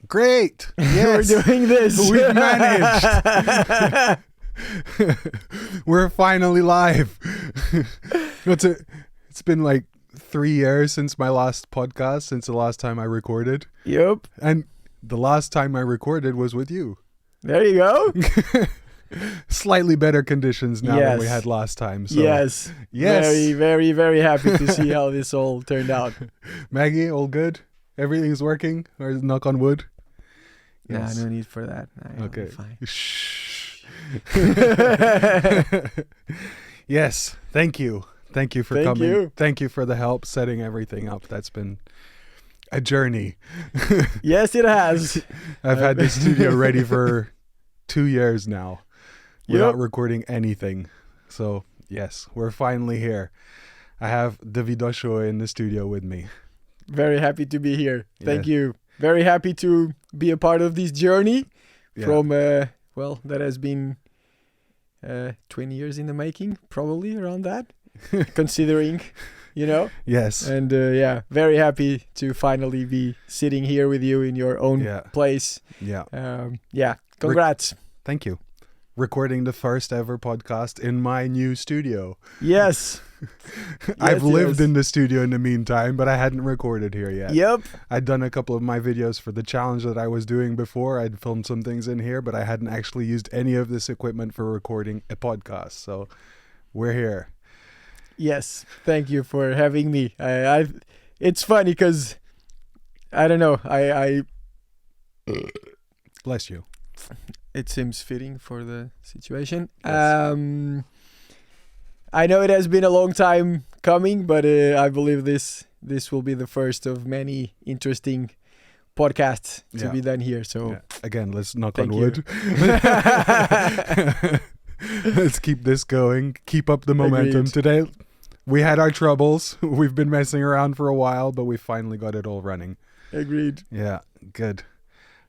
Great. Yes. We're doing this. We've managed. We're finally live. It's been like 3 years since my last podcast, since the last time I recorded. Yep. And the last time I recorded was with you. There you go. Slightly better conditions now than we Yes. had last time. So. Yes. Yes. Very, very, very happy to see how this all turned out. Maggie, all good? Everything's working? Or knock on wood? Nah, no need for that. Nah, Okay. Fine. Shh. Yes. Thank you. Thank you for Thank coming. you. Thank you for the help setting everything up. That's been a journey. Yes, it has. I've had the studio ready for 2 years now without recording anything. So, yes, we're finally here. I have David Ochoa in the studio with me. Very happy to be here. Thank Yeah. you. Very happy to be a part of this journey Yeah. from, that has been 20 years in the making, probably around that, considering, Yes. And very happy to finally be sitting here with you in your own place. Yeah. Congrats. Thank you. Recording the first ever podcast in my new studio. Yes. I've lived yes. in the studio in the meantime, but I hadn't recorded here yet. Yep. I'd done a couple of my videos for the challenge that I was doing before. I'd filmed some things in here, but I hadn't actually used any of this equipment for recording a podcast. So we're here. Yes. Thank you for having me. It's funny because I don't know. I Bless you. It seems fitting for the situation. Yes. I know it has been a long time coming, but I believe this will be the first of many interesting podcasts to be done here. So again, let's knock Thank on you. wood. Let's keep this going. Keep up the momentum. Agreed. Today, we had our troubles. We've been messing around for a while, but we finally got it all running. Agreed. Yeah, good.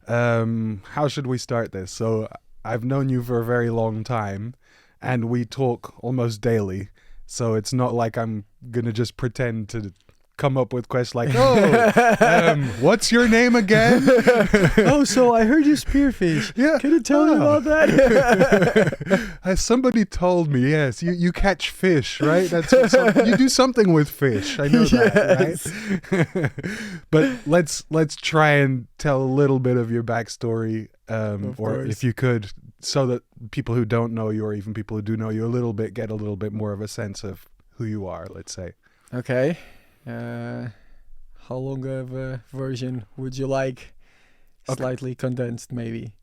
How should we start this? So I've known you for a very long time and we talk almost daily. So it's not like I'm going to just pretend to come up with questions like, what's your name again? So I heard you spearfish. Yeah. Can you tell me about that? Somebody told me, yes, you catch fish, right? That's you do something with fish. I know that, right? But let's try and tell a little bit of your backstory, or course. if you could, so that people who don't know you, or even people who do know you a little bit, get a little bit more of a sense of who you are, let's say. Okay. How long of a version would you like? Okay. Slightly condensed, maybe.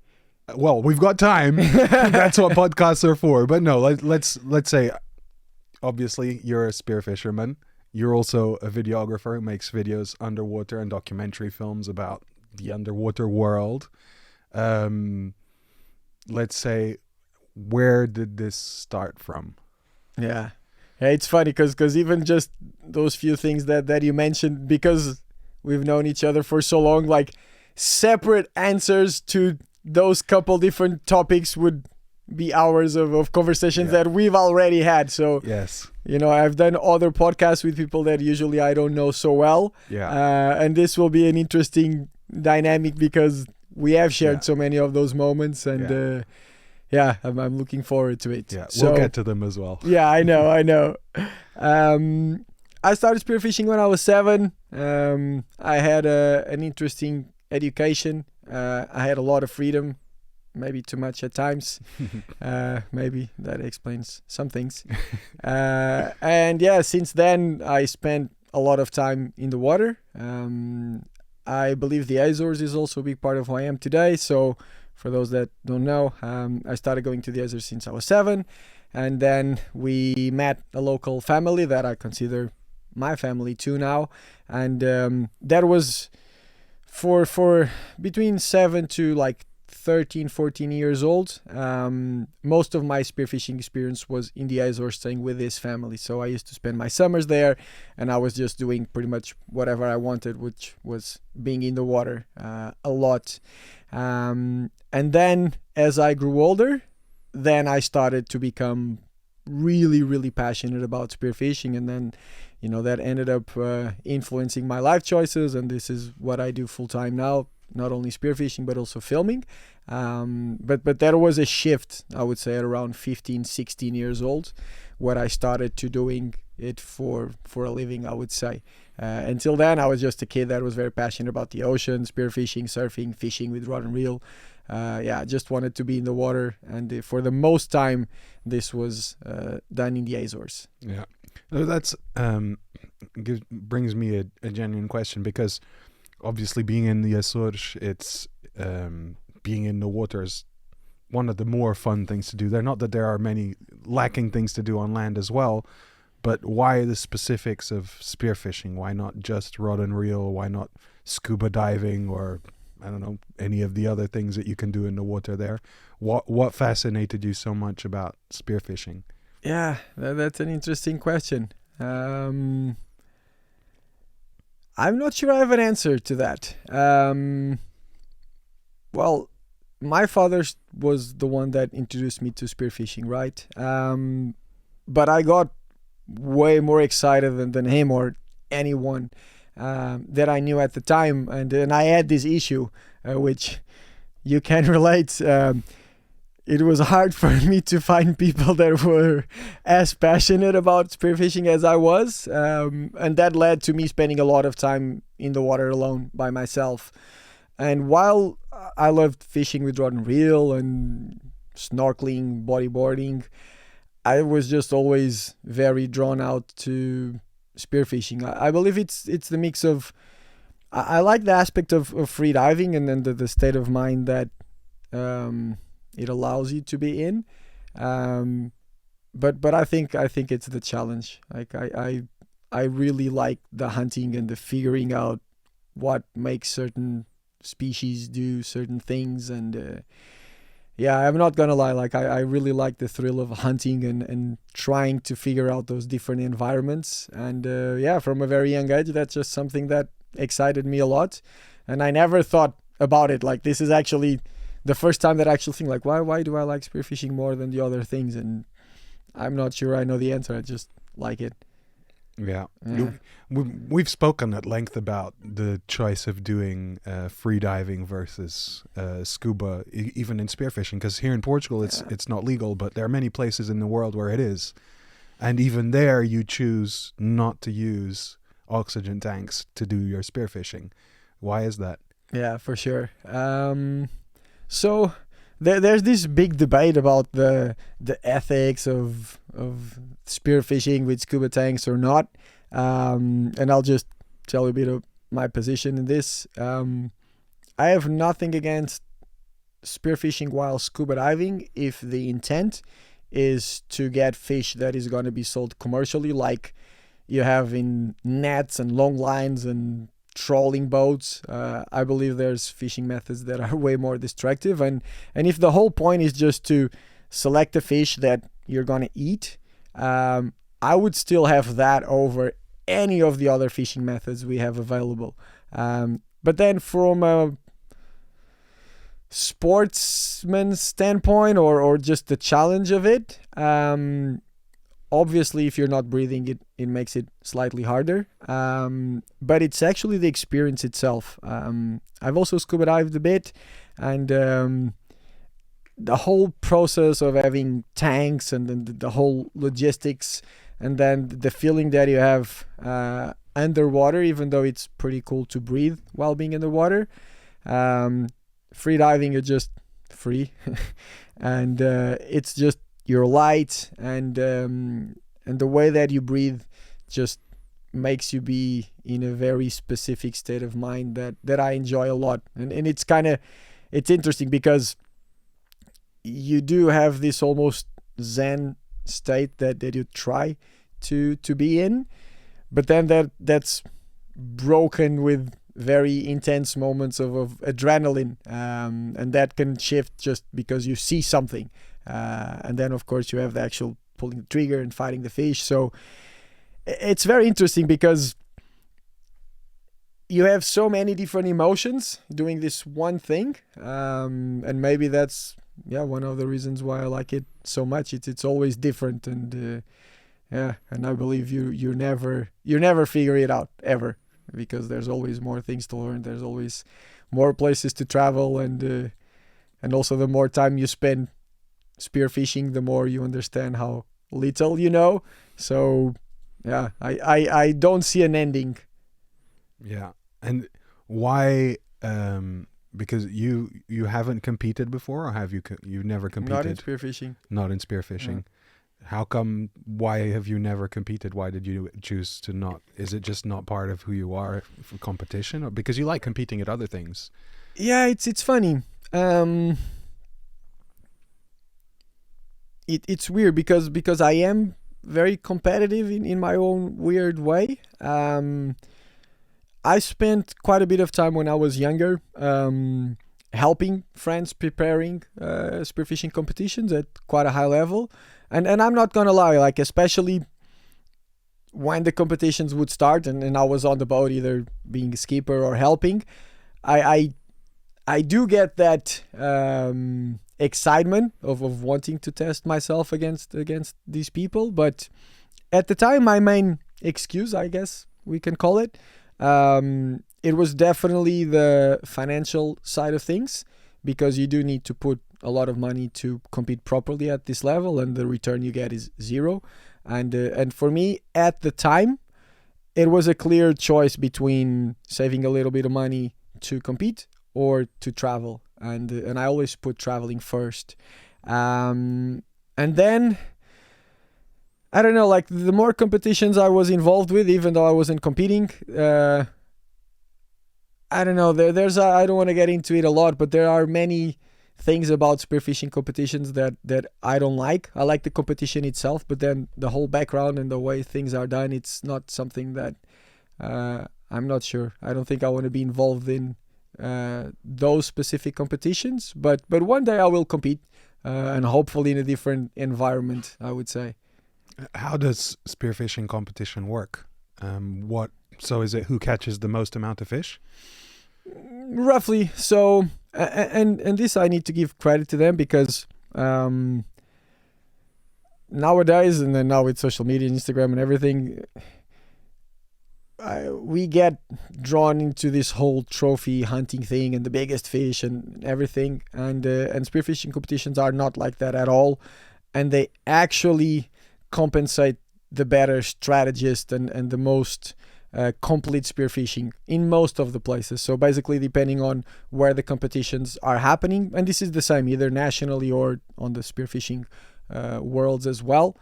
Well, we've got time. That's what podcasts are for. But no, let's say, obviously, you're a spearfisherman. You're also a videographer who makes videos underwater and documentary films about the underwater world. Let's say, where did this start from? Yeah, it's funny because even just those few things that you mentioned, because we've known each other for so long, like separate answers to those couple different topics would be hours of conversations that we've already had. So yes, I've done other podcasts with people that usually I don't know so well. Yeah. And this will be an interesting dynamic because we have shared so many of those moments, and I'm looking forward to it. Yeah, so, we'll get to them as well. Yeah, I know. I started spearfishing when I was 7. I had an interesting education. I had a lot of freedom, maybe too much at times. Maybe that explains some things. And since then I spent a lot of time in the water. I believe the Azores is also a big part of who I am today. So for those that don't know, I started going to the Azores since I was 7. And then we met a local family that I consider my family too now. And that was for between 7 to like 13, 14 years old. Most of my spearfishing experience was in the Azores, staying with this family. So I used to spend my summers there, and I was just doing pretty much whatever I wanted, which was being in the water a lot. And then as I grew older, then I started to become really, really passionate about spearfishing, and then that ended up influencing my life choices, and this is what I do full time now. not only spearfishing but also filming. But there was a shift, I would say, at around 15, 16 years old, where I started to doing it for a living, I would say. Until then, I was just a kid that was very passionate about the ocean, spearfishing, surfing, fishing with rod and reel. I just wanted to be in the water, and for the most time, this was done in the Azores. Yeah, that's brings me a genuine question, because obviously being in the Azores, it's being in the water is one of the more fun things to do there. Not that there are many lacking things to do on land as well, but why the specifics of spearfishing? Why not just rod and reel? Why not scuba diving, or I don't know, any of the other things that you can do in the water there? What fascinated you so much about spearfishing? Yeah, that's an interesting question. I'm not sure I have an answer to that. Well, my father was the one that introduced me to spearfishing, right? But I got way more excited than him or anyone that I knew at the time, and I had this issue, which you can relate. It was hard for me to find people that were as passionate about spearfishing as I was, and that led to me spending a lot of time in the water alone by myself. And while I loved fishing with rod and reel and snorkeling, bodyboarding, I was just always very drawn out to spearfishing. I believe it's the mix of, I like the aspect of free diving, and then the state of mind that it allows you to be in. But I think it's the challenge. Like I really like the hunting and the figuring out what makes certain species do certain things, and I'm not gonna lie, like I really like the thrill of hunting and trying to figure out those different environments. And from a very young age, that's just something that excited me a lot, and I never thought about it. Like, this is actually the first time that I actually think, like, why do I like spearfishing more than the other things? And I'm not sure I know the answer. I just like it. Yeah. We've spoken at length about the choice of doing free diving versus scuba, even in spearfishing, because here in Portugal it's not legal, but there are many places in the world where it is, and even there you choose not to use oxygen tanks to do your spearfishing. Why is that? Yeah, for sure. So there's this big debate about the ethics of spearfishing with scuba tanks or not, and I'll just tell you a bit of my position in this. I have nothing against spearfishing while scuba diving if the intent is to get fish that is going to be sold commercially, like you have in nets and long lines and trolling boats. I believe there's fishing methods that are way more destructive, and if the whole point is just to select a fish that you're gonna eat, I would still have that over any of the other fishing methods we have available. But then from a sportsman's standpoint, or just the challenge of it, obviously if you're not breathing, it makes it slightly harder, but it's actually the experience itself. I've also scuba dived a bit, and the whole process of having tanks and then the whole logistics, and then the feeling that you have underwater, even though it's pretty cool to breathe while being in the water. Free diving, you're just free and it's just you're light, and the way that you breathe just makes you be in a very specific state of mind that I enjoy a lot. And it's it's interesting because you do have this almost zen state that you try to be in, but then that's broken with very intense moments of adrenaline, and that can shift just because you see something, and then of course you have the actual pulling the trigger and fighting the fish. So it's very interesting because you have so many different emotions doing this one thing, and maybe that's one of the reasons why I like it so much. It's always different, and and I believe you never figure it out ever, because there's always more things to learn. There's always more places to travel, and also the more time you spend spearfishing, the more you understand how little you know. So yeah, I don't see an ending. Yeah. And why? Because you haven't competed before, or have you? You've never competed? Not in spearfishing. Not in spearfishing. How come? Why have you never competed? Why did you choose to not? Is it just not part of who you are for competition, or because you like competing at other things? Yeah, it's funny. It's weird because I am very competitive in my own weird way. I spent quite a bit of time when I was younger helping friends preparing spearfishing competitions at quite a high level. And I'm not gonna lie, like especially when the competitions would start and I was on the boat either being a skipper or helping, I I do get that excitement of wanting to test myself against these people. But at the time, my main excuse, I guess we can call it, it was definitely the financial side of things, because you do need to put a lot of money to compete properly at this level, and the return you get is zero. And for me at the time, it was a clear choice between saving a little bit of money to compete or to travel, and I always put traveling first. And then I don't know, like the more competitions I was involved with, even though I wasn't competing, I don't know. I don't want to get into it a lot, but there are many things about spearfishing competitions that I don't like. I like the competition itself, but then the whole background and the way things are done, it's not something that I'm not sure. I don't think I want to be involved in those specific competitions. But one day I will compete, and hopefully in a different environment, I would say. How does spearfishing competition work? So is it who catches the most amount of fish? Roughly. So, and this I need to give credit to them, because nowadays, and then now with social media, Instagram and everything, we get drawn into this whole trophy hunting thing and the biggest fish and everything. And spearfishing competitions are not like that at all. And they actually compensate the better strategist and the most complete spearfishing in most of the places. So basically, depending on where the competitions are happening, and this is the same either nationally or on the spearfishing worlds as well.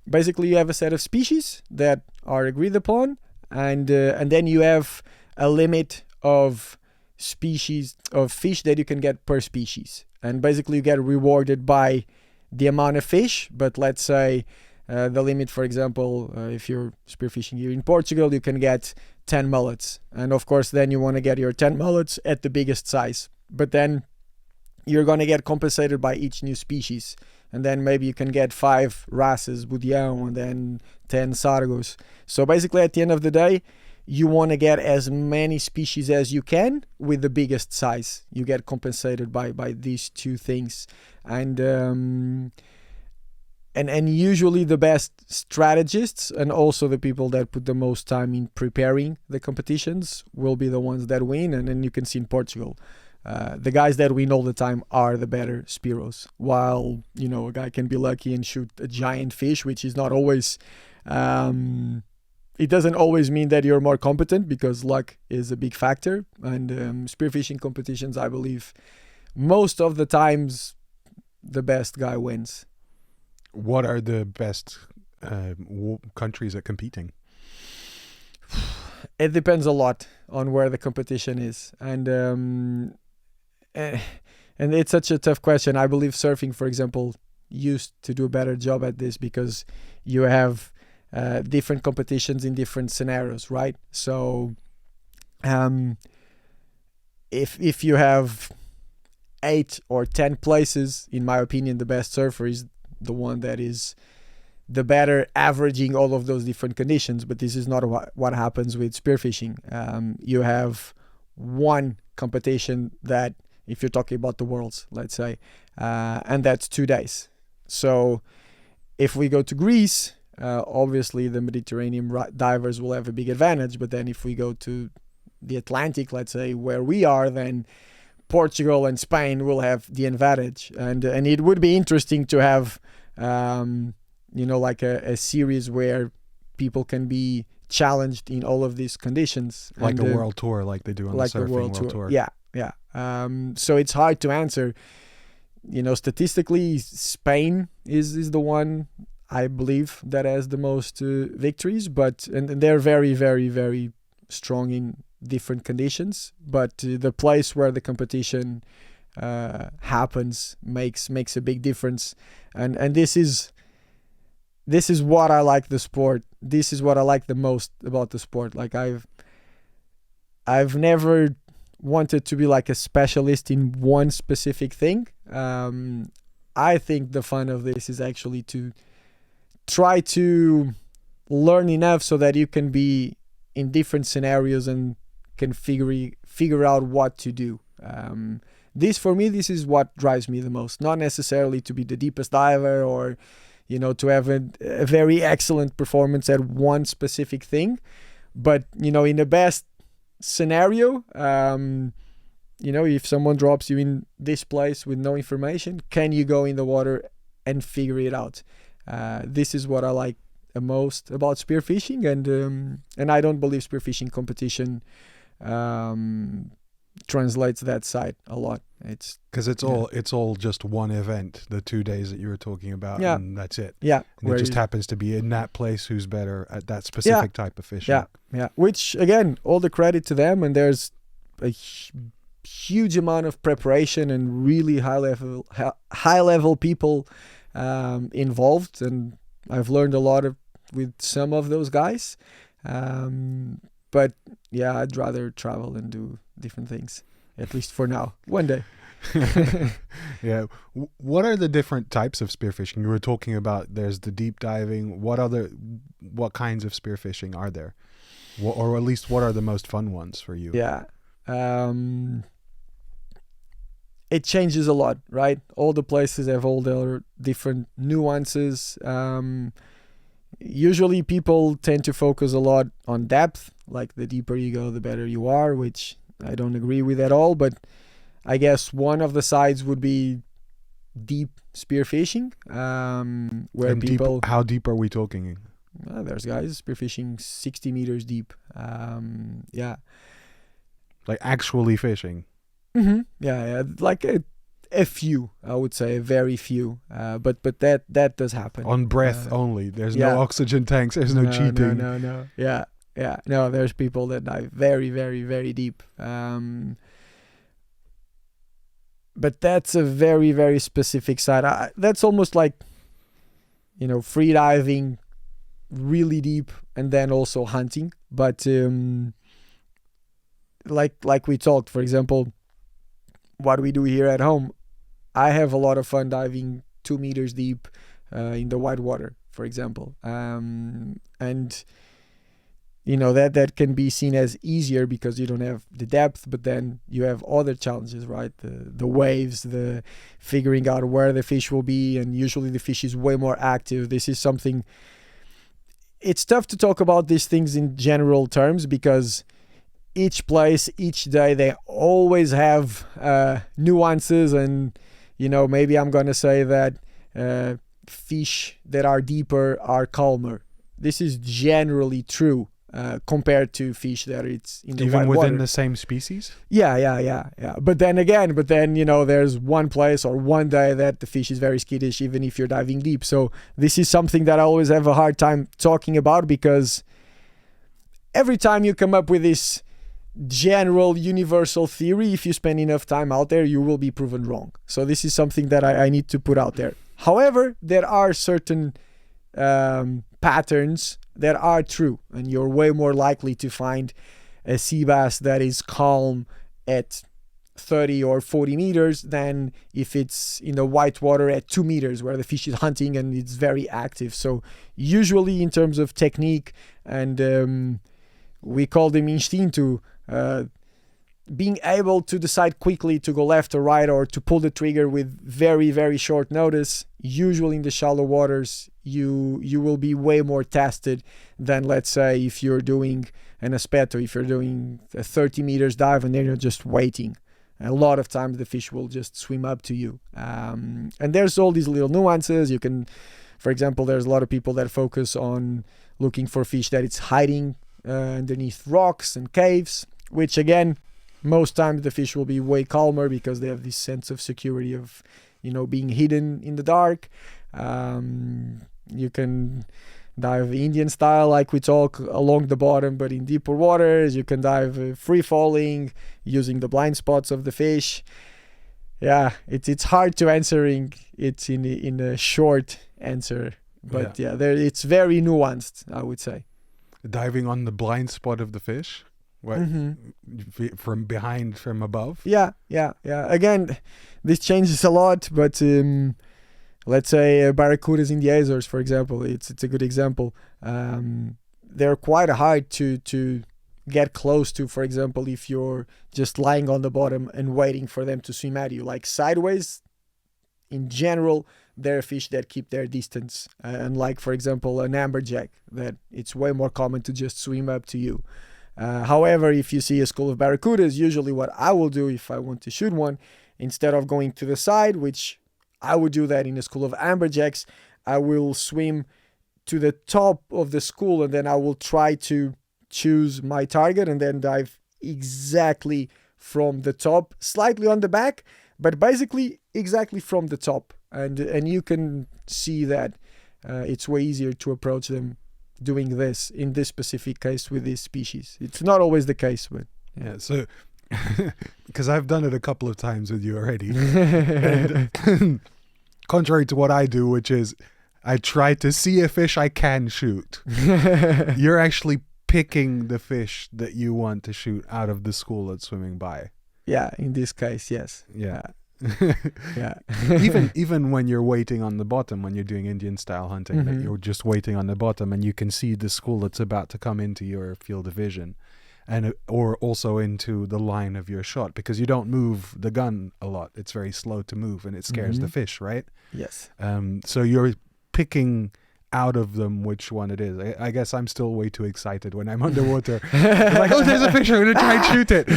Basically, you have a set of species that are agreed upon, and then you have a limit of species of fish that you can get per species, and basically you get rewarded by the amount of fish. But let's say the limit, for example, if you're spearfishing here in Portugal, you can get 10 mullets. And of course, then you want to get your 10 mullets at the biggest size. But then you're going to get compensated by each new species. And then maybe you can get 5 wrasses, budião, and then 10 sargos. So basically, at the end of the day, you want to get as many species as you can with the biggest size. You get compensated by these two things. And usually the best strategists, and also the people that put the most time in preparing the competitions, will be the ones that win. And then you can see in Portugal, the guys that win all the time are the better spearos. While, you know, a guy can be lucky and shoot a giant fish, which is not always... it doesn't always mean that you're more competent, because luck is a big factor. And spearfishing competitions, I believe, most of the times, the best guy wins. What are the best countries at competing? It depends a lot on where the competition is, and it's such a tough question. I believe surfing, for example, used to do a better job at this, because you have different competitions in different scenarios, right? So if you have 8 or 10 places, in my opinion, the best surfer is the one that is the better, averaging all of those different conditions. But this is not what happens with spearfishing. You have one competition that, if you're talking about the worlds, let's say, and that's 2 days. So if we go to Greece, obviously the Mediterranean divers will have a big advantage. But then if we go to the Atlantic, let's say, where we are, then Portugal and Spain will have the advantage. And it would be interesting to have, like a series where people can be challenged in all of these conditions. Like and, a world tour, like they do on like the surfing world tour. Yeah. So it's hard to answer. Statistically, Spain is the one, I believe, that has the most victories, and they're very, very, very strong in different conditions. But the place where the competition happens makes a big difference, and this is what I like the sport. This is what I like the most about the sport. Like I've never wanted to be like a specialist in one specific thing. I think the fun of this is actually to try to learn enough so that you can be in different scenarios and can figure out what to do. For me, this is what drives me the most. Not necessarily to be the deepest diver or, to have a very excellent performance at one specific thing, but in the best scenario, if someone drops you in this place with no information, can you go in the water and figure it out? This is what I like the most about spearfishing, and I don't believe spearfishing competition translates that side a lot. It's because it's all just one event, the 2 days that you were talking about, and that's it. Yeah, and it just happens to be in that place who's better at that specific type of fishing. Yeah. Which again, all the credit to them, and there's a huge amount of preparation and really high level people involved, and I've learned a lot with some of those guys. But yeah, I'd rather travel and do different things, at least for now. One day. Yeah. What are the different types of spearfishing? You were talking about there's the deep diving. What kinds of spearfishing are there? Or at least what are the most fun ones for you? Yeah. It changes a lot, right? All the places have all their different nuances. Usually people tend to focus a lot on depth, like the deeper you go, the better you are, which I don't agree with at all. But I guess one of the sides would be deep spearfishing, where and people... How deep are we talking? There's guys spearfishing 60 meters deep. Yeah. Like actually fishing? Mm-hmm. Yeah. Like a few, I would say, very few. But that does happen. On breath only. There's no oxygen tanks. There's no cheating. No. Yeah. No, there's people that dive very, very, very deep. But that's a very, very specific side. That's almost like, free diving really deep and then also hunting. But like we talked, for example, what we do here at home, I have a lot of fun diving 2 meters deep in the white water, for example. And that can be seen as easier because you don't have the depth, but then you have other challenges, right? The waves, the figuring out where the fish will be, and usually the fish is way more active. This is something... It's tough to talk about these things in general terms because each place, each day, they always have nuances, and maybe I'm gonna say that fish that are deeper are calmer. This is generally true compared to fish that it's in the even white within water. the same species. Yeah. But then there's one place or one day that the fish is very skittish, even if you're diving deep. So this is something that I always have a hard time talking about, because every time you come up with this general universal theory, if you spend enough time out there, you will be proven wrong. So this is something that I need to put out there. However, there are certain patterns that are true, and you're way more likely to find a sea bass that is calm at 30 or 40 meters than if it's in the white water at 2 meters where the fish is hunting and it's very active. So usually in terms of technique and we call them instinto, being able to decide quickly to go left or right or to pull the trigger with very, very short notice, usually in the shallow waters, you will be way more tested than, let's say, if you're doing an espeto, if you're doing a 30 meters dive and then you're just waiting, a lot of times the fish will just swim up to you. And there's all these little nuances. You can, for example, there's a lot of people that focus on looking for fish that it's hiding underneath rocks and caves, which again, most times the fish will be way calmer because they have this sense of security of, being hidden in the dark. You can dive Indian style, like we talk, along the bottom, but in deeper waters. You can dive free falling using the blind spots of the fish. Yeah, it's hard to answering it in a short answer, but it's very nuanced, I would say. Diving on the blind spot of the fish, what, from behind, from above. Yeah. Again, this changes a lot, but let's say barracudas in the Azores, for example, it's a good example. They're quite hard to get close to. For example, if you're just lying on the bottom and waiting for them to swim at you, like sideways, in general, they're fish that keep their distance. Unlike, for example, an amberjack, that it's way more common to just swim up to you. However, if you see a school of barracudas, usually what I will do if I want to shoot one, instead of going to the side, which I would do that in a school of amberjacks, I will swim to the top of the school and then I will try to choose my target and then dive exactly from the top, slightly on the back, but basically exactly from the top. And you can see that it's way easier to approach them doing this in this specific case with this species. It's not always the case, but yeah. So because I've done it a couple of times with you already, and contrary to what I do, which is I try to see a fish I can shoot, you're actually picking the fish that you want to shoot out of the school that's swimming by. Yeah, in this case, yes. Yeah. Yeah. even when you're waiting on the bottom, when you're doing Indian style hunting, that you're just waiting on the bottom and you can see the school that's about to come into your field of vision, and or also into the line of your shot, because you don't move the gun a lot. It's very slow to move and it scares the fish, right? Yes. So you're picking out of them which one it is. I guess I'm still way too excited when I'm underwater. I'm like, oh, there's a fish, I'm gonna try and shoot it.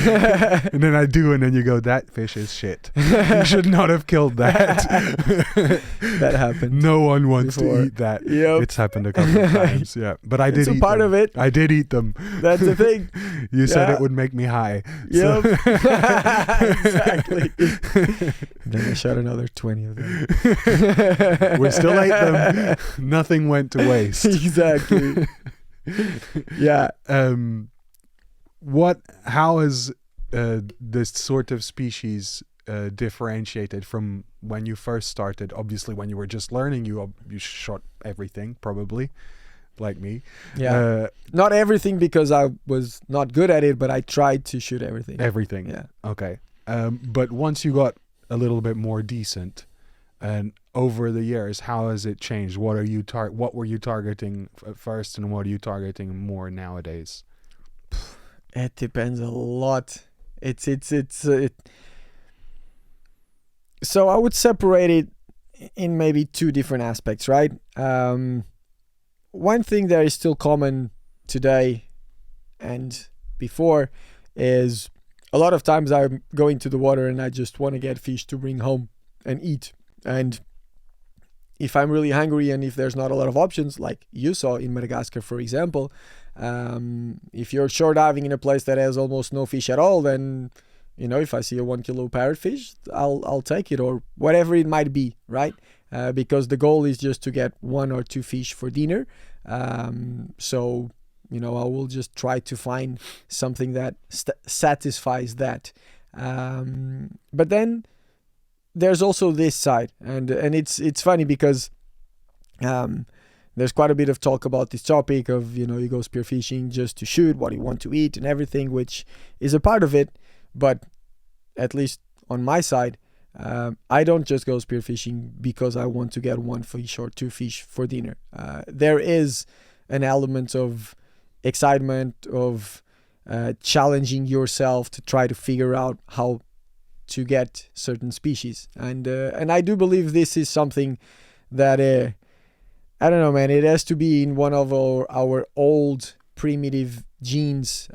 And then I do, and then you go, that fish is shit. You should not have killed that. That happened. No one wants to eat that. Yep. It's happened a couple of times. Yeah, but I did eat part them. of it. I did eat them. That's the thing. You said it would make me high. Yep. Exactly. Then I shot another 20 of them. We still ate them. Nothing went to waste. Exactly. Yeah. How is this sort of species differentiated from when you first started? Obviously, when you were just learning, you shot everything, probably, like me. Yeah. Not everything, because I was not good at it, but I tried to shoot everything. Everything. Yeah. Okay. But once you got a little bit more decent, and over the years, how has it changed? What are you what were you targeting at first, and what are you targeting more nowadays? It depends a lot. So I would separate it in maybe two different aspects, right? One thing that is still common today and before is a lot of times I'm going to the water and I just want to get fish to bring home and eat. And if I'm really hungry and if there's not a lot of options, like you saw in Madagascar, for example, if you're shore diving in a place that has almost no fish at all, then, if I see a 1 kilo parrotfish, I'll take it, or whatever it might be, right? Because the goal is just to get 1 or 2 fish for dinner. So, I will just try to find something that satisfies that. But then there's also this side, and it's funny because there's quite a bit of talk about this topic of, you go spearfishing just to shoot what you want to eat and everything, which is a part of it. But at least on my side, I don't just go spearfishing because I want to get 1 fish or 2 fish for dinner. There is an element of excitement, of challenging yourself to try to figure out how to get certain species, and I do believe this is something that I don't know, man, it has to be in one of our old primitive genes,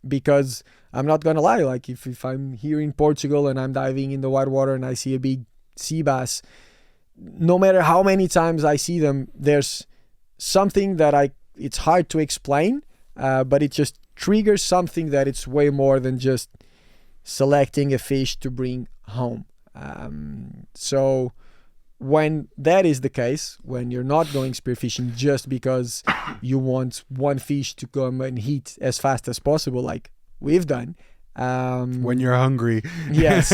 because I'm not gonna lie, like if I'm here in Portugal and I'm diving in the white water and I see a big sea bass, no matter how many times I see them, there's something that it's hard to explain, but it just triggers something that it's way more than just selecting a fish to bring home. So when that is the case, when you're not going spearfishing just because you want one fish to come and hit as fast as possible, like we've done, when you're hungry, yes,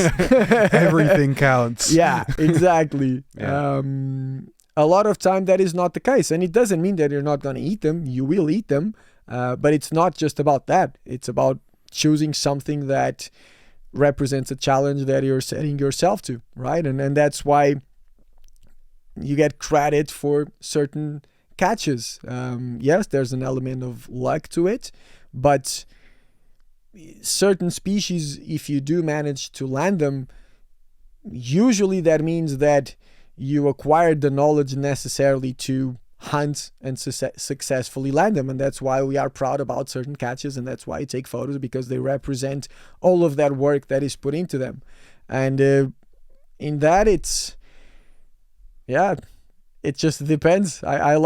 everything counts. Yeah, exactly. Yeah. A lot of time that is not the case, and it doesn't mean that you're not going to eat them. You will eat them, but it's not just about that. It's about choosing something that represents a challenge that you're setting yourself to, right? And that's why you get credit for certain catches. Yes, there's an element of luck to it, but certain species, if you do manage to land them, usually that means that you acquired the knowledge necessarily to hunt and successfully land them. And that's why we are proud about certain catches, and that's why I take photos, because they represent all of that work that is put into them. And in that, it just depends. I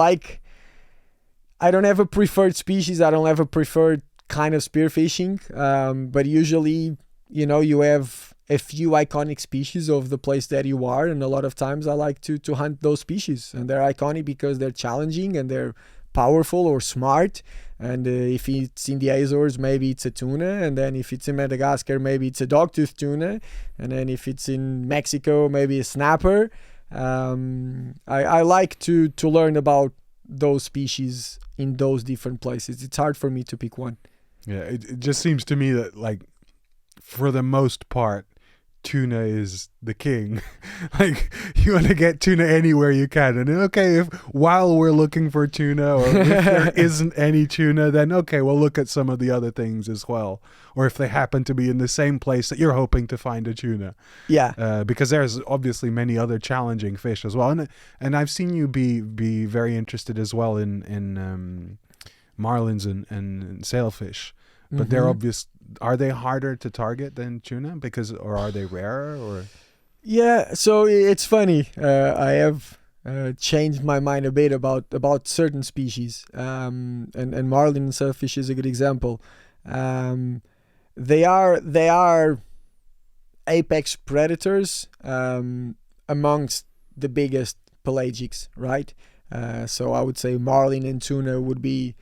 don't have a preferred species. I don't have a preferred kind of spearfishing, but usually, you have a few iconic species of the place that you are, and a lot of times I like to hunt those species, and they're iconic because they're challenging and they're powerful or smart. And if it's in the Azores, maybe it's a tuna, and then if it's in Madagascar, maybe it's a dogtooth tuna, and then if it's in Mexico, maybe a snapper. I like to learn about those species in those different places. It's hard for me to pick one. Yeah, it just seems to me that, like, for the most part, tuna is the king. Like, you want to get tuna anywhere you can. And okay, if while we're looking for tuna, or if there isn't any tuna, then okay, we'll look at some of the other things as well. Or if they happen to be in the same place that you're hoping to find a tuna. Yeah. Because there's obviously many other challenging fish as well. And I've seen you be very interested as well in marlins and sailfish. But they're obvious. Are they harder to target than tuna? Or are they rarer? Or yeah, so it's funny. I have changed my mind a bit about certain species. And marlin and sailfish is a good example. They are apex predators amongst the biggest pelagics, right? So I would say marlin and tuna would be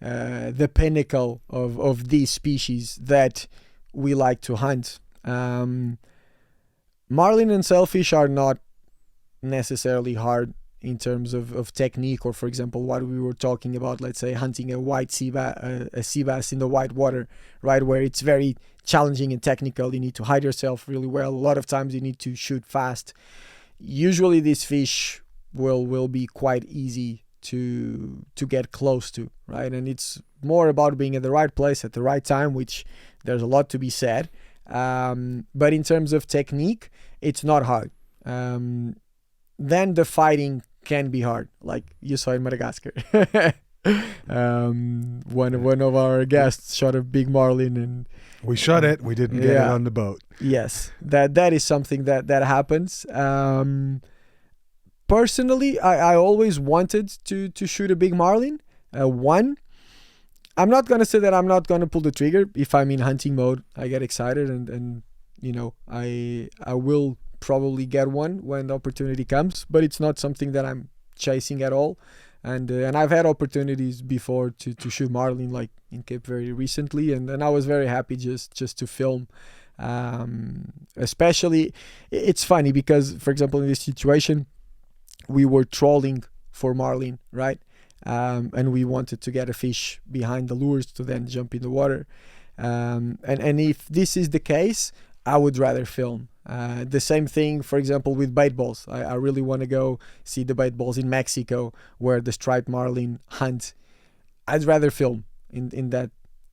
the pinnacle of these species that we like to hunt. Marlin and sailfish are not necessarily hard in terms of technique, or for example what we were talking about, let's say hunting a sea bass in the white water, right, where it's very challenging and technical. You need to hide yourself really well. A lot of times you need to shoot fast. Usually these fish will be quite easy to get close to, right? And it's more about being at the right place at the right time, which there's a lot to be said. But in terms of technique, it's not hard. Then the fighting can be hard, like you saw in Madagascar. One of our guests shot a big marlin, and we shot it. We didn't get it on the boat. Yes, that is something that happens. Personally, I always wanted to shoot a big marlin. I'm not gonna say that I'm not gonna pull the trigger. If I'm in hunting mode, I get excited, and I will probably get one when the opportunity comes. But it's not something that I'm chasing at all. And I've had opportunities before to shoot marlin, like in Cape Verde recently, and I was very happy just to film. Especially, it's funny because, for example, in this situation, we were trolling for marlin, right? And we wanted to get a fish behind the lures to then jump in the water. And if this is the case, I would rather film. The same thing, for example, with bait balls. I really want to go see the bait balls in Mexico where the striped marlin hunt. I'd rather film in that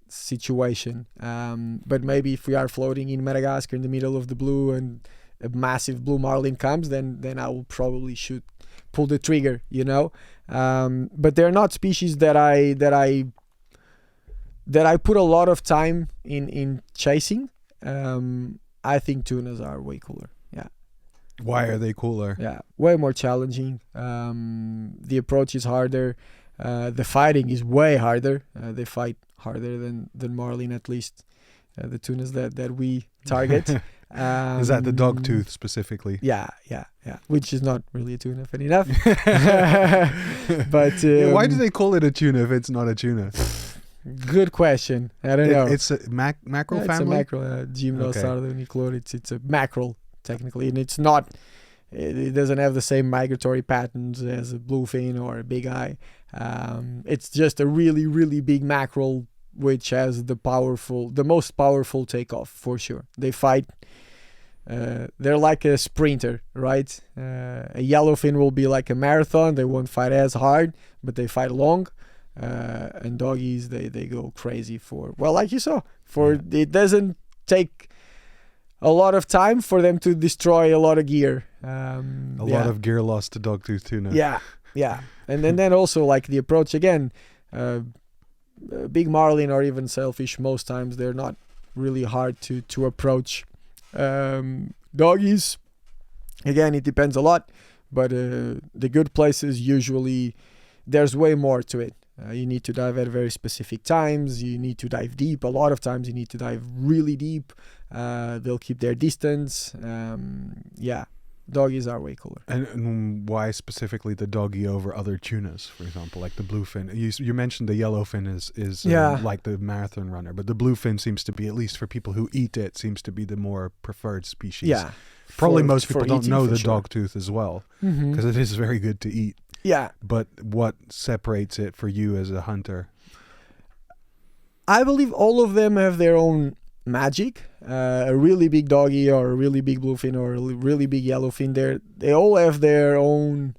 situation. But maybe if we are floating in Madagascar in the middle of the blue and a massive blue marlin comes, then I will probably pull the trigger, But they're not species that I that I put a lot of time in chasing, I think tunas are way cooler. Yeah. Why are they cooler? Yeah, way more challenging. The approach is harder. The fighting is way harder. They fight harder than marlin, at least the tunas that we target. Is that the dogtooth specifically? Yeah. Which is not really a tuna, funny enough. But Why do they call it a tuna if it's not a tuna? Good question. I don't know. It's a mackerel It's family? a mackerel. Gymnosardonichlor. It's a mackerel technically, and it's not. It doesn't have the same migratory patterns as a bluefin or a big eye. It's just a really, really big mackerel, which has the most powerful takeoff for sure. They fight. They're like a sprinter, right? A yellowfin will be like a marathon. They won't fight as hard, but they fight long. And doggies, they go crazy like you saw. It doesn't take a lot of time for them to destroy a lot of gear. A lot of gear lost to dogtooth tuna. Yeah. And then also like the approach again, big marlin or even sailfish, most times they're not really hard to approach. Doggies, again, it depends a lot, but the good places usually there's way more to it. You need to dive at very specific times. You need to dive deep. A lot of times you need to dive really deep. They'll keep their distance. Doggies are way cooler. And why specifically the doggy over other tunas, for example, like the bluefin? You mentioned the yellowfin is like the marathon runner, but the bluefin seems to be, at least for people who eat it, seems to be the more preferred species. Yeah. Probably most people don't know the sure. dogtooth as well, because it is very good to eat. Yeah. But what separates it for you as a hunter? I believe all of them have their own magic. A really big doggy or a really big bluefin or a really big yellowfin, they all have their own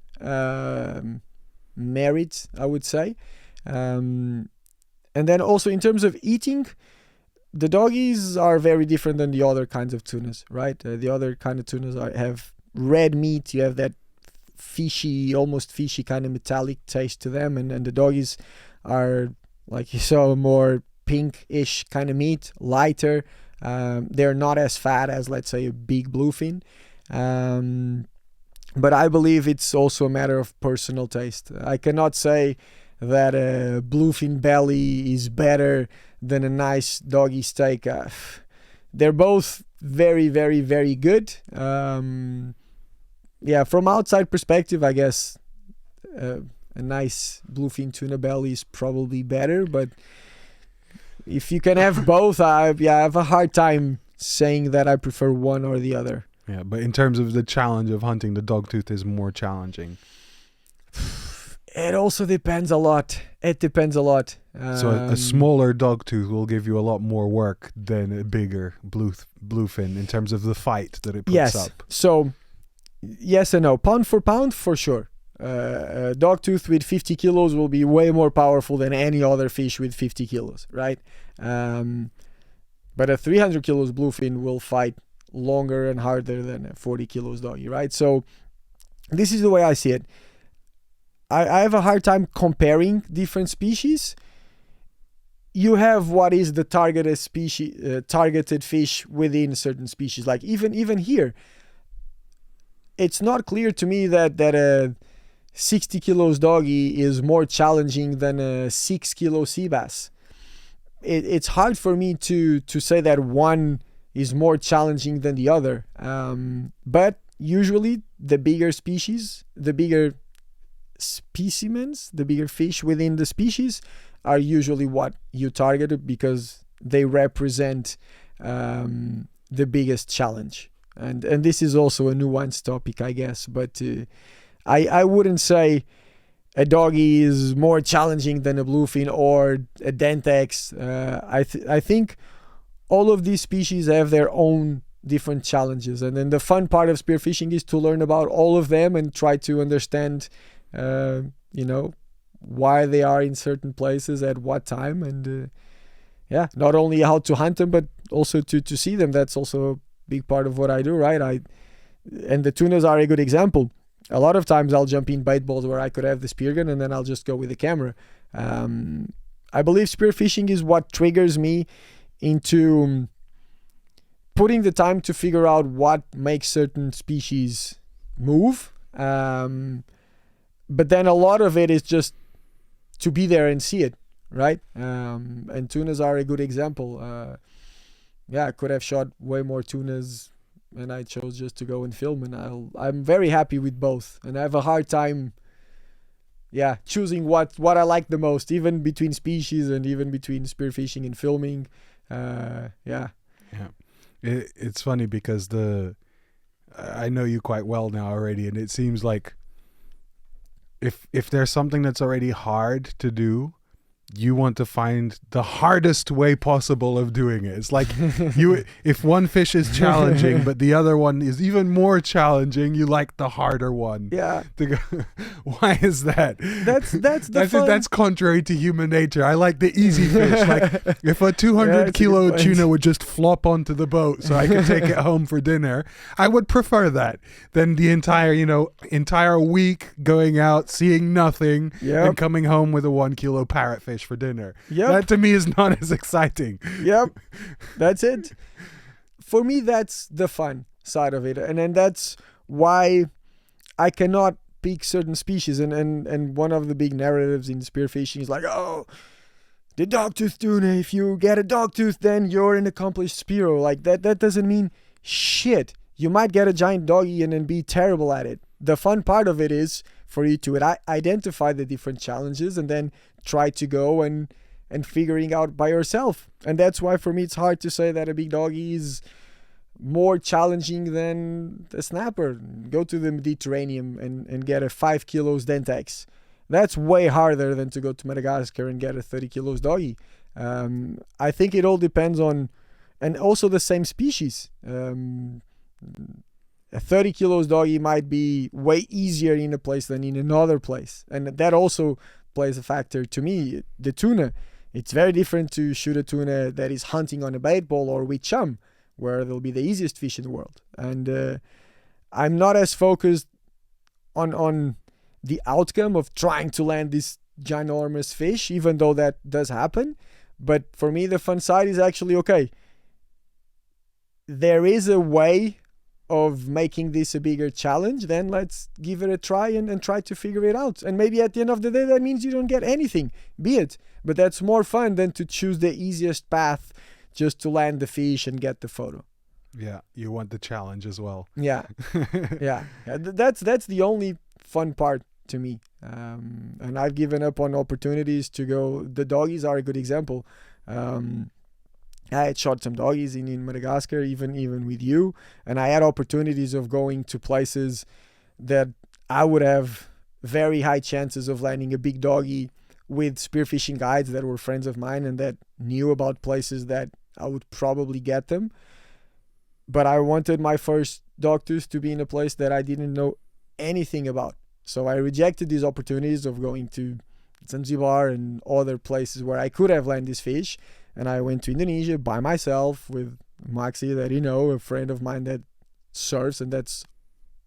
merits, I would say. And then also in terms of eating, the doggies are very different than the other kinds of tunas, right? The other kind of tunas have red meat. You have that fishy, almost fishy kind of metallic taste to them, and the doggies are, like you saw, more pinkish kind of meat, lighter. They're not as fat as, let's say, a big bluefin. But I believe it's also a matter of personal taste. I cannot say that a bluefin belly is better than a nice doggy steak. They're both very, very, very good. From outside perspective, I guess a nice bluefin tuna belly is probably better, but if you can have both, I have a hard time saying that I prefer one or the other. Yeah, but in terms of the challenge of hunting, the dogtooth is more challenging. It also depends a lot. It depends a lot. So a smaller dogtooth will give you a lot more work than a bigger bluefin in terms of the fight that it puts up. So yes and no. Pound for sure. A dogtooth with 50 kilos will be way more powerful than any other fish with 50 kilos, right? But a 300 kilos bluefin will fight longer and harder than a 40 kilos doggy, right? So this is the way I see it. I have a hard time comparing different species. You have what is the targeted species, targeted fish within certain species. Like even here, it's not clear to me that a 60 kilos doggy is more challenging than a 6 kilo sea bass. It's hard for me to say that one is more challenging than the other. But usually the bigger species, the bigger specimens, the bigger fish within the species are usually what you target because they represent the biggest challenge. And this is also a nuanced topic, I guess, but I wouldn't say a doggy is more challenging than a bluefin or a dentex. I think all of these species have their own different challenges, and then the fun part of spearfishing is to learn about all of them and try to understand why they are in certain places at what time, and not only how to hunt them but also to see them. That's also a big part of what I do, right? And the tunas are a good example. A lot of times I'll jump in bait balls where I could have the spear gun and then I'll just go with the camera. I believe spearfishing is what triggers me into putting the time to figure out what makes certain species move. But then a lot of it is just to be there and see it, right? And tunas are a good example. I could have shot way more tunas, and I chose just to go and film, and I'm very happy with both, and I have a hard time choosing what I like the most, even between species and even between spearfishing and filming. It's funny because I know you quite well now already, and it seems like if there's something that's already hard to do, you want to find the hardest way possible of doing it. It's like if one fish is challenging, but the other one is even more challenging, you like the harder one. Yeah. Why is that? That's contrary to human nature. I like the easy fish. Like if a 200 kilo tuna would just flop onto the boat so I could take it home for dinner, I would prefer that than the entire week going out, seeing nothing, and coming home with a 1 kilo parrotfish for dinner. That to me is not as exciting. That's it. For me, that's the fun side of it, and then that's why I cannot pick certain species. And one of the big narratives in spearfishing is like, oh, the dogtooth tuna, if you get a dogtooth, then you're an accomplished spearo. Like that doesn't mean shit. You might get a giant doggy and then be terrible at it. The fun part of it is for you to identify the different challenges and then try to go and figuring out by yourself. And that's why for me it's hard to say that a big doggy is more challenging than a snapper. Go to the Mediterranean and get a 5 kilos Dentex. That's way harder than to go to Madagascar and get a 30 kilos doggy. I think it all depends on, and also the same species. A 30 kilos doggy might be way easier in a place than in another place. And that also plays a factor to me. The tuna, it's very different to shoot a tuna that is hunting on a bait ball or with chum, where they'll be the easiest fish in the world. And I'm not as focused on the outcome of trying to land this ginormous fish, even though that does happen. But for me, the fun side is actually, okay, there is a way of making this a bigger challenge, then let's give it a try and try to figure it out. And maybe at the end of the day, that means you don't get anything, be it. But that's more fun than to choose the easiest path just to land the fish and get the photo. Yeah, you want the challenge as well. Yeah. That's the only fun part to me. And I've given up on opportunities to go. The doggies are a good example. I had shot some doggies in Madagascar, even with you, and I had opportunities of going to places that I would have very high chances of landing a big doggy with spearfishing guides that were friends of mine and that knew about places that I would probably get them. But I wanted my first dogtooth to be in a place that I didn't know anything about. So I rejected these opportunities of going to Zanzibar and other places where I could have landed this fish. And I went to Indonesia by myself with Maxi, that a friend of mine that surfs, and that's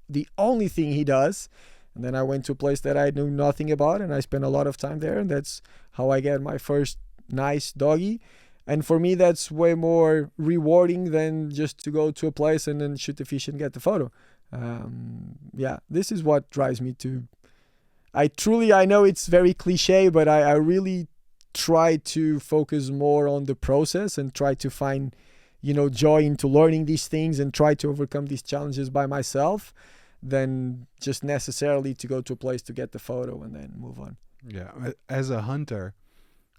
the only thing he does. And then I went to a place that I knew nothing about, and I spent a lot of time there, and that's how I get my first nice doggy. And for me, that's way more rewarding than just to go to a place and then shoot the fish and get the photo. This is what drives me to. I know it's very cliche, but I really try to focus more on the process and try to find, joy into learning these things and try to overcome these challenges by myself than just necessarily to go to a place to get the photo and then move on. Yeah. As a hunter,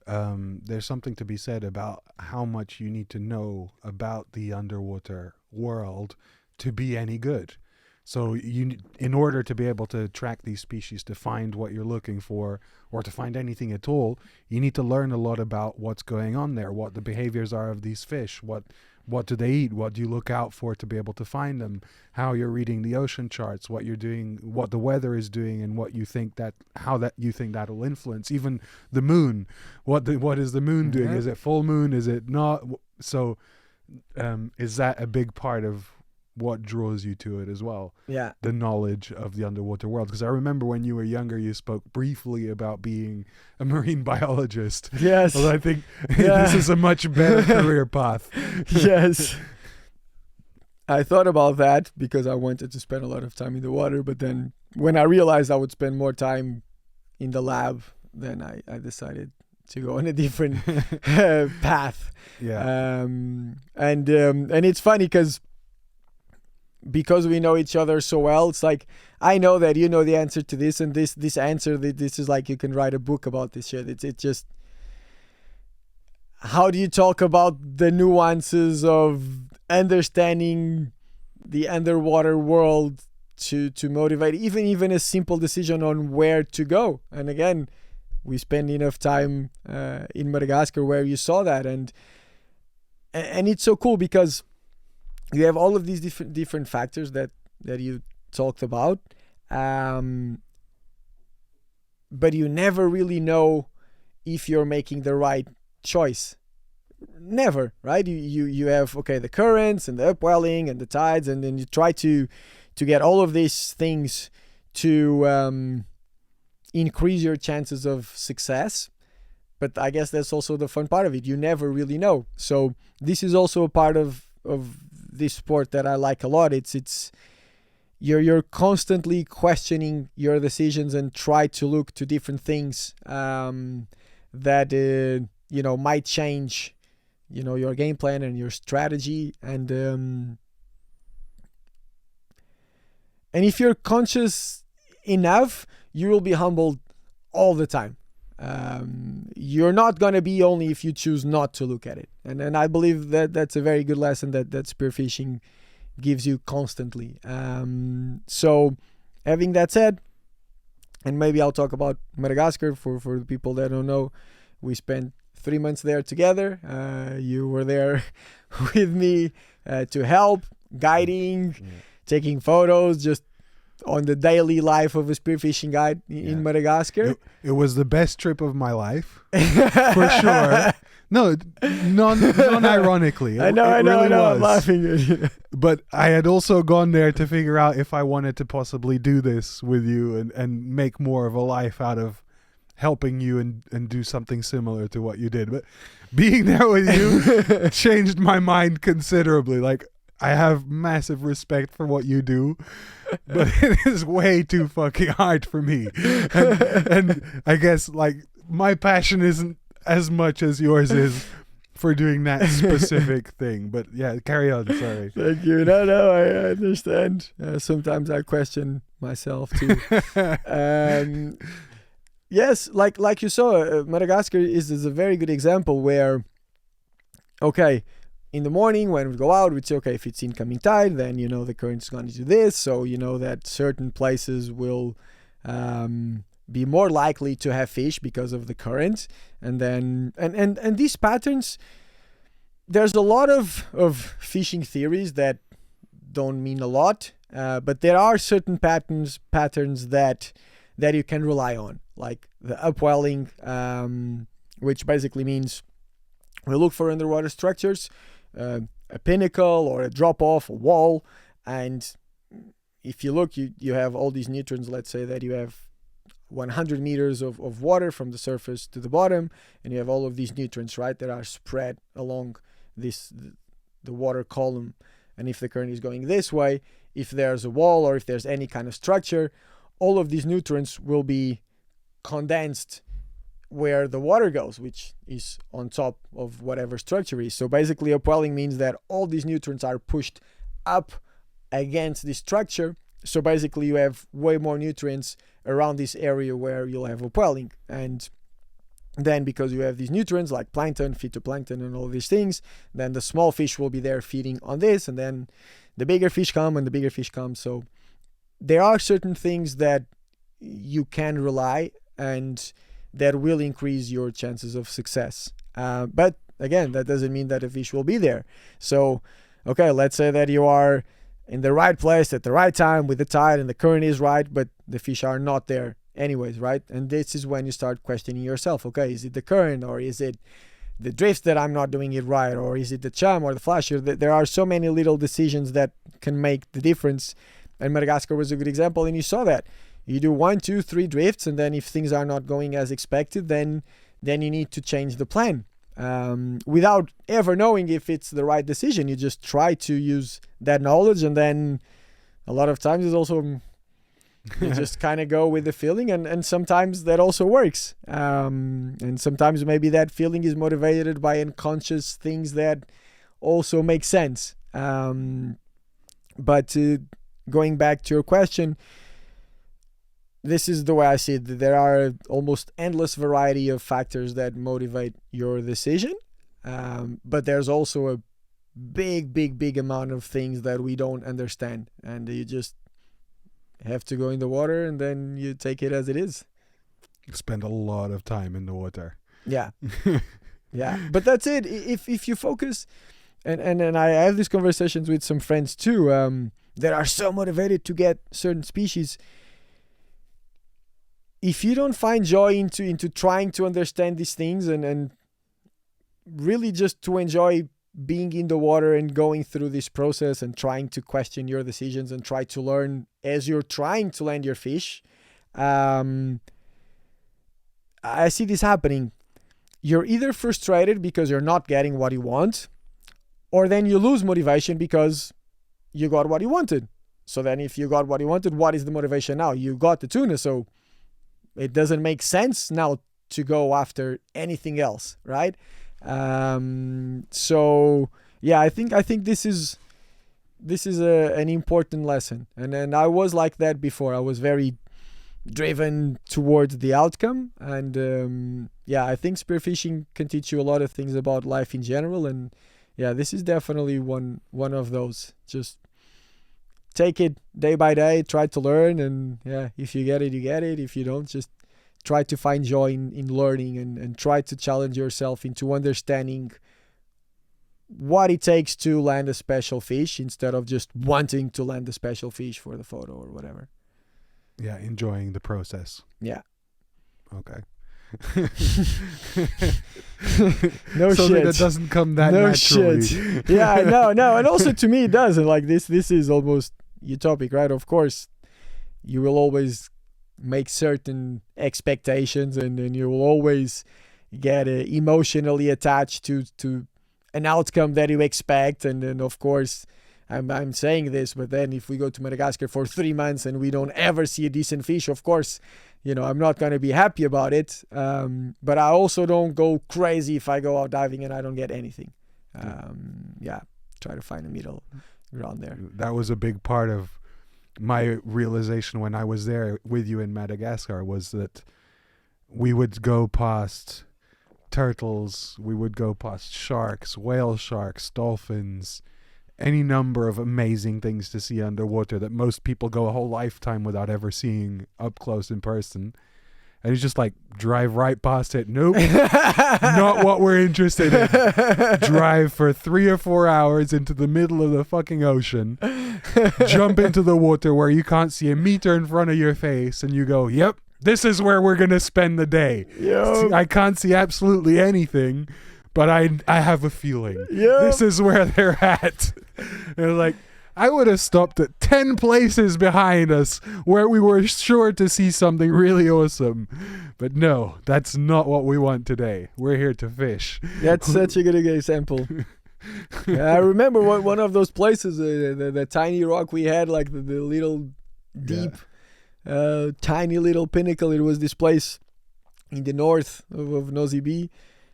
there's something to be said about how much you need to know about the underwater world to be any good. So in order to be able to track these species, to find what you're looking for, or to find anything at all, you need to learn a lot about what's going on there, what the behaviors are of these fish, what do they eat, what do you look out for to be able to find them, how you're reading the ocean charts, what you're doing, what the weather is doing, and what you think how you think that'll influence even the moon. What is the moon doing? Is it full moon? Is it not? So is that a big part of what draws you to it as well. Yeah. The knowledge of the underwater world. Because I remember when you were younger, you spoke briefly about being a marine biologist. Yes. Well, I think Yeah. this is a much better career path. Yes. I thought about that because I wanted to spend a lot of time in the water, but then when I realized I would spend more time in the lab, then I decided to go on a different path. Yeah. And it's funny because we know each other so well, it's like I know that you know the answer to this, and this answer, this is like you can write a book about this shit. It's just, how do you talk about the nuances of understanding the underwater world to motivate even a simple decision on where to go? And again, we spend enough time in Madagascar where you saw that, and it's so cool because you have all of these different factors that you talked about, but you never really know if you're making the right choice. Never, right? You have, okay, the currents and the upwelling and the tides, and then you try to get all of these things to increase your chances of success. But I guess that's also the fun part of it. You never really know. So this is also a part of this sport that I like a lot. It's you're constantly questioning your decisions and try to look to different things that might change your game plan and your strategy, and if you're conscious enough, you will be humbled all the time. You're not going to be only if you choose not to look at it, and I believe that that's a very good lesson that spearfishing gives you constantly. So having that said, and maybe I'll talk about Madagascar for the people that don't know, we spent 3 months there together. You were there with me to help, guiding, taking photos, just on the daily life of a spearfishing guide in Madagascar. It was the best trip of my life, for sure. No, non-ironically. I know, I'm laughing. But I had also gone there to figure out if I wanted to possibly do this with you and make more of a life out of helping you and do something similar to what you did. But being there with you changed my mind considerably. Like, I have massive respect for what you do, but it is way too fucking hard for me. And I guess, like, my passion isn't as much as yours is for doing that specific thing. But yeah, carry on. Sorry. Thank you. No, I understand. Sometimes I question myself too. Yes, like you saw, Madagascar is a very good example where, okay, in the morning when we go out, we'd say, okay, if it's incoming tide, then the current is going to do this, so that certain places will be more likely to have fish because of the current. And then and these patterns, there's a lot of fishing theories that don't mean a lot, but there are certain patterns that you can rely on, like the upwelling, which basically means we look for underwater structures, a pinnacle or a drop off, a wall, and if you look, you have all these nutrients. Let's say that you have 100 meters of water from the surface to the bottom, and you have all of these nutrients, right, that are spread along the water column. And if the current is going this way, if there's a wall or if there's any kind of structure, all of these nutrients will be condensed where the water goes, which is on top of whatever structure is. So basically, upwelling means that all these nutrients are pushed up against the structure. So basically, you have way more nutrients around this area where you'll have upwelling. And then because you have these nutrients like plankton, phytoplankton, and all these things, then the small fish will be there feeding on this, and then the bigger fish come and the bigger fish come. So there are certain things that you can rely and that will increase your chances of success. But again, that doesn't mean that a fish will be there. So, okay, let's say that you are in the right place at the right time with the tide and the current is right, but the fish are not there anyways, right? And this is when you start questioning yourself. Okay, is it the current or is it the drift that I'm not doing it right, or is it the chum or the flasher? There are so many little decisions that can make the difference. And Madagascar was a good example, and you saw that. You do 1, 2, 3 drifts, and then if things are not going as expected, then you need to change the plan. Without ever knowing if it's the right decision. You just try to use that knowledge, and then a lot of times it's also you just kind of go with the feeling, and sometimes that also works. And sometimes maybe that feeling is motivated by unconscious things that also make sense. But going back to your question, this is the way I see it. There are almost endless variety of factors that motivate your decision. But there's also a big amount of things that we don't understand. And you just have to go in the water, and then you take it as it is. You spend a lot of time in the water. Yeah. Yeah. But that's it. If you focus, and I have these conversations with some friends too, that are so motivated to get certain species. If you don't find joy into trying to understand these things and really just to enjoy being in the water and going through this process and trying to question your decisions and try to learn as you're trying to land your fish, I see this happening. You're either frustrated because you're not getting what you want, or then you lose motivation because you got what you wanted. So then if you got what you wanted, what is the motivation now? You got the tuna, so it doesn't make sense now to go after anything else, right? So yeah, I think this is an important lesson, and I was like that before. I was very driven towards the outcome, and yeah, I think spearfishing can teach you a lot of things about life in general, and yeah, this is definitely one of those. Just take it day by day, try to learn, and yeah, if you get it, you get it. If you don't, just try to find joy in learning, and try to challenge yourself into understanding what it takes to land a special fish instead of just wanting to land the special fish for the photo or whatever. Yeah, enjoying the process. Yeah. Okay. No Something shit. that doesn't come that no naturally. Shit. Yeah, no, and also to me it doesn't. Like this is almost utopic, right? Of course, you will always make certain expectations, and then you will always get emotionally attached to an outcome that you expect, and then of course I'm saying this, but then if we go to Madagascar for 3 months and we don't ever see a decent fish, of course, I'm not going to be happy about it, but I also don't go crazy if I go out diving and I don't get anything. Yeah, try to find a middle ground there. That was a big part of my realization when I was there with you in Madagascar, was that we would go past turtles, we would go past sharks, whale sharks, dolphins, any number of amazing things to see underwater that most people go a whole lifetime without ever seeing up close in person. And you just like drive right past it. Nope, not what we're interested in. Drive for 3 or 4 hours into the middle of the fucking ocean, jump into the water where you can't see a meter in front of your face, and you go, yep, this is where we're going to spend the day. Yo. I can't see absolutely anything, but I have a feeling. Yo. This is where they're at. And like, I would have stopped at 10 places behind us where we were sure to see something really awesome. But no, that's not what we want today. We're here to fish. That's such a good example. Yeah, I remember one of those places, the tiny rock we had, like the little deep, tiny little pinnacle. It was this place in the north of Nosy Be.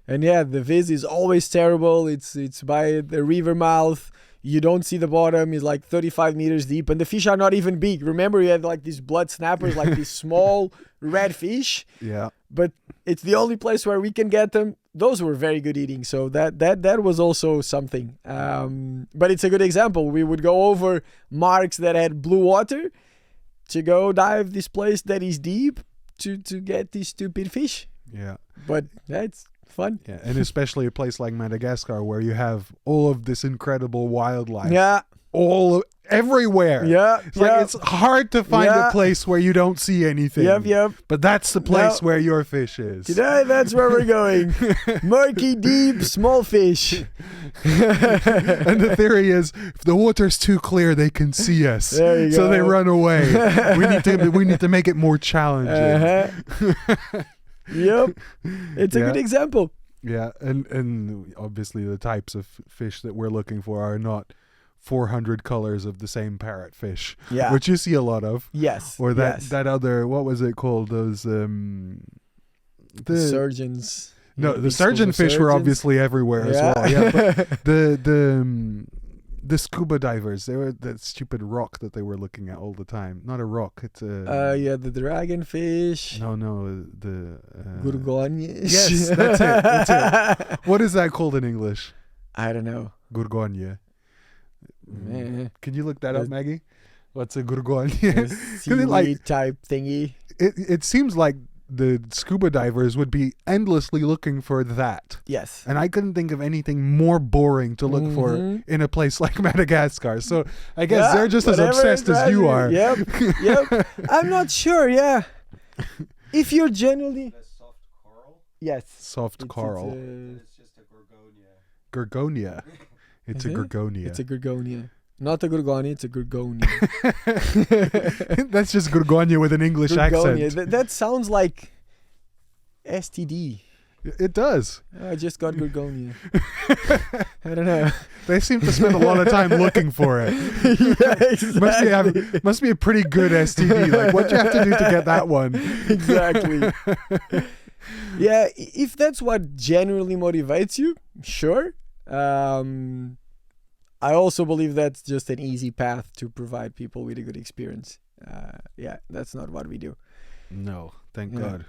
And yeah, the viz is always terrible. It's by the river mouth. You don't see the bottom. It's like 35 meters deep, and the fish are not even big. Remember, you had like these blood snappers, like these small red fish. Yeah. But it's the only place where we can get them. Those were very good eating. So that was also something. But it's a good example. We would go over marks that had blue water to go dive this place that is deep to get these stupid fish. Yeah. But that's fun. Yeah, and especially a place like Madagascar where you have all of this incredible wildlife. Yeah. everywhere. Yeah, It's like it's hard to find a place where you don't see anything. Yep. But that's the place where your fish is. Today, that's where we're going. Murky, deep, small fish. And the theory is, if the water's too clear, they can see us. There you So go. they run away. we need to make it more challenging. Yep. It's a good example. Yeah, and obviously the types of fish that we're looking for are not 400 colors of the same parrotfish, which you see a lot of. Yes. Or that other, what was it called? Those the surgeons. No, the surgeon fish were obviously everywhere as well. Yeah, but the scuba divers, they were that stupid rock that they were looking at all the time. Not a rock, it's a the dragonfish. No, the Gorgonias. Yes, that's it. What is that called in English? I don't know. Gorgonia. Can you look that up, Maggie? What's a A gorgonia? seaweed type thingy. It seems like the scuba divers would be endlessly looking for that. Yes. And I couldn't think of anything more boring to look for in a place like Madagascar. So I guess they're just as obsessed as you are. Yep. I'm not sure, if you're generally... The soft coral? Yes. Soft coral. It's just a gorgonia. Gorgonia. It's a gorgonia. It's a gorgonia. Not a gorgonia, it's a gorgonia. That's just gorgonia with an English accent. That sounds like STD. It does. I just got gorgonia. I don't know. They seem to spend a lot of time looking for it. Exactly. Must be a pretty good STD. Like, what do you have to do to get that one? Exactly. Yeah, if that's what generally motivates you, sure. I also believe that's just an easy path to provide people with a good experience. That's not what we do. No, thank God.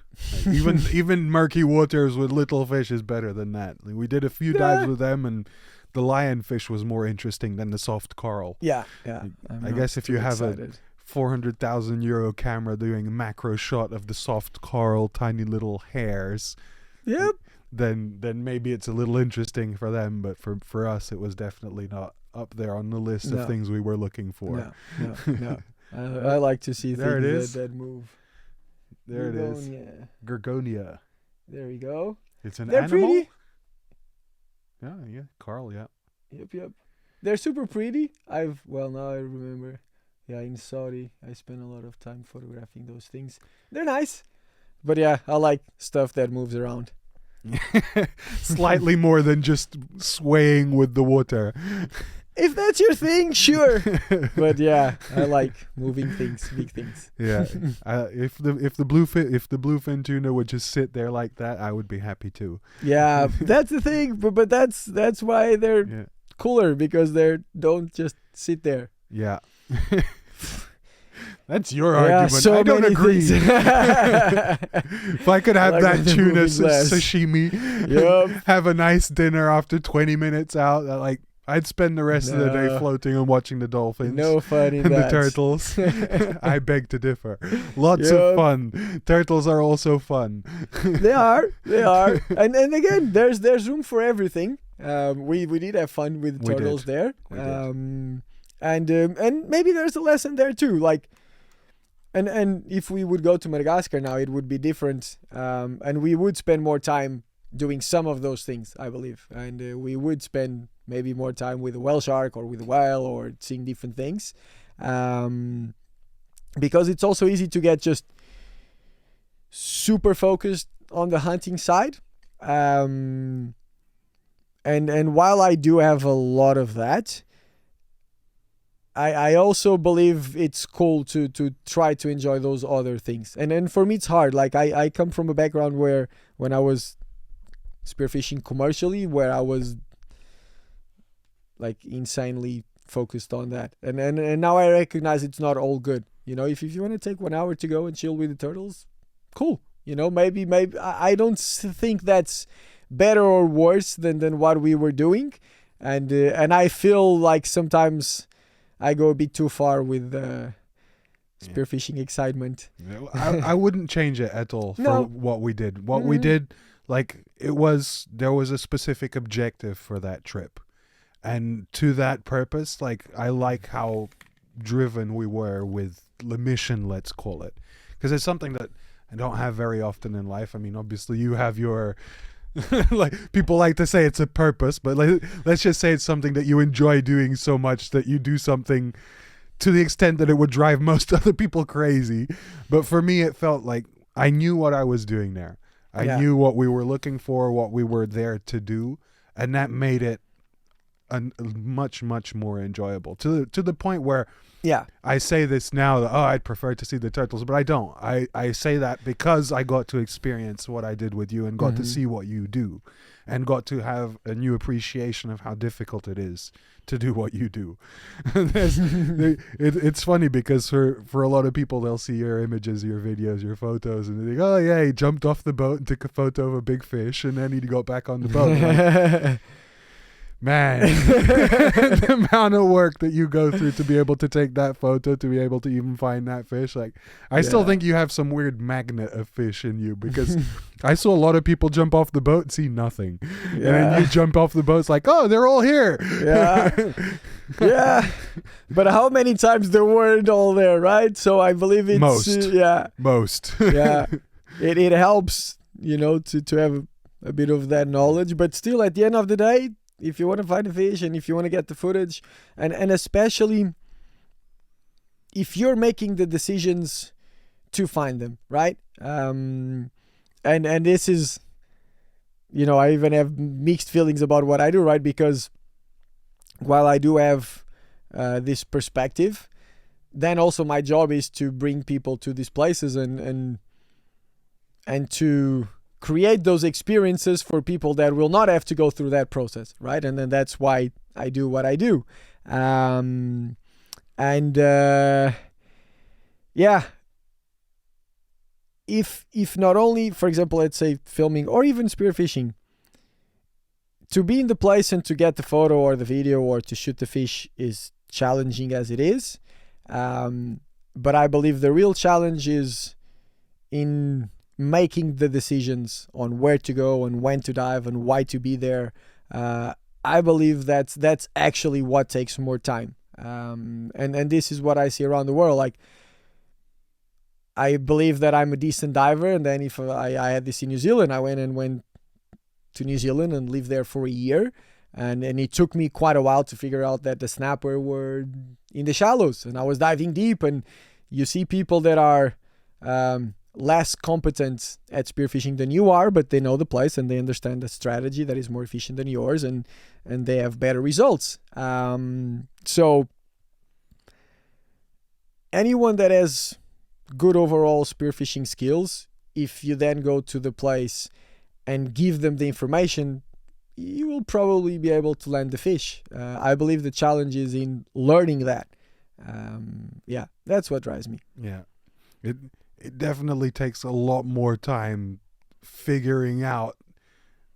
Even murky waters with little fish is better than that. Like, we did a few dives with them, and the lionfish was more interesting than the soft coral. Yeah. I guess if you have a 400,000 euro camera doing a macro shot of the soft coral, tiny little hairs. Yep. Then maybe it's a little interesting for them, but for us it was definitely not up there on the list of things we were looking for. No. I like to see there things that move. There it is. Gorgonia. There we go. It's an They're animal. pretty. Yeah, Carl, yeah. Yep. They're super pretty. Now I remember. Yeah, in Saudi, I spent a lot of time photographing those things. They're nice. But yeah, I like stuff that moves around. Slightly more than just swaying with the water. If that's your thing, sure. But yeah, I like moving things, big things. Yeah. If the bluefin tuna would just sit there like that, I would be happy too. Yeah, that's the thing. But that's why they're cooler, because they don't just sit there. Yeah. That's your argument. So I don't agree. If I could have that tuna sashimi, Yep. have a nice dinner after 20 minutes out, I'd spend the rest of the day floating and watching the dolphins. No fun in and that. the turtles. I beg to differ. Lots of fun. Turtles are also fun. They are. And again, there's room for everything. We did have fun with turtles there. And maybe there's a lesson there too. Like, and if we would go to Madagascar now, it would be different. And we would spend more time doing some of those things, I believe. And we would spend maybe more time with a whale shark or with a whale or seeing different things. Because it's also easy to get just super focused on the hunting side. And while I do have a lot of that, I also believe it's cool to try to enjoy those other things. And for me, it's hard. Like, I come from a background where when I was spearfishing commercially, where I was like insanely focused on that. And now I recognize it's not all good. You know, if you want to take 1 hour to go and chill with the turtles, cool. You know, maybe I don't think that's better or worse than what we were doing. And I feel like sometimes I go a bit too far with spearfishing excitement. I wouldn't change it at all for what we did. We did, like, there was a specific objective for that trip. And to that purpose, like, I like how driven we were with the mission, let's call it, because it's something that I don't have very often in life. I mean, obviously you have your like, people like to say it's a purpose, but let's just say it's something that you enjoy doing so much that you do something to the extent that it would drive most other people crazy. But for me, it felt like I knew what I was doing there. I knew what we were looking for, what we were there to do, and that made it much more enjoyable, to the point where I say this now that, I'd prefer to see the turtles, but I don't. I say that because I got to experience what I did with you and got to see what you do, and got to have a new appreciation of how difficult it is to do what you do. It's funny because for a lot of people, they'll see your images, your videos, your photos, and they think, oh yeah, he jumped off the boat and took a photo of a big fish and then he got back on the boat. Like, man, the amount of work that you go through to be able to take that photo, to be able to even find that fish. Like, I still think you have some weird magnet of fish in you, because I saw a lot of people jump off the boat and see nothing. And then you jump off the boat, it's like, oh, they're all here. Yeah. But how many times they weren't all there, right? So I believe it's... Most. Yeah. It helps, to have a bit of that knowledge. But still, at the end of the day, if you want to find a fish and if you want to get the footage, and especially if you're making the decisions to find them, right? And this is, I even have mixed feelings about what I do, right? Because while I do have this perspective, then also my job is to bring people to these places and to create those experiences for people that will not have to go through that process, right? And then that's why I do what I do. If not only, for example, let's say filming or even spearfishing, to be in the place and to get the photo or the video or to shoot the fish is challenging as it is. But I believe the real challenge is in making the decisions on where to go and when to dive and why to be there. I believe that's actually what takes more time. And this is what I see around the world. Like, I believe that I'm a decent diver, and then if I had this in New Zealand, I went to New Zealand and lived there for a year, and it took me quite a while to figure out that the snapper were in the shallows, and I was diving deep. And you see people that are less competent at spearfishing than you are, but they know the place and they understand the strategy that is more efficient than yours, and they have better results. So anyone that has good overall spearfishing skills, if you then go to the place and give them the information, you will probably be able to land the fish. I believe the challenge is in learning that. That's what drives me. Yeah. It definitely takes a lot more time figuring out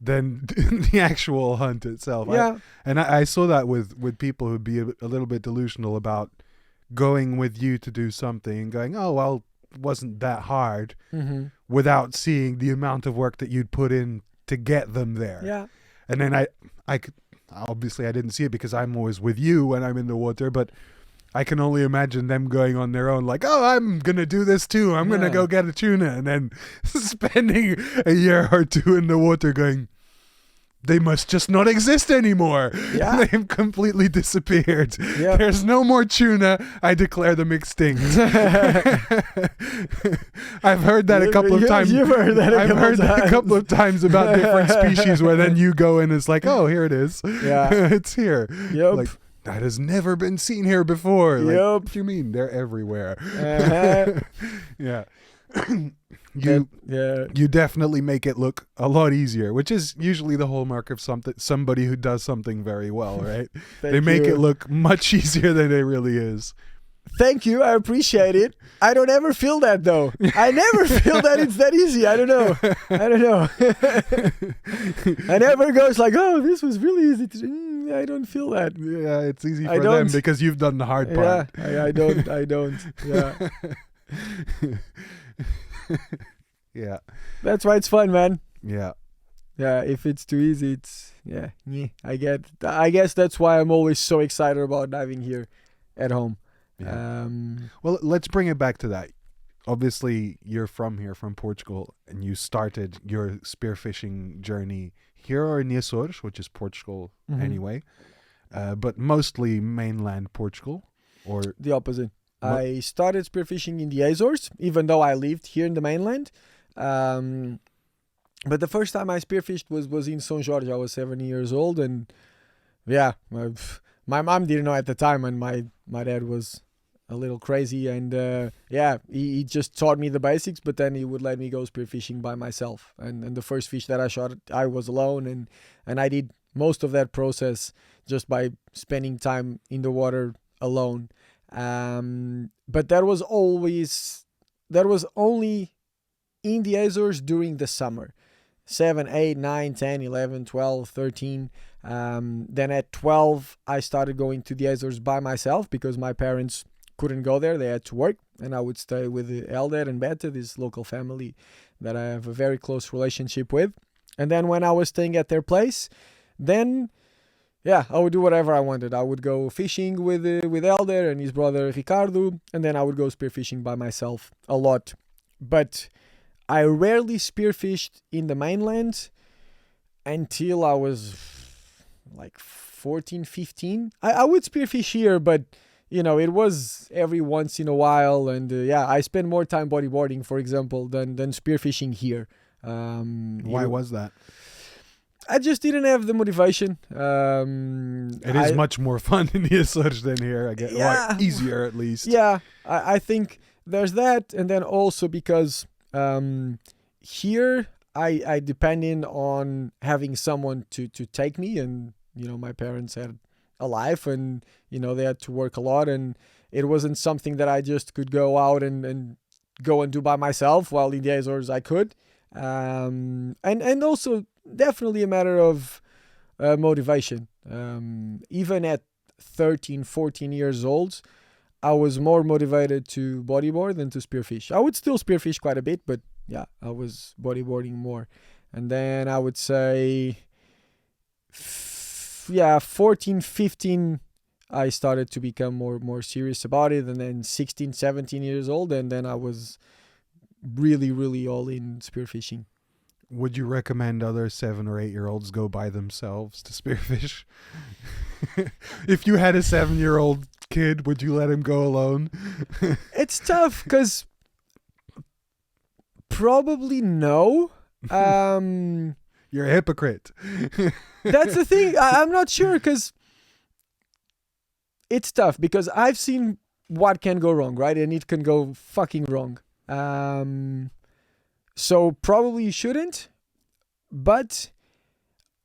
than the actual hunt itself. Yeah. I saw that with people who'd be a little bit delusional about going with you to do something and going, oh, well, it wasn't that hard, without seeing the amount of work that you'd put in to get them there. Yeah. And then I obviously I didn't see it because I'm always with you when I'm in the water, but I can only imagine them going on their own, like, oh, I'm going to do this too. I'm going to go get a tuna. And then spending a year or two in the water going, they must just not exist anymore. Yeah. They've completely disappeared. Yeah. There's no more tuna. I declare them extinct. I've heard that a couple of times. You've heard that a couple of times about different species where then you go in and it's like, oh, here it is. Yeah. It's here. Yep. Like, that has never been seen here before. Like, Yep. what do you mean? They're everywhere. Yeah. You definitely make it look a lot easier, which is usually the hallmark of somebody who does something very well, right? They make it look much easier than it really is. Thank you. I appreciate it. I don't ever feel that though. I never feel that it's that easy. I don't know. I never goes like, oh, this was really easy to do. I don't feel that. Yeah, it's easy for them because you've done the hard part. Yeah, I don't. Yeah. Yeah. That's why it's fun, man. Yeah. Yeah, if it's too easy, it's yeah. I guess that's why I'm always so excited about diving here at home. Yeah. Well, let's bring it back to that. Obviously, you're from here, from Portugal, and you started your spearfishing journey here or in Açores, which is Portugal anyway, but mostly mainland Portugal, or the opposite. I started spearfishing in the Azores, even though I lived here in the mainland. But the first time I spearfished was in São Jorge. I was 7 years old, and yeah, my mom didn't know at the time, and my dad was a little crazy, and yeah, he just taught me the basics, but then he would let me go spearfishing by myself. And the first fish that I shot, I was alone, and I did most of that process just by spending time in the water alone. But that was only in the Azores during the summer. 7, 8, 9, 10, 11, 12, 13. Then at 12, I started going to the Azores by myself because my parents couldn't go there. They had to work, and I would stay with Elder and Beta, this local family that I have a very close relationship with. And then when I was staying at their place, then yeah, I would do whatever I wanted. I would go fishing with Elder and his brother Ricardo, and then I would go spearfishing by myself a lot. But I rarely spearfished in the mainland until I was like 14, 15. I would spearfish here, but you know, it was every once in a while. And yeah, I spent more time bodyboarding, for example, than spearfishing here. Why was that? I just didn't have the motivation. It is much more fun in the Açores than here, I guess. Yeah. Well, easier at least. Yeah, I think there's that. And then also because here I depended on having someone to take me, and you know, my parents had a life, and you know, they had to work a lot, and it wasn't something that I just could go out and go and do by myself. While in the Azores I could, and also definitely a matter of motivation. Even at 13, 14 years old, I was more motivated to bodyboard than to spearfish. I would still spearfish quite a bit, but yeah, I was bodyboarding more. And then I would say 14, 15, I started to become more serious about it. And then 16, 17 years old, and then I was really, really all in spearfishing. Would you recommend other 7 or 8 year olds go by themselves to spearfish? If you had a 7-year-old kid, would you let him go alone? It's tough because probably no. You're a hypocrite. That's the thing. I'm not sure because it's tough because I've seen what can go wrong, right? And it can go fucking wrong. So probably you shouldn't. But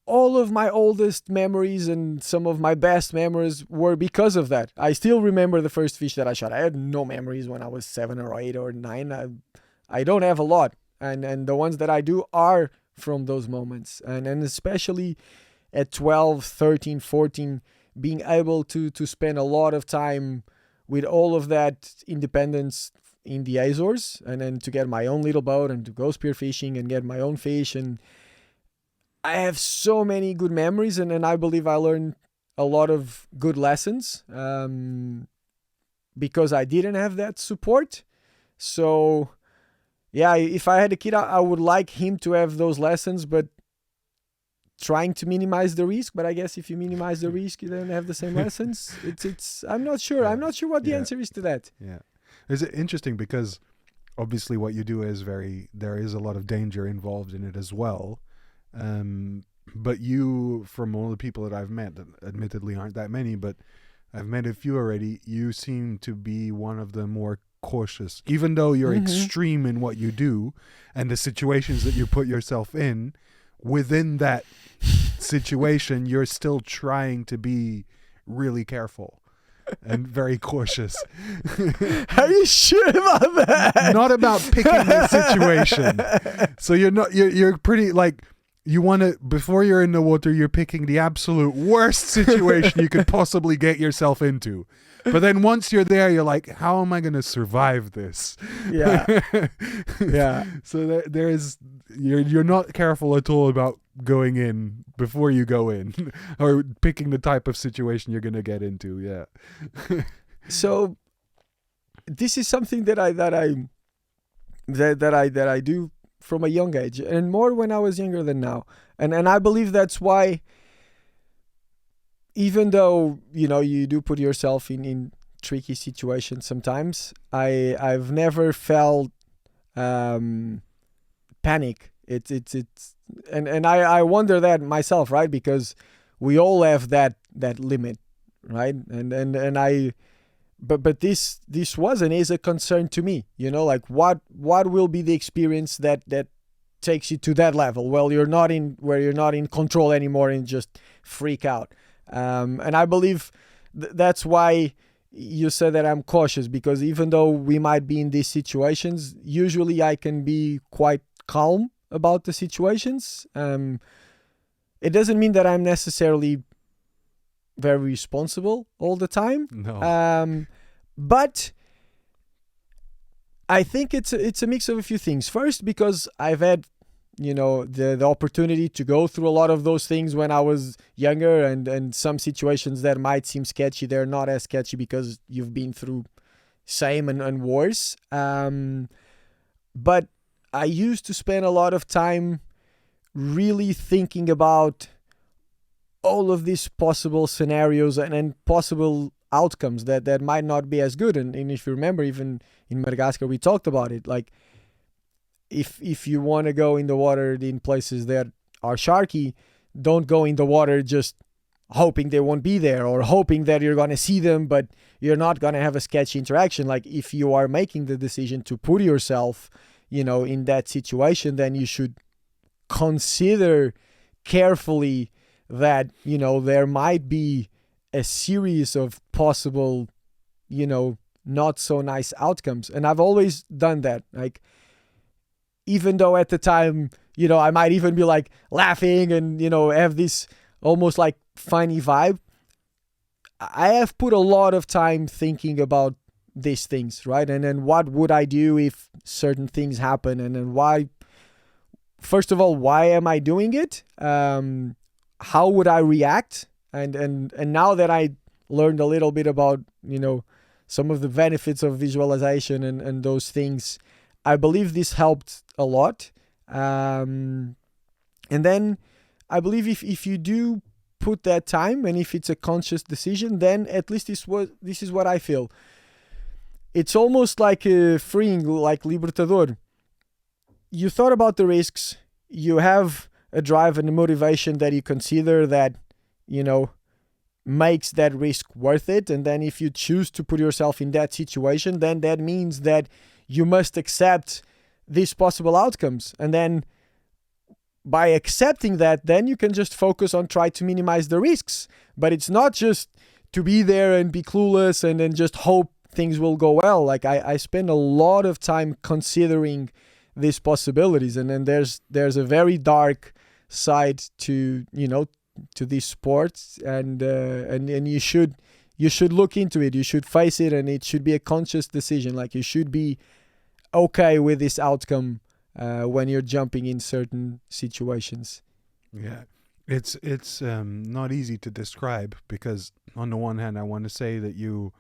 all of my oldest memories and some of my best memories were because of that. I still remember the first fish that I shot. I had no memories when I was 7 or 8 or 9. I don't have a lot. And the ones that I do are from those moments. And especially at 12, 13, 14, being able to spend a lot of time with all of that independence in the Azores, and then to get my own little boat and to go spearfishing and get my own fish. And I have so many good memories, and I believe I learned a lot of good lessons because I didn't have that support. So yeah, if I had a kid, I would like him to have those lessons, but trying to minimize the risk. But I guess if you minimize the risk, you don't have the same lessons. It's I'm not sure. I'm not sure what the answer is to that. Yeah. It's interesting because obviously what you do is there is a lot of danger involved in it as well. But you, from all the people that I've met, admittedly aren't that many, but I've met a few already, you seem to be one of the more cautious, even though you're extreme in what you do and the situations that you put yourself in. Within that situation, you're still trying to be really careful and very cautious. Are you sure about that? Not about picking the situation. So you're pretty like, you want to, before you're in the water, you're picking the absolute worst situation you could possibly get yourself into. But then once you're there, you're like, how am I going to survive this? Yeah. Yeah. So there is, you're not careful at all about going in before you go in, or picking the type of situation you're going to get into. Yeah. So this is something that I do from a young age, and more when I was younger than now. And I believe that's why, even though, you know, you do put yourself in tricky situations sometimes, I've never felt panic. It's and I wonder that myself, right? Because we all have that limit, right? And I but this was and is a concern to me, you know, like what will be the experience that takes you to that level? Well, you're not in control anymore and just freak out. And I believe that's why you said that I'm cautious, because even though we might be in these situations, usually I can be quite calm about the situations. It doesn't mean that I'm necessarily very responsible all the time. No. But I think it's a mix of a few things. First, because I've had, you know, the opportunity to go through a lot of those things when I was younger, and some situations that might seem sketchy, they're not as sketchy because you've been through same and worse. But I used to spend a lot of time really thinking about all of these possible scenarios and possible outcomes that might not be as good. And if you remember, even in Madagascar, we talked about it. Like, if you want to go in the water in places that are sharky, don't go in the water just hoping they won't be there, or hoping that you're going to see them, but you're not going to have a sketchy interaction. Like, if you are making the decision to put yourself, you know, in that situation, then you should consider carefully that, you know, there might be a series of possible, you know, not so nice outcomes. And I've always done that. Like, even though at the time, you know, I might even be like laughing and, you know, have this almost like funny vibe, I have put a lot of time thinking about these things, right? And then what would I do if certain things happen? And then why, first of all, why am I doing it? How would I react? And now that I learned a little bit about, you know, some of the benefits of visualization and those things, I believe this helped a lot. And then I believe if you do put that time, and if it's a conscious decision, then at least this is what I feel. It's almost like a freeing, like Libertador. You thought about the risks, you have a drive and a motivation that you consider that, you know, makes that risk worth it. And then if you choose to put yourself in that situation, then that means that you must accept these possible outcomes. And then by accepting that, then you can just focus on try to minimize the risks. But it's not just to be there and be clueless and then just hope things will go well. Like, I spend a lot of time considering these possibilities, and then there's a very dark side to, you know, to these sports, and you should look into it. You should face it, and it should be a conscious decision. Like, you should be okay with this outcome when you're jumping in certain situations. Yeah, it's not easy to describe, because on the one hand, I want to say that you're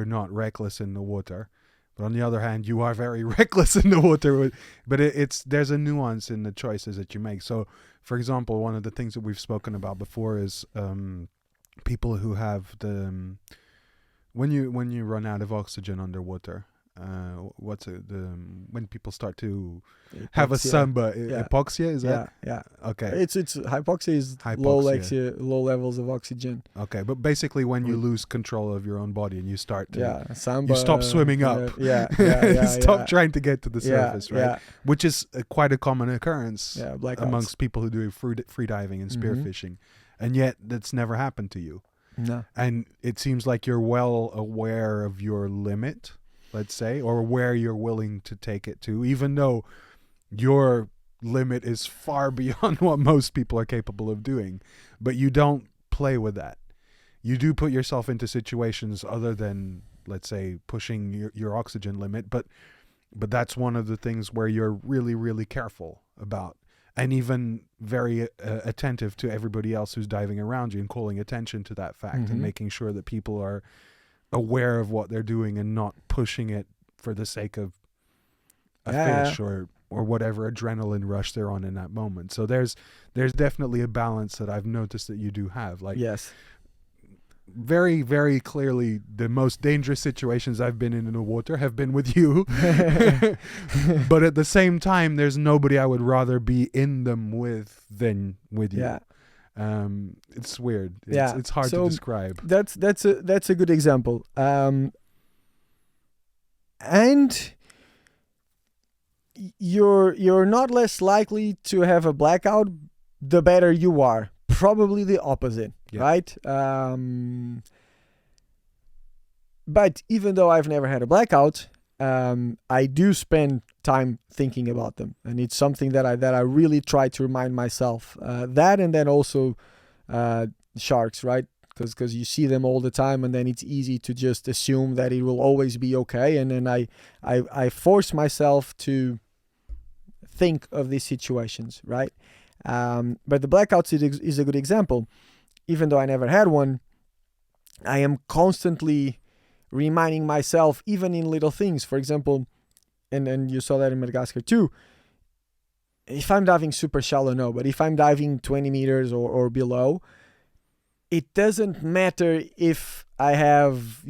not reckless in the water, but on the other hand, you are very reckless in the water. But there's a nuance in the choices that you make. So, for example, one of the things that we've spoken about before is people who have the when you run out of oxygen underwater. When people start to have a samba, hypoxia, is that? Yeah. Okay. It's hypoxia is low levels of oxygen. Okay, but basically when you lose control of your own body and you start to samba, you stop swimming up. Stop trying to get to the surface, right? Yeah. Which is quite a common occurrence amongst people who do free diving and spearfishing, and yet that's never happened to you. No. And it seems like you're well aware of your limit, let's say, or where you're willing to take it to, even though your limit is far beyond what most people are capable of doing. But you don't play with that. you do put yourself into situations other than, let's say, pushing your oxygen limit, but that's one of the things where you're really, really careful about, and even very attentive to everybody else who's diving around you and calling attention to that fact and making sure that people are aware of what they're doing and not pushing it for the sake of a fish or whatever adrenaline rush they're on in that moment. So there's definitely a balance that I've noticed that you do have. Like, yes. Very, very clearly, the most dangerous situations I've been in the water have been with you. But at the same time, there's nobody I would rather be in them with than with you. Yeah. It's weird. It's hard So to describe. That's a good example. And you're not less likely to have a blackout the better you are. Probably the opposite, right? But even though I've never had a blackout, I do spend time thinking about them, and it's something that I really try to remind myself. That, and then also sharks, right? Because you see them all the time, and then it's easy to just assume that it will always be okay. And then I force myself to think of these situations, right? But the blackouts is a good example. Even though I never had one, I am constantly reminding myself, even in little things. For example, and you saw that in Madagascar too, if I'm diving super shallow, no, but if I'm diving 20 meters or below, it doesn't matter if I have,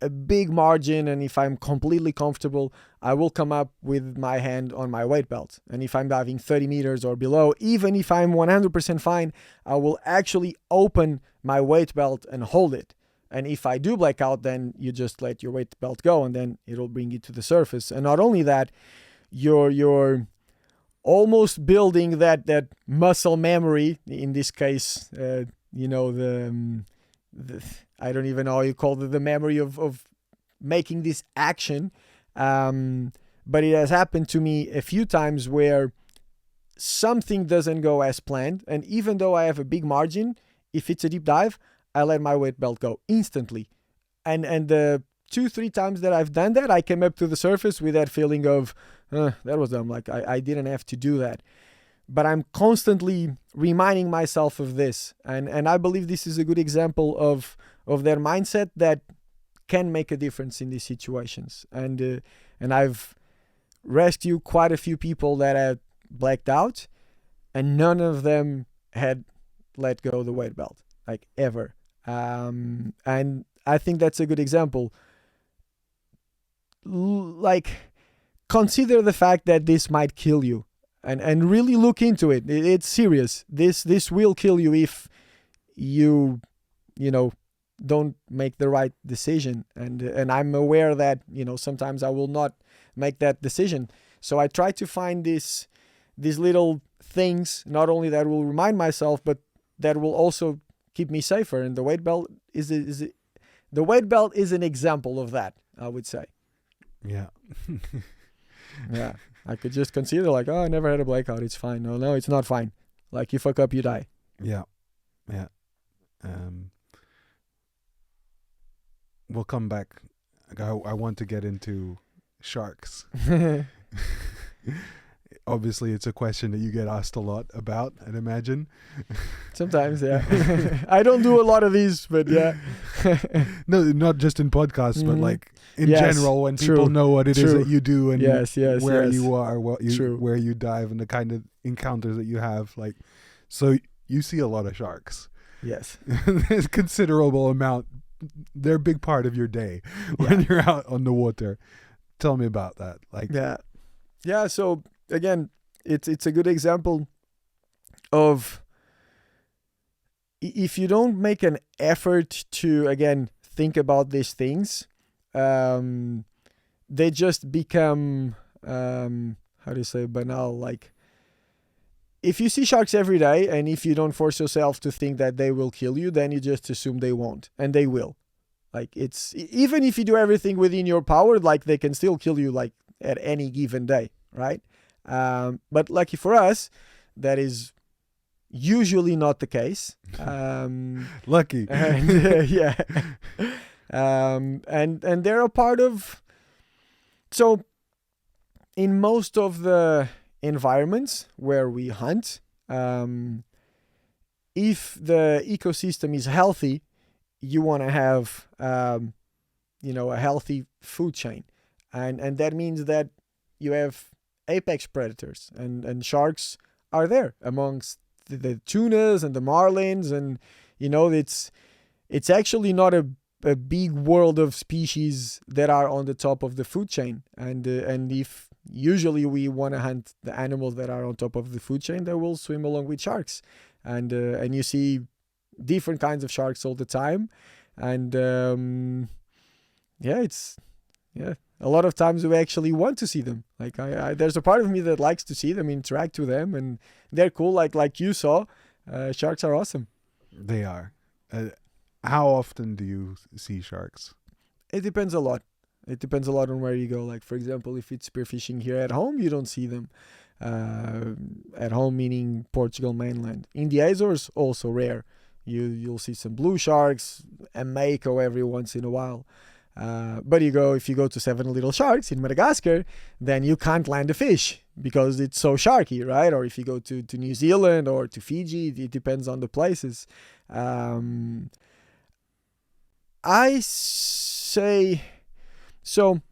a big margin, and if I'm completely comfortable, I will come up with my hand on my weight belt. And if I'm diving 30 meters or below, even if I'm 100% fine, I will actually open my weight belt and hold it. And if I do black out, then you just let your weight belt go, and then it'll bring you to the surface. And not only that, you're almost building that muscle memory. In this case, the I don't even know how you call it, the memory of making this action. But it has happened to me a few times where something doesn't go as planned. And even though I have a big margin, if it's a deep dive, I let my weight belt go instantly. And the 2-3 times that I've done that, I came up to the surface with that feeling of, that was dumb. Like I didn't have to do that. But I'm constantly reminding myself of this. And I believe this is a good example of their mindset that can make a difference in these situations. And I've rescued quite a few people that had blacked out, and none of them had let go of the weight belt, like ever. And I think that's a good example. Like, consider the fact that this might kill you. And really look into it. It's serious. This will kill you if you don't make the right decision. And I'm aware that sometimes I will not make that decision. So I try to find these little things, not only that will remind myself, but that will also keep me safer. And the weight belt is an example of that, I would say. Yeah. Yeah. I could just consider like, I never had a blackout. It's fine. No, it's not fine. Like, you fuck up, you die. Yeah. We'll come back. I want to get into sharks. Obviously, it's a question that you get asked a lot about, I'd imagine. Sometimes, yeah. I don't do a lot of these, but yeah. No, not just in podcasts, but like in general, when people know what it is that you do and where you are, where you dive, and the kind of encounters that you have. Like, so you see a lot of sharks. Yes. There's a considerable amount. They're a big part of your day when you're out on the water. Tell me about that. Like, yeah. So again, it's a good example of, if you don't make an effort to, again, think about these things, they just become, how do you say, banal. Like, if you see sharks every day, and if you don't force yourself to think that they will kill you, then you just assume they won't, and they will. Like, it's, even if you do everything within your power, like, they can still kill you, like, at any given day, right? But lucky for us, that is usually not the case. Lucky. And yeah, and they're a part of. So, in most of the environments where we hunt, if the ecosystem is healthy, you want to have a healthy food chain, and that means that you have apex predators, and sharks are there amongst the tunas and the marlins, and it's actually not a big world of species that are on the top of the food chain, and if usually we want to hunt the animals that are on top of the food chain, they will swim along with sharks, and you see different kinds of sharks all the time, and a lot of times we actually want to see them. Like there's a part of me that likes to see them, interact with them, and they're cool. Like you saw, sharks are awesome. They are. How often do you see sharks? It depends a lot. It depends a lot on where you go. Like, for example, if it's spearfishing here at home, you don't see them. At home meaning Portugal mainland. In the Azores, also rare. You'll see some blue sharks and mako every once in a while. But if you go to Seven Little Sharks in Madagascar, then you can't land a fish because it's so sharky, right? Or if you go to New Zealand or to Fiji, it depends on the places. I say, so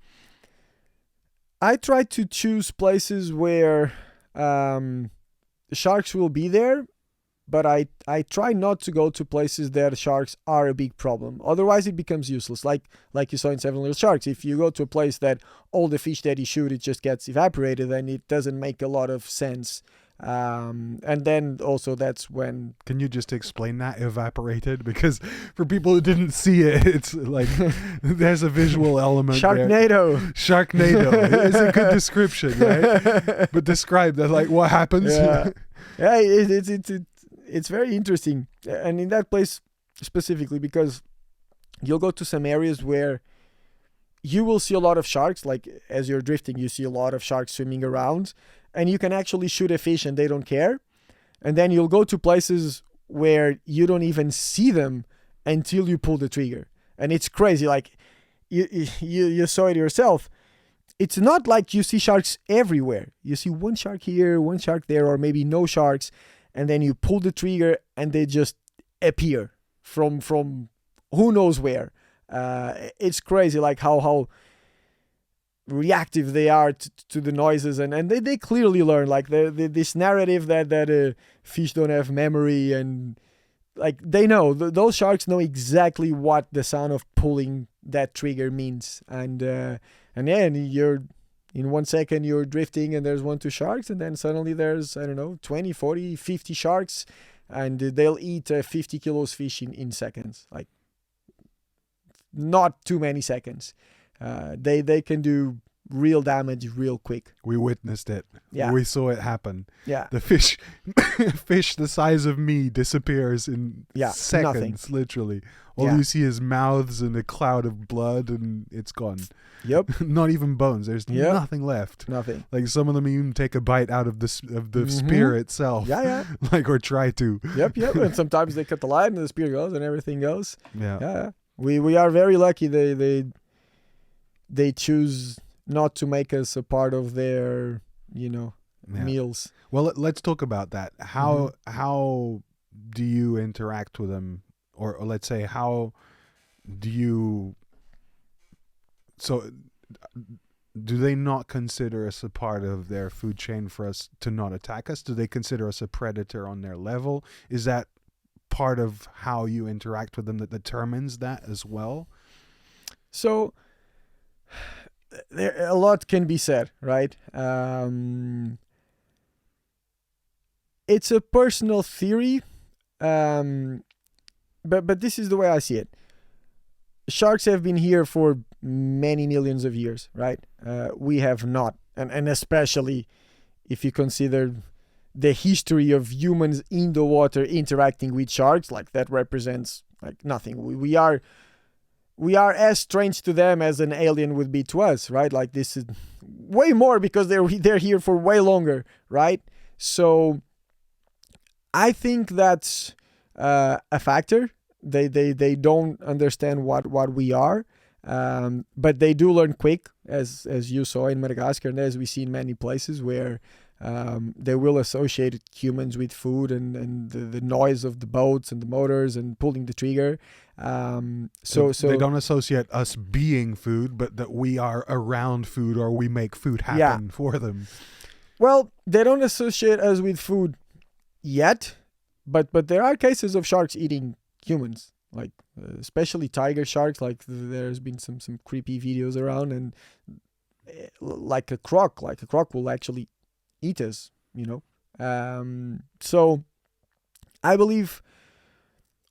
I try to choose places where sharks will be there, but I try not to go to places that sharks are a big problem. Otherwise, it becomes useless. Like you saw in Seven Little Sharks, if you go to a place that all the fish that you shoot, it just gets evaporated, then it doesn't make a lot of sense. And then also that's when... Can you just explain that, evaporated? Because for people who didn't see it, it's like there's a visual element Sharknado. There. Sharknado. It's a good description, right? But describe that, like what happens. Yeah, it's very interesting. And in that place specifically, because you'll go to some areas where you will see a lot of sharks. Like as you're drifting, you see a lot of sharks swimming around, and you can actually shoot a fish and they don't care. And then you'll go to places where you don't even see them until you pull the trigger. And it's crazy. Like you saw it yourself. It's not like you see sharks everywhere. You see one shark here, one shark there, or maybe no sharks. And then you pull the trigger and they just appear from who knows where. It's crazy, like how reactive they are to the noises, and they clearly learn, like this narrative that fish don't have memory, and like they know, those sharks know exactly what the sound of pulling that trigger means, and then you're in 1 second you're drifting and there's 1-2 sharks, and then suddenly there's 20, 40, 50 sharks, and they'll eat 50 kilos fish in seconds, like not too many seconds. They can do real damage real quick. We witnessed it. Yeah. We saw it happen. Yeah. The fish the size of me disappears in seconds, nothing. Literally. All you see is mouths and a cloud of blood, and it's gone. Yep. Not even bones. There's nothing left. Nothing. Like some of them even take a bite out of the spear itself. Yeah. Like, or try to. Yep. And sometimes they cut the line and the spear goes and everything goes. Yeah. Yeah. We are very lucky. They choose not to make us a part of their meals. Well, let's talk about that. How do you interact with them, or let's say how do you? So, do they not consider us a part of their food chain for us to not attack us? Do they consider us a predator on their level? Is that part of how you interact with them that determines that as well? So there a lot can be said, right? It's a personal theory, but this is the way I see it. Sharks have been here for many millions of years, right? We have not, and especially if you consider the history of humans in the water interacting with sharks, like that represents like nothing. We are as strange to them as an alien would be to us, right? Like this is way more because they're here for way longer, right? So I think that's a factor. They don't understand what we are, but they do learn quick, as you saw in Madagascar, and as we see in many places where they will associate humans with food and the noise of the boats and the motors and pulling the trigger. So they don't associate us being food, but that we are around food or we make food happen for them. Well, they don't associate us with food yet, but there are cases of sharks eating humans, like especially tiger sharks. Like there's been some creepy videos around, and like a croc will actually eat us, you know. So I believe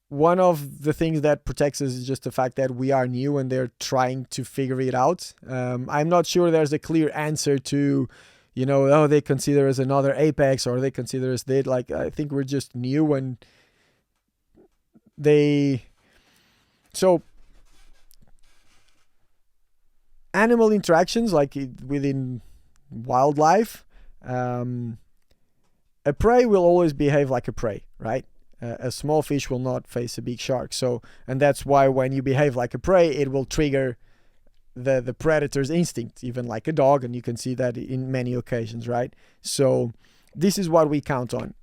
one of the things that protects us is just the fact that we are new and they're trying to figure it out. I'm not sure there's a clear answer to, you know, oh, they consider us another apex or they consider us dead. Like, I think we're just new, and so animal interactions, like within wildlife, a prey will always behave like a prey, right? A small fish will not face a big shark. So, and that's why when you behave like a prey, it will trigger the predator's instinct, even like a dog, and you can see that in many occasions, right? So this is what we count on.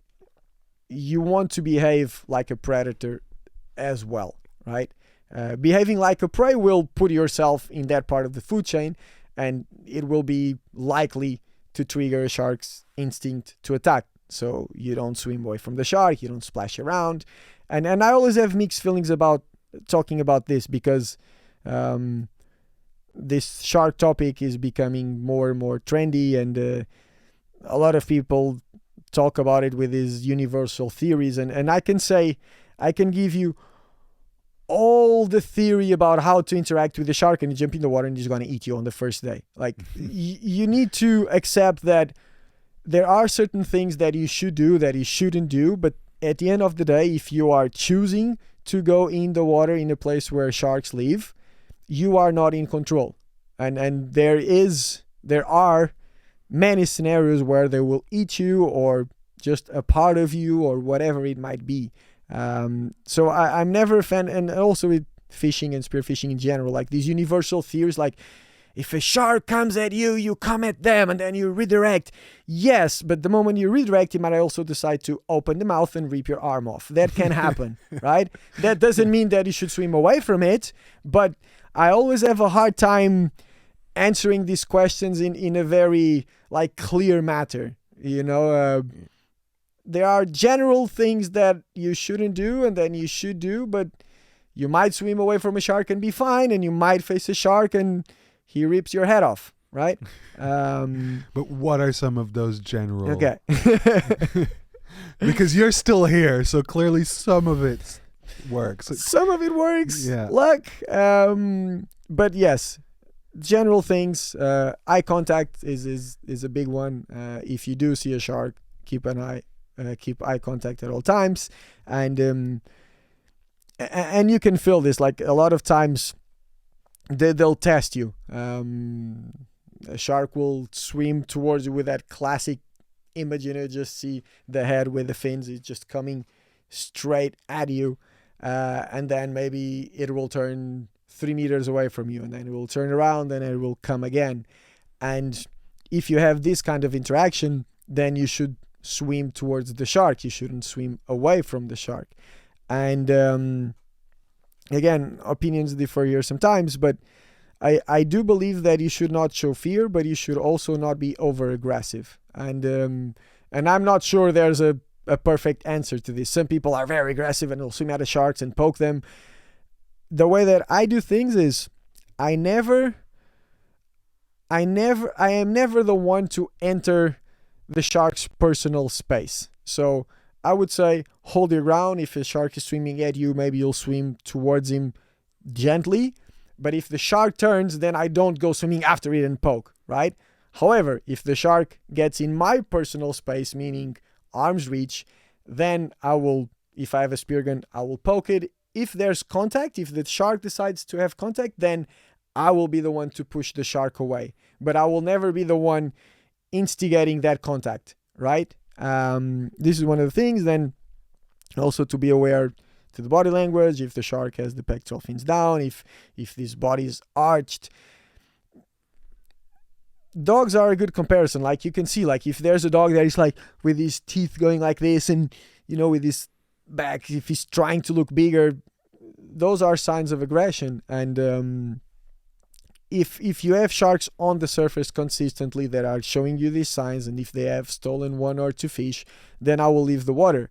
You want to behave like a predator as well, right? Behaving like a prey will put yourself in that part of the food chain, and it will be likely to trigger a shark's instinct to attack. So you don't swim away from the shark, you don't splash around. And I always have mixed feelings about talking about this, because this shark topic is becoming more and more trendy, and a lot of people talk about it with these universal theories. And I can give you all the theory about how to interact with the shark, and you jump in the water and he's going to eat you on the first day. Like, you need to accept that there are certain things that you should do that you shouldn't do, but at the end of the day, if you are choosing to go in the water in a place where sharks live, you are not in control. And there are many scenarios where they will eat you, or just a part of you, or whatever it might be. So I'm never a fan, and also with fishing and spearfishing in general, like these universal theories, like if a shark comes at you, you come at them and then you redirect. Yes, but the moment you redirect, you might also decide to open the mouth and rip your arm off. That can happen, right? That doesn't mean that you should swim away from it, but I always have a hard time answering these questions in a very like clear matter. You know, there are general things that you shouldn't do and then you should do, but you might swim away from a shark and be fine, and you might face a shark and he rips your head off, right? But what are some of those general? Okay. Because you're still here, so clearly some of it works. Some of it works. Yeah. Luck. But yes, general things. Eye contact is a big one. If you do see a shark, keep eye contact at all times, and you can feel this. Like a lot of times, they'll test you. A shark will swim towards you with that classic image, you know, just see the head with the fins, it's just coming straight at you, and then maybe it will turn 3 meters away from you, and then it will turn around and it will come again. And if you have this kind of interaction, then you should swim towards the shark. You shouldn't swim away from the shark. And again, opinions differ here sometimes, but I do believe that you should not show fear, but you should also not be over aggressive. And I'm not sure there's a perfect answer to this. Some people are very aggressive and will swim at the sharks and poke them. The way that I do things is I am never the one to enter the shark's personal space. So I would say hold your ground. If a shark is swimming at you, maybe you'll swim towards him gently. But if the shark turns, then I don't go swimming after it and poke, right? However, if the shark gets in my personal space, meaning arm's reach, then I will, if I have a spear gun, I will poke it. If there's contact, if the shark decides to have contact, then I will be the one to push the shark away. But I will never be the one instigating that contact, right? This is one of the things. Then Also to be aware to the body language, if the shark has the pectoral fins down, if this body is arched. Dogs are a good comparison. Like you can see, like if there's a dog that is like with his teeth going like this, and with his back, if he's trying to look bigger, those are signs of aggression. And if you have sharks on the surface consistently that are showing you these signs, and if they have stolen 1 or 2 fish, then I will leave the water.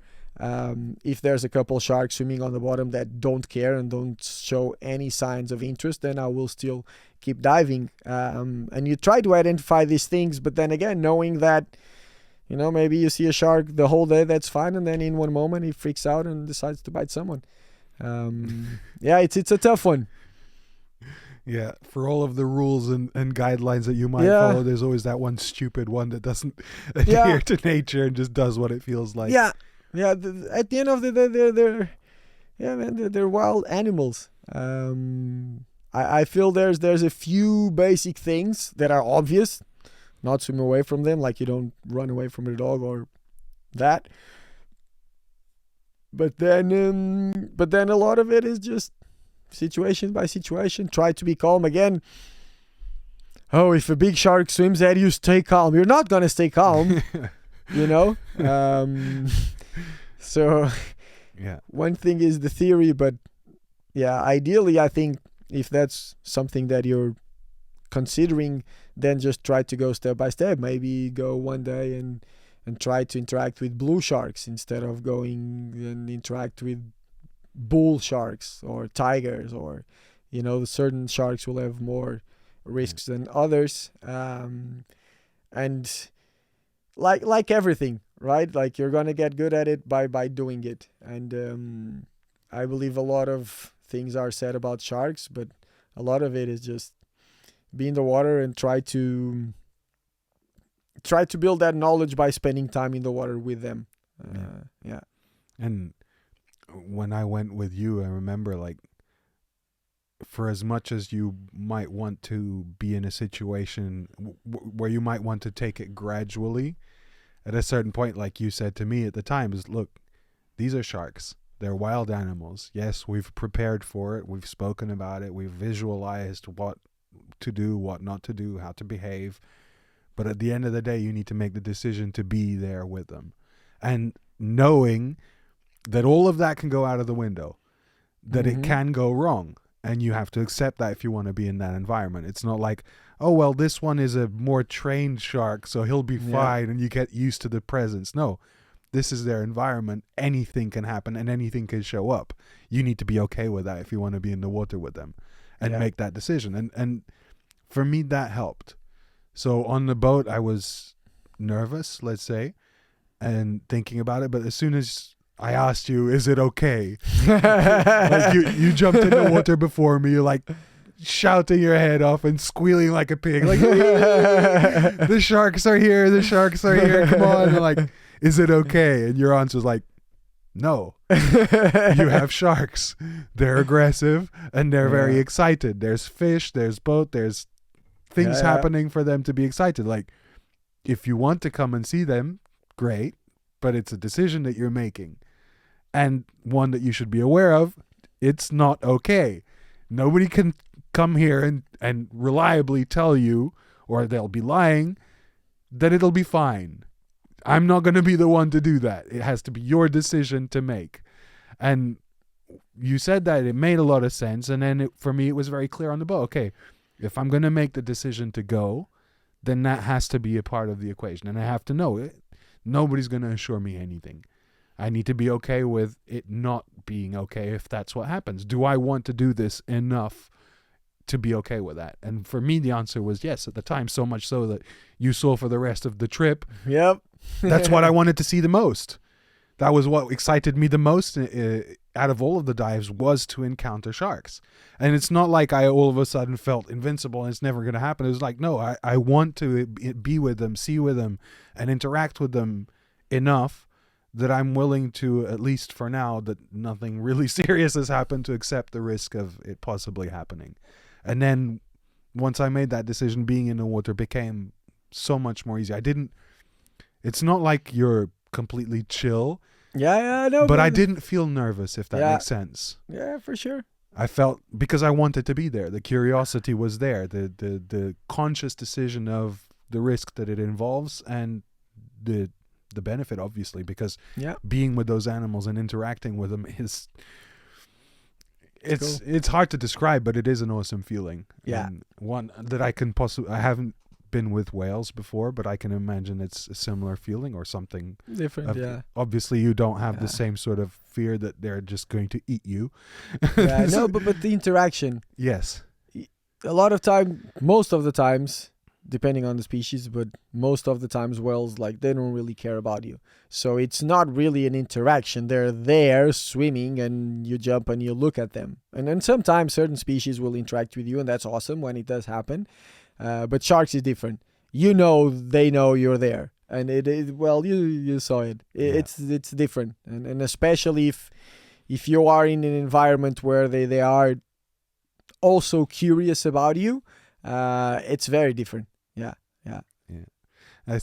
If there's a couple sharks swimming on the bottom that don't care and don't show any signs of interest, then I will still keep diving. And you try to identify these things, but then again, knowing that maybe you see a shark the whole day, that's fine, and then in one moment he freaks out and decides to bite someone. Yeah, it's a tough one. Yeah, for all of the rules and guidelines that you might follow, there's always that one stupid one that doesn't adhere to nature and just does what it feels like. Yeah. At the end of the day, they're wild animals. I feel there's a few basic things that are obvious. Not swim away from them, like you don't run away from a dog or that. But then a lot of it is just situation by situation. Try to be calm again. Oh, if a big shark swims at you, stay calm. You're not gonna stay calm. So one thing is the theory, but ideally I think if that's something that you're considering, then just try to go step by step. Maybe go one day and try to interact with blue sharks instead of going and interact with bull sharks or tigers, or certain sharks will have more risks than others. And like everything, right? Like you're gonna get good at it by doing it. And I believe a lot of things are said about sharks, but a lot of it is just be in the water and try to build that knowledge by spending time in the water with them. And when I went with you, I remember, like, for as much as you might want to be in a situation where you might want to take it gradually, at a certain point, like you said to me at the time, is, look, these are sharks. They're wild animals. Yes, we've prepared for it. We've spoken about it. We've visualized what to do, what not to do, how to behave. But at the end of the day, you need to make the decision to be there with them. And knowing that all of that can go out of the window, that it can go wrong. And you have to accept that if you want to be in that environment. It's not like, oh, well, this one is a more trained shark, so he'll be fine, and you get used to the presence. No, this is their environment. Anything can happen and anything can show up. You need to be okay with that if you want to be in the water with them and make that decision. And for me, that helped. So on the boat, I was nervous, let's say, and thinking about it. But as soon as I asked you, is it okay? Like you jumped in the water before me, you're like shouting your head off and squealing like a pig. Like, the sharks are here, the sharks are here, come on. And like, is it okay? And your answer was like, no. You have sharks. They're aggressive and they're very excited. There's fish, there's boat, there's things happening for them to be excited. Like, if you want to come and see them, great. But it's a decision that you're making, and one that you should be aware of. It's not okay. Nobody can come here and reliably tell you, or they'll be lying, that it'll be fine. I'm not going to be the one to do that. It has to be your decision to make. And you said that, it made a lot of sense. And then for me, it was very clear on the boat. Okay, if I'm going to make the decision to go, then that has to be a part of the equation. And I have to know it. Nobody's going to assure me anything. I need to be okay with it not being okay if that's what happens. Do I want to do this enough to be okay with that? And for me, the answer was yes at the time, so much so that you saw for the rest of the trip. Yep. That's what I wanted to see the most. That was what excited me the most out of all of the dives, was to encounter sharks. And it's not like I all of a sudden felt invincible and it's never going to happen. It was like, no, I want to be with them, see with them, and interact with them enough that I'm willing to, at least for now, that nothing really serious has happened, to accept the risk of it possibly happening. And then once I made that decision, being in the water became so much more easy. It's not like you're completely chill. Yeah, no, But I didn't feel nervous, if that Yeah. makes sense. Yeah, for sure. I felt, because I wanted to be there. The curiosity was there. The conscious decision of the risk that it involves, and the benefit, obviously, because Yeah. being with those animals and interacting with them is, Cool. it's hard to describe, but it is an awesome feeling. Yeah. And one that I can I haven't been with whales before, but I can imagine it's a similar feeling or something. Different, yeah. Obviously, you don't have the Yeah. same sort of fear that they're just going to eat you. Yeah, no, but the interaction. Yes. A lot of time, most of the times, depending on the species, but most of the times whales, like, they don't really care about you. So it's not really an interaction. They're there swimming and you jump and you look at them. And then sometimes certain species will interact with you, and that's awesome when it does happen. But sharks is different. You know, they know you're there. And well, you saw it. It's different. And especially if you are in an environment where they are also curious about you, it's very different. I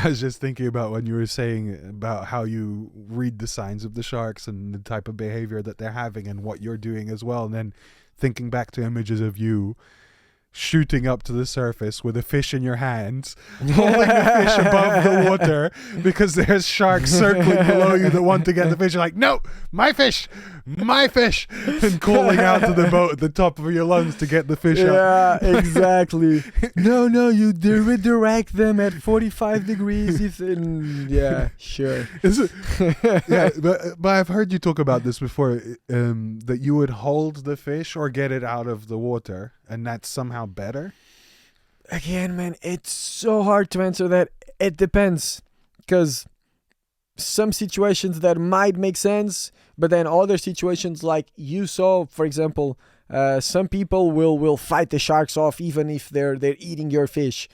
was just thinking about when you were saying about how you read the signs of the sharks and the type of behavior that they're having and what you're doing as well. And then thinking back to images of you shooting up to the surface with a fish in your hands, holding the fish above the water because there's sharks circling below you that want to get the fish. You're like, no, my fish, and calling out to the boat at the top of your lungs to get the fish up. Yeah, exactly. no, you redirect them at 45 degrees. Yeah, sure. Yeah, but I've heard you talk about this before, that you would hold the fish or get it out of the water, and that's somehow better. Again, man, it's so hard to answer that. It depends, because some situations that might make sense, but then other situations, like you saw, for example, some people will fight the sharks off even if they're eating your fish,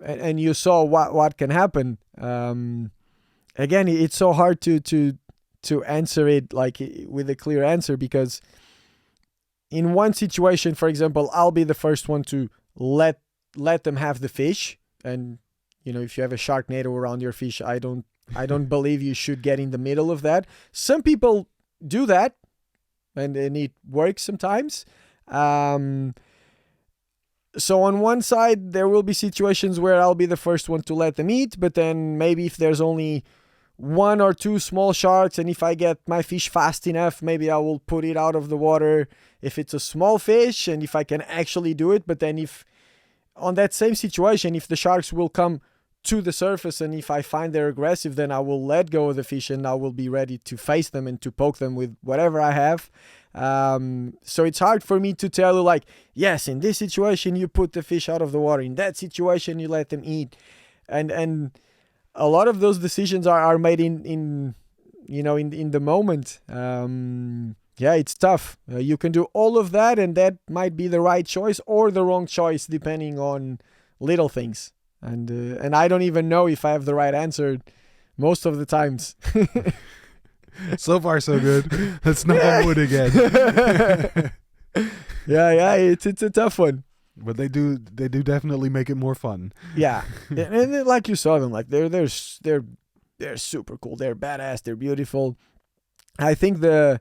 and you saw what can happen. Again, it's so hard to answer it like with a clear answer, because in one situation, for example, I'll be the first one to let them have the fish, and if you have a Sharknado around your fish, I don't believe you should get in the middle of that. Some people do that, and it works sometimes. So on one side, there will be situations where I'll be the first one to let them eat, but then maybe if there's only one or two small sharks, and if I get my fish fast enough, maybe I will put it out of the water if it's a small fish and if I can actually do it. But then if on that same situation, if the sharks will come to the surface and if I find they're aggressive, then I will let go of the fish and I will be ready to face them and to poke them with whatever I have. So it's hard for me to tell you, like, yes, in this situation you put the fish out of the water, in that situation you let them eat, and a lot of those decisions are made in the moment. Yeah, it's tough. You can do all of that, and that might be the right choice or the wrong choice depending on little things. And I don't even know if I have the right answer most of the times. So far, so good. Let's knock on wood again. Yeah, it's a tough one. But they do definitely make it more fun. Yeah, and like you saw them, like they're super cool. They're badass. They're beautiful. I think the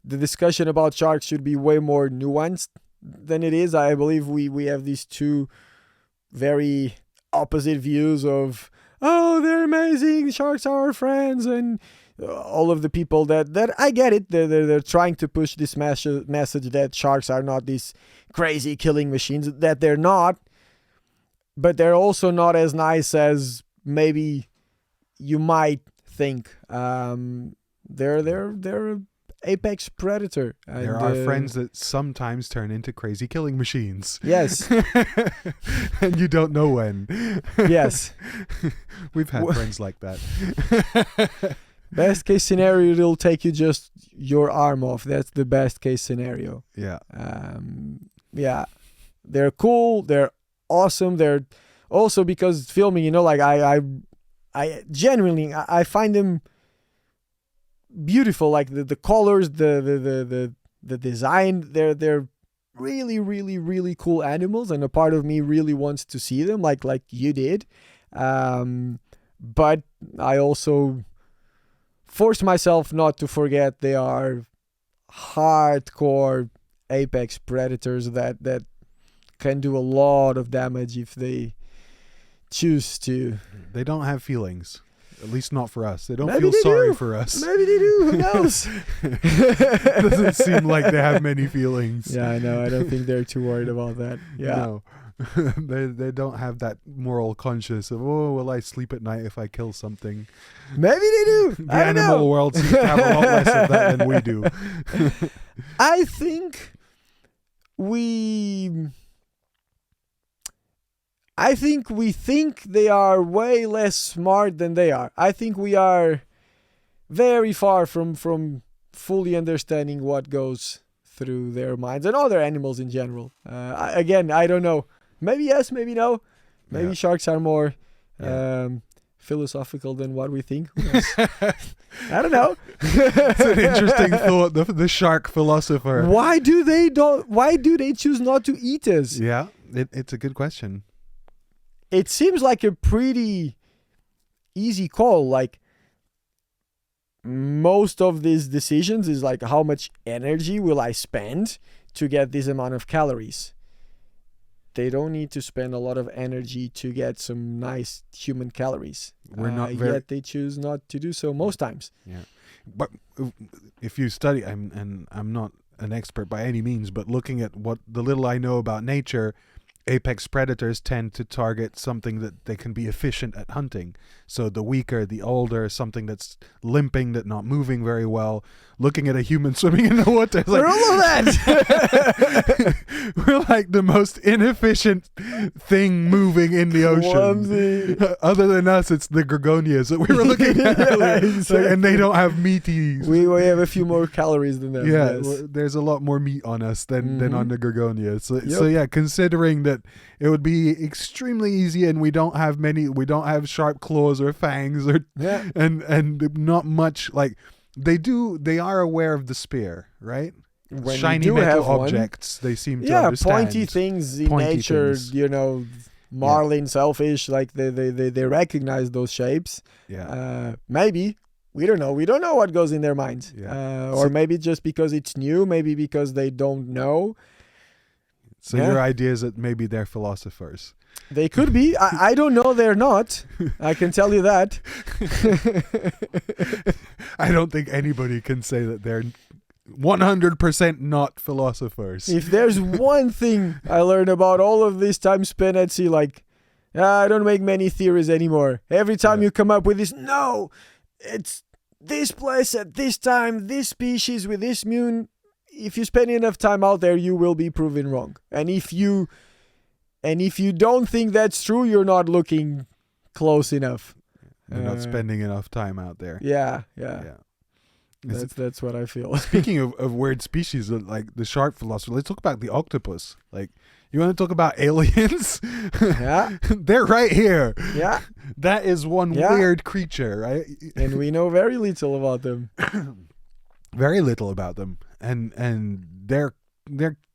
discussion about sharks should be way more nuanced than it is. I believe we have these two very opposite views of, oh, they're amazing, sharks are our friends, and all of the people that I get it. They're trying to push this message that sharks are not these crazy killing machines, that they're not, but they're also not as nice as maybe you might think. They're apex predator. There are friends that sometimes turn into crazy killing machines. Yes. And you don't know when. Yes. We've had friends like that. Best case scenario, it'll take you just your arm off. That's the best case scenario. Yeah. Yeah. They're cool. They're awesome. They're also, because filming, like I genuinely, I find them beautiful. Like the colors, the design, they're really, really, really cool animals, and a part of me really wants to see them like you did. But I also force myself not to forget they are hardcore apex predators that can do a lot of damage if they choose to. They don't have feelings. At least not for us. They don't Maybe feel they sorry do. for us. Maybe they do. Who knows? Doesn't seem like they have many feelings. Yeah, I know. I don't think they're too worried about that. Yeah. No. they don't have that moral conscience of, oh, will I sleep at night if I kill something? Maybe they do. The I don't animal know. world seems to have a lot less of that than we do. I think we think they are way less smart than they are. I think we are very far from fully understanding what goes through their minds and other animals in general. I don't know. Maybe yes, maybe no. Maybe Yeah. sharks are more Yeah. philosophical than what we think. Who knows? I don't know. It's an interesting thought. The shark philosopher. Why do they choose not to eat us? Yeah, it's a good question. It seems like a pretty easy call. Like, most of these decisions is like, how much energy will I spend to get this amount of calories? They don't need to spend a lot of energy to get some nice human calories. We're not very. Yet they choose not to do so most times. Yeah, but if you study, I'm not an expert by any means, but looking at what the little I know about nature, apex predators tend to target something that they can be efficient at hunting. So the weaker, the older, something that's limping, that not moving very well. Looking at a human swimming in the water, it's like, We're all of that. we're like the most inefficient thing moving in the ocean. Clumsy. Other than us, it's the gorgonias that we were looking at Yeah, earlier. exactly. And they don't have meaty. We have a few more calories than them. Yeah, yes. there's a lot more meat on us than on the gorgonias. So Yep. yeah, considering that it would be extremely easy, and we don't have sharp claws or fangs or Yeah. and not much like they are aware of the spear, right? When Shiny you do metal have one, objects, they seem to yeah, understand. pointy things in Pointy nature, things. marlin, sailfish, like they recognize those shapes. Yeah. Maybe. We don't know. We don't know what goes in their minds. Yeah. Or So- maybe just because it's new, maybe because they don't know. So Yeah. your idea is that maybe they're philosophers. They could be. I don't know. They're not. I can tell you that. I don't think anybody can say that they're 100% not philosophers. If there's one thing I learned about all of this time spent at sea, like, I don't make many theories anymore. Every time Yeah. you come up with this, no, it's this place at this time, this species with this moon. If you spend enough time out there, you will be proven wrong. And if you don't think that's true, you're not looking close enough. They're not spending enough time out there. Yeah. Yeah. Is That's what I feel. Speaking of weird species, like the shark philosopher, let's talk about the octopus. Like, you want to talk about aliens? Yeah. They're right here. Yeah. That is one Yeah. weird creature, right? And we know very little about them. Very little about them, and they're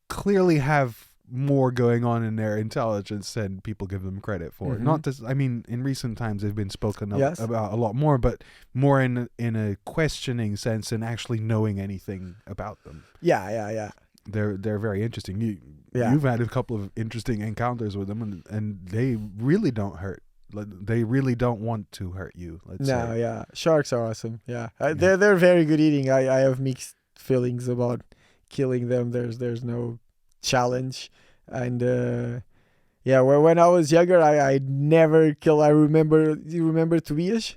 clearly have more going on in their intelligence than people give them credit for. Mhm. Not just, I mean, in recent times they've been spoken Yes. about a lot more, but more in a questioning sense and actually knowing anything about them. Yeah. They're very interesting. Yeah. You've had a couple of interesting encounters with them, and they really don't hurt. Like, they really don't want to hurt you. Let's No, say. yeah. Sharks are awesome. Yeah. They're very good eating. I have mixed feelings about killing them. There's no challenge. And when I was younger, I never kill. You remember Tobias?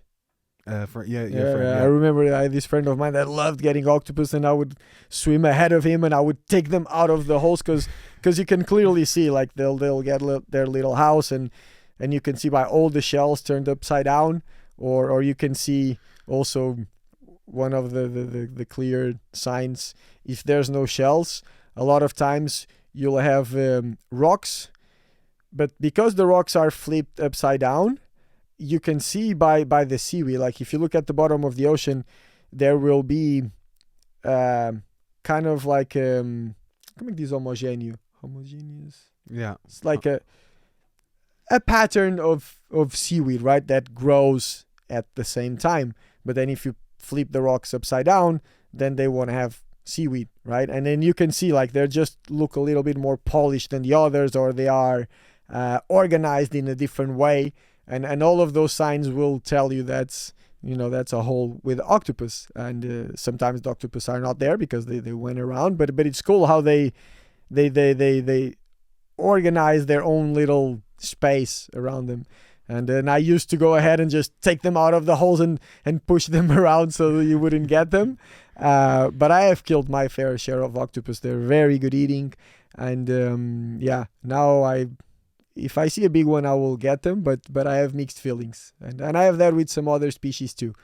Your friend, I remember I had this friend of mine that loved getting octopus, and I would swim ahead of him and I would take them out of the holes because you can clearly see, like, they'll get their little house, and you can see by all the shells turned upside down, or you can see also one of the clear signs. If there's no shells, a lot of times you'll have rocks, but because the rocks are flipped upside down, you can see by the seaweed. Like, if you look at the bottom of the ocean, there will be kind of like como é que diz homogeneous? Yeah. It's like a pattern of seaweed, right, that grows at the same time. But then if you flip the rocks upside down, then they want to have seaweed, right? And then you can see like they're just look a little bit more polished than the others, or they are organized in a different way, and all of those signs will tell you that's a hole with octopus. And sometimes the octopus are not there because they went around, but it's cool how they organize their own little space around them. And then I used to go ahead and just take them out of the holes and push them around so that you wouldn't get them. But I have killed my fair share of octopus. They're very good eating. And now if I see a big one, I will get them. But I have mixed feelings. And I have that with some other species too.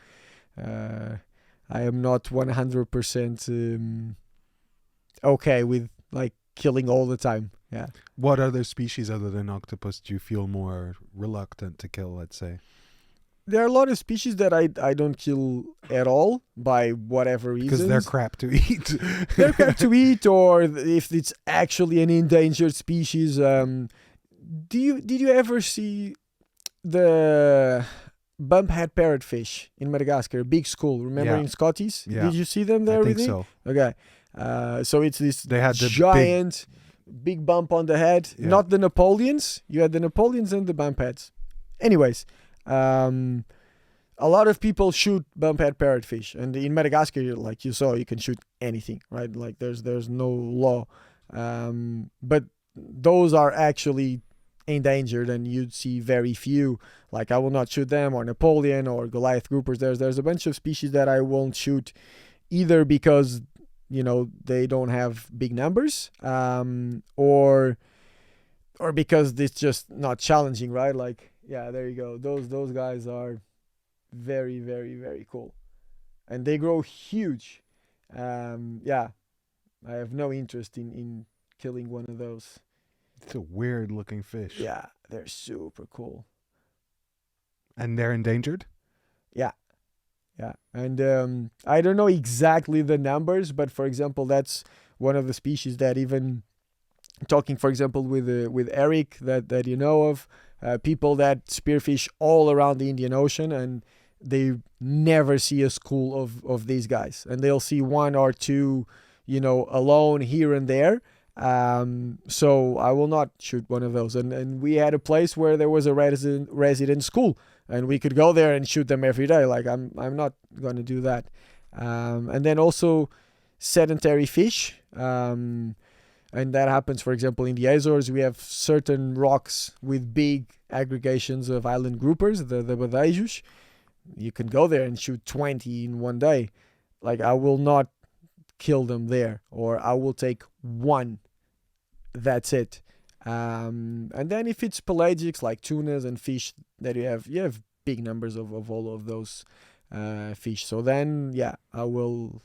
I am not 100% okay with like killing all the time. Yeah. What other species other than octopus do you feel more reluctant to kill, let's say? There are a lot of species that I don't kill at all by whatever reasons. Because they're crap to eat. They're crap to eat, or if it's actually an endangered species. Did you ever see the bumphead parrotfish in Madagascar? Big school, remember, in Scotties? Yeah. Did you see them there? I think with so. me? Okay. So it's this They had the giant big bump on the head. Yeah. Not the Napoleons. You had the Napoleons and the bumpheads. Anyways, a lot of people shoot bumphead parrotfish, and in Madagascar, like you saw, you can shoot anything, right? Like there's no law, but those are actually endangered, and you'd see very few. Like I will not shoot them, or Napoleon, or Goliath groupers. There's a bunch of species that I won't shoot, either because they don't have big numbers, or because it's just not challenging, right? Like, yeah, there you go. Those guys are very, very, very cool, and they grow huge. I have no interest in killing one of those. It's a weird looking fish. Yeah, they're super cool. And they're endangered? Yeah. And I don't know exactly the numbers, but for example, that's one of the species that, even talking, for example, with Eric that you know of, people that spearfish all around the Indian Ocean, and they never see a school of these guys, and they'll see one or two, alone here and there. So I will not shoot one of those. And we had a place where there was a resident school, and we could go there and shoot them every day. Like I'm not going to do that. And then also sedentary fish. And that happens, for example, in the Azores. We have certain rocks with big aggregations of island groupers, the Badejos. You can go there and shoot 20 in one day. Like I will not kill them there, or I will take one. That's it. And then if it's pelagics like tunas and fish that you have big numbers of all of those fish. So then I will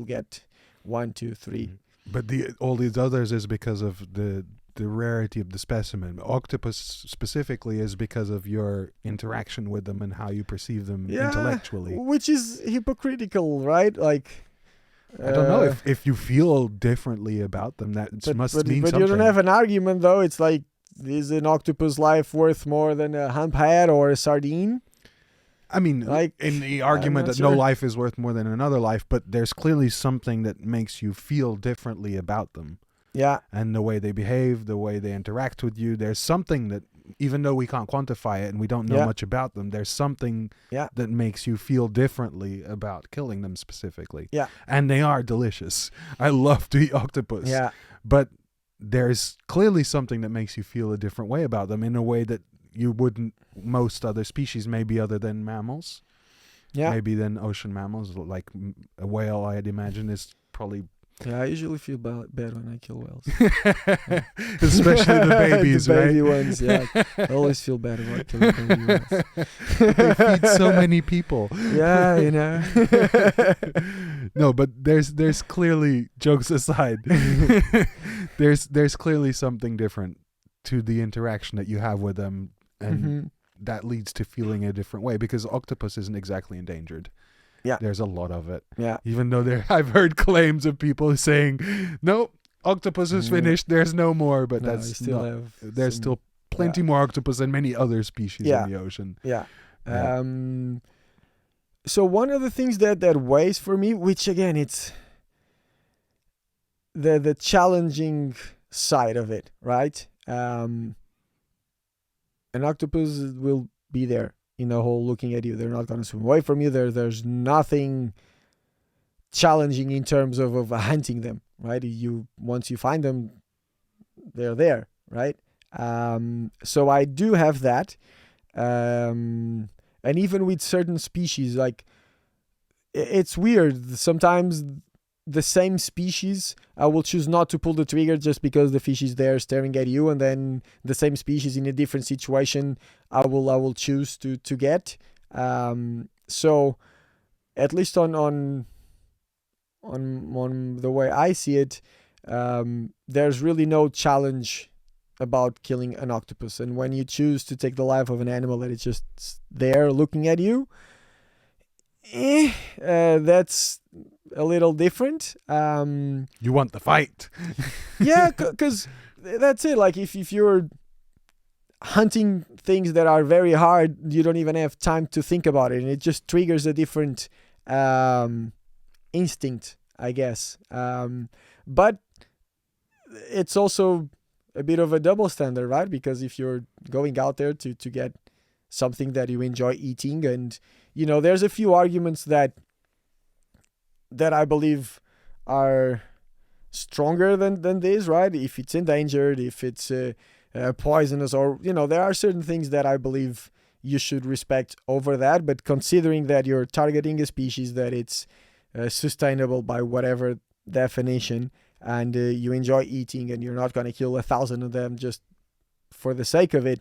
get 1, 2, 3. But all these others is because of the rarity of the specimen. Octopus specifically is because of your interaction with them and how you perceive them intellectually. Which is hypocritical, right? Like, I don't know if you feel differently about them. That must mean but something. You don't have an argument, though. It's like, is an octopus life worth more than a humphead or a sardine? I mean, like, in the argument that no life is worth more than another life, but there's clearly something that makes you feel differently about them. Yeah. And the way they behave, the way they interact with you, there's something that, even though we can't quantify it and we don't know much about them, there's something that makes you feel differently about killing them specifically. Yeah. And they are delicious. I love to eat octopus. Yeah. But there's clearly something that makes you feel a different way about them, in a way that you wouldn't most other species, maybe other than mammals. Yeah. Maybe than ocean mammals, like a whale, I'd imagine, is probably... Yeah, I usually feel bad when I kill whales. Especially the babies, the baby right? ones, yeah. I always feel bad about killing baby ones. They feed so many people. Yeah, you know. No, but there's clearly, jokes aside, there's clearly something different to the interaction that you have with them, and that leads to feeling a different way, because octopus isn't exactly endangered. Yeah. There's a lot of it. Yeah. Even though I've heard claims of people saying, no, octopus is finished, there's no more, but there's still plenty more octopus than many other species in the ocean. Yeah. So one of the things that weighs for me, which again, it's the challenging side of it, right? An octopus will be there in the hole looking at you. They're not going to swim away from you. There's nothing challenging in terms of hunting them, right? Once you find them, they're there, right? So I do have that. And even with certain species, like, it's weird. Sometimes the same species, I will choose not to pull the trigger just because the fish is there staring at you, and then the same species in a different situation, I will choose to get. So at least on the way I see it, there's really no challenge about killing an octopus. And when you choose to take the life of an animal that is just there looking at you, that's a little different. You want the fight. Yeah, because that's it. Like, if you're hunting things that are very hard, you don't even have time to think about it, and it just triggers a different instinct, I guess. But it's also a bit of a double standard, right? Because if you're going out there to get something that you enjoy eating, and there's a few arguments that I believe are stronger than this, right? If it's endangered, if it's poisonous, or there are certain things that I believe you should respect over that. But considering that you're targeting a species that it's sustainable by whatever definition, and you enjoy eating, and you're not going to kill 1,000 of them just for the sake of it,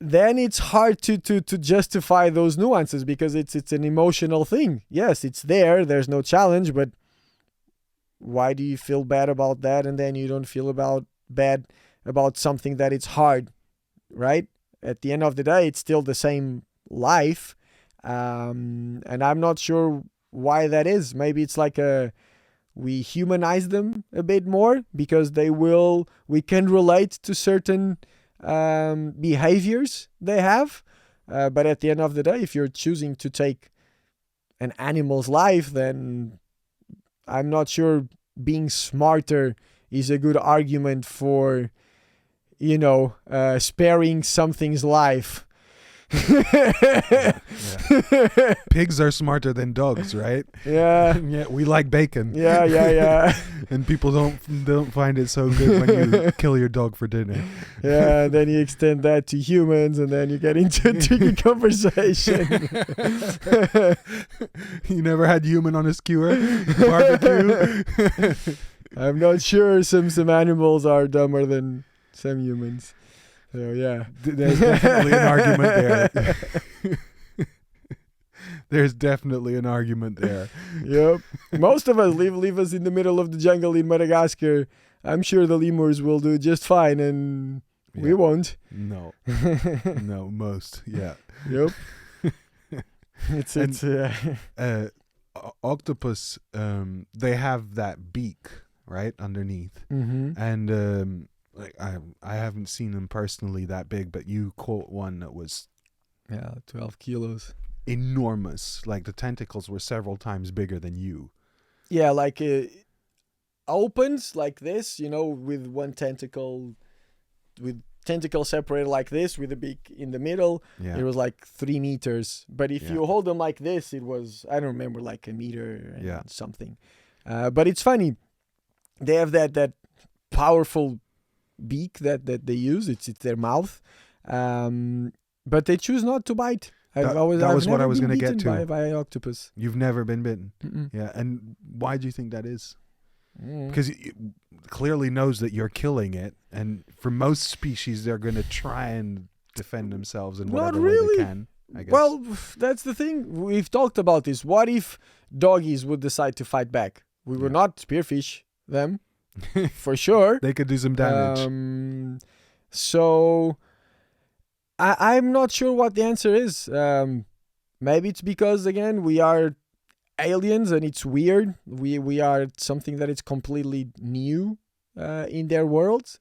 then it's hard to justify those nuances, because it's an emotional thing. Yes, it's there's no challenge, but why do you feel bad about that, and then you don't feel bad about something that it's hard, right? At the end of the day, it's still the same life, and I'm not sure why that is. Maybe it's like we humanize them a bit more, because we can relate to certain behaviors they have, but at the end of the day, if you're choosing to take an animal's life, then I'm not sure being smarter is a good argument for sparing something's life. Yeah. Pigs are smarter than dogs, right? Yeah. Yeah, we like bacon. Yeah. And people don't find it so good when you kill your dog for dinner. Yeah, and then you extend that to humans, and then you get into a tricky conversation. You never had human on a skewer barbecue? I'm not sure. Some animals are dumber than some humans. So yeah, there's definitely an argument there. There's definitely an argument there. Yep. Most of us leave us in the middle of the jungle in Madagascar. I'm sure the lemurs will do just fine, and we won't. No, most. Yeah. Yep. It's octopus. They have that beak right underneath, and like I haven't seen them personally that big, but you caught one that was 12 kilos. Enormous. Like the tentacles were several times bigger than you. Yeah, like opens like this, with one tentacle, with tentacle separated like this, with a beak in the middle. Yeah. It was like 3 meters. But if you hold them like this, it was, I don't remember, like a meter and something. But it's funny. They have that powerful beak that they use. It's their mouth. But they choose not to bite. That was what I was going to get to. By an octopus. You've never been bitten. Mm-mm. Yeah. And why do you think that is? Because it clearly knows that you're killing it. And for most species, they're going to try and defend themselves in whatever way they can, I guess. Well, that's the thing. We've talked about this. What if doggies would decide to fight back? We will not spearfish them, for sure. They could do some damage. So I'm not sure what the answer is. Maybe it's because, again, we are aliens and it's weird. We are something that is completely new in their world.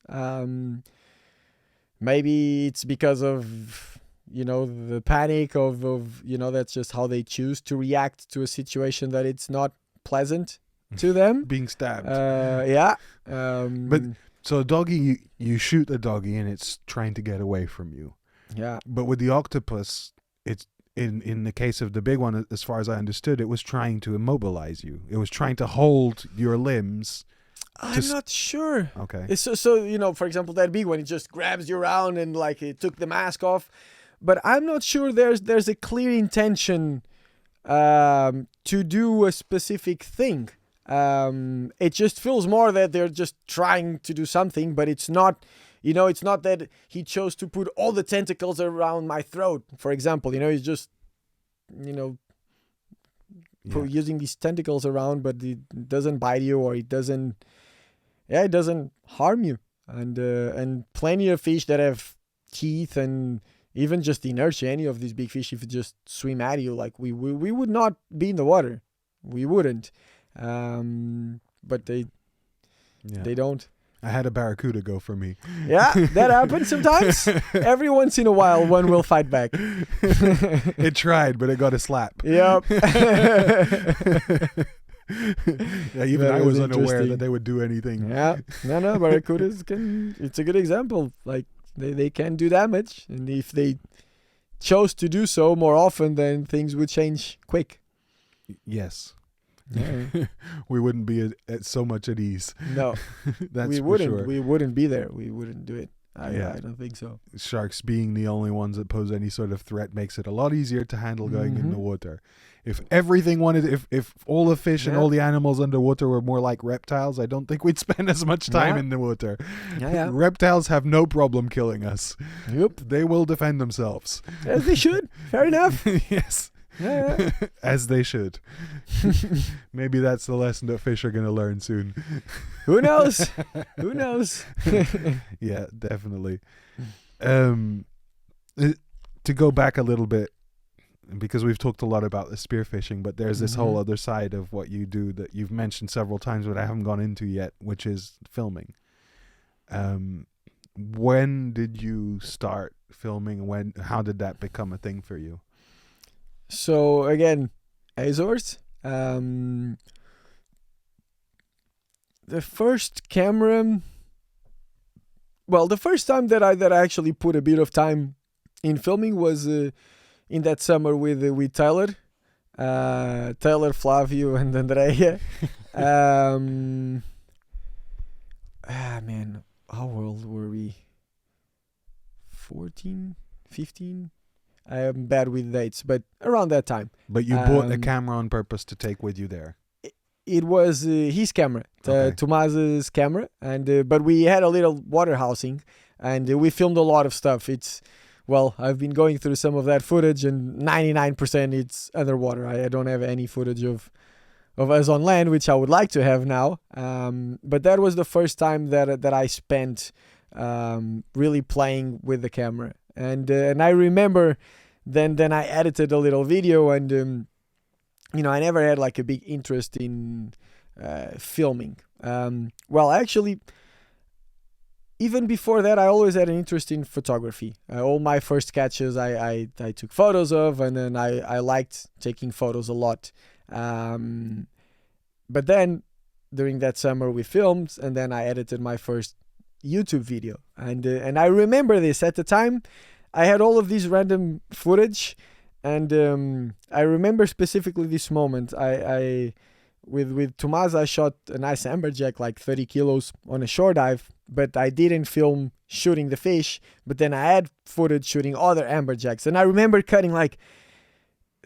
Maybe it's because of the panic of that's just how they choose to react to a situation that it's not pleasant to them. Being stabbed. Yeah. But so a doggy, you shoot the doggy and it's trying to get away from you. Yeah. But with the octopus, it's in the case of the big one, as far as I understood, it was trying to immobilize you. It was trying to hold your limbs. I'm not sure. Okay. So for example, that big one, it just grabs you around and like it took the mask off. But I'm not sure there's a clear intention to do a specific thing. It just feels more that they're just trying to do something, but it's not. It's not that he chose to put all the tentacles around my throat, for example. He's just, using these tentacles around, but it doesn't bite you or it doesn't harm you. And plenty of fish that have teeth and even just inertia, any of these big fish, if you just swim at you, like we would not be in the water. We wouldn't. But they don't. I had a barracuda go for me. Yeah, that happens sometimes. Every once in a while, one will fight back. It tried, but it got a slap. Yep. Even I was unaware that they would do anything. Yeah. No, barracudas it's a good example. Like, they can do damage. And if they chose to do so more often, then things would change quick. Yes. Yeah. We wouldn't be at so much at ease. No, That's we for wouldn't. sure. We wouldn't be there. We wouldn't do it. I don't think so. Sharks being the only ones that pose any sort of threat makes it a lot easier to handle going in the water. If everything if all the fish and all the animals underwater were more like reptiles, I don't think we'd spend as much time in the water. Yeah. Reptiles have no problem killing us. Yep. They will defend themselves. As they should. Fair enough. Yes. Yeah. As they should. Maybe that's the lesson that fish are going to learn soon. Who knows? Who knows? Yeah, definitely. To go back a little bit, because we've talked a lot about the spearfishing, but there's this whole other side of what you do that you've mentioned several times, but I haven't gone into yet, which is filming. When did you start filming? How did that become a thing for you? So again, Azores. The first camera. Well, the first time that I actually put a bit of time in filming was in that summer with Tyler, Flavio, and Andrea. Man, how old were we? 14, 15. I am bad with dates, but around that time. But you bought a camera on purpose to take with you there. It was his camera, Okay. Tomas's camera, and but we had a little water housing, and we filmed a lot of stuff. I've been going through some of that footage, and 99% it's underwater. I don't have any footage of us on land, which I would like to have now. But that was the first time that I spent really playing with the camera. And I remember then I edited a little video, and I never had like a big interest in filming. Actually, even before that, I always had an interest in photography. All my first catches I took photos of, and then I liked taking photos a lot. But then during that summer we filmed, and then I edited my first YouTube video, and I remember this at the time. I had all of these random footage, and I remember specifically this moment. I with Tomas, I shot a nice amberjack, like 30 kilos, on a shore dive, but I didn't film shooting the fish. But then I had footage shooting other amberjacks, and I remember cutting like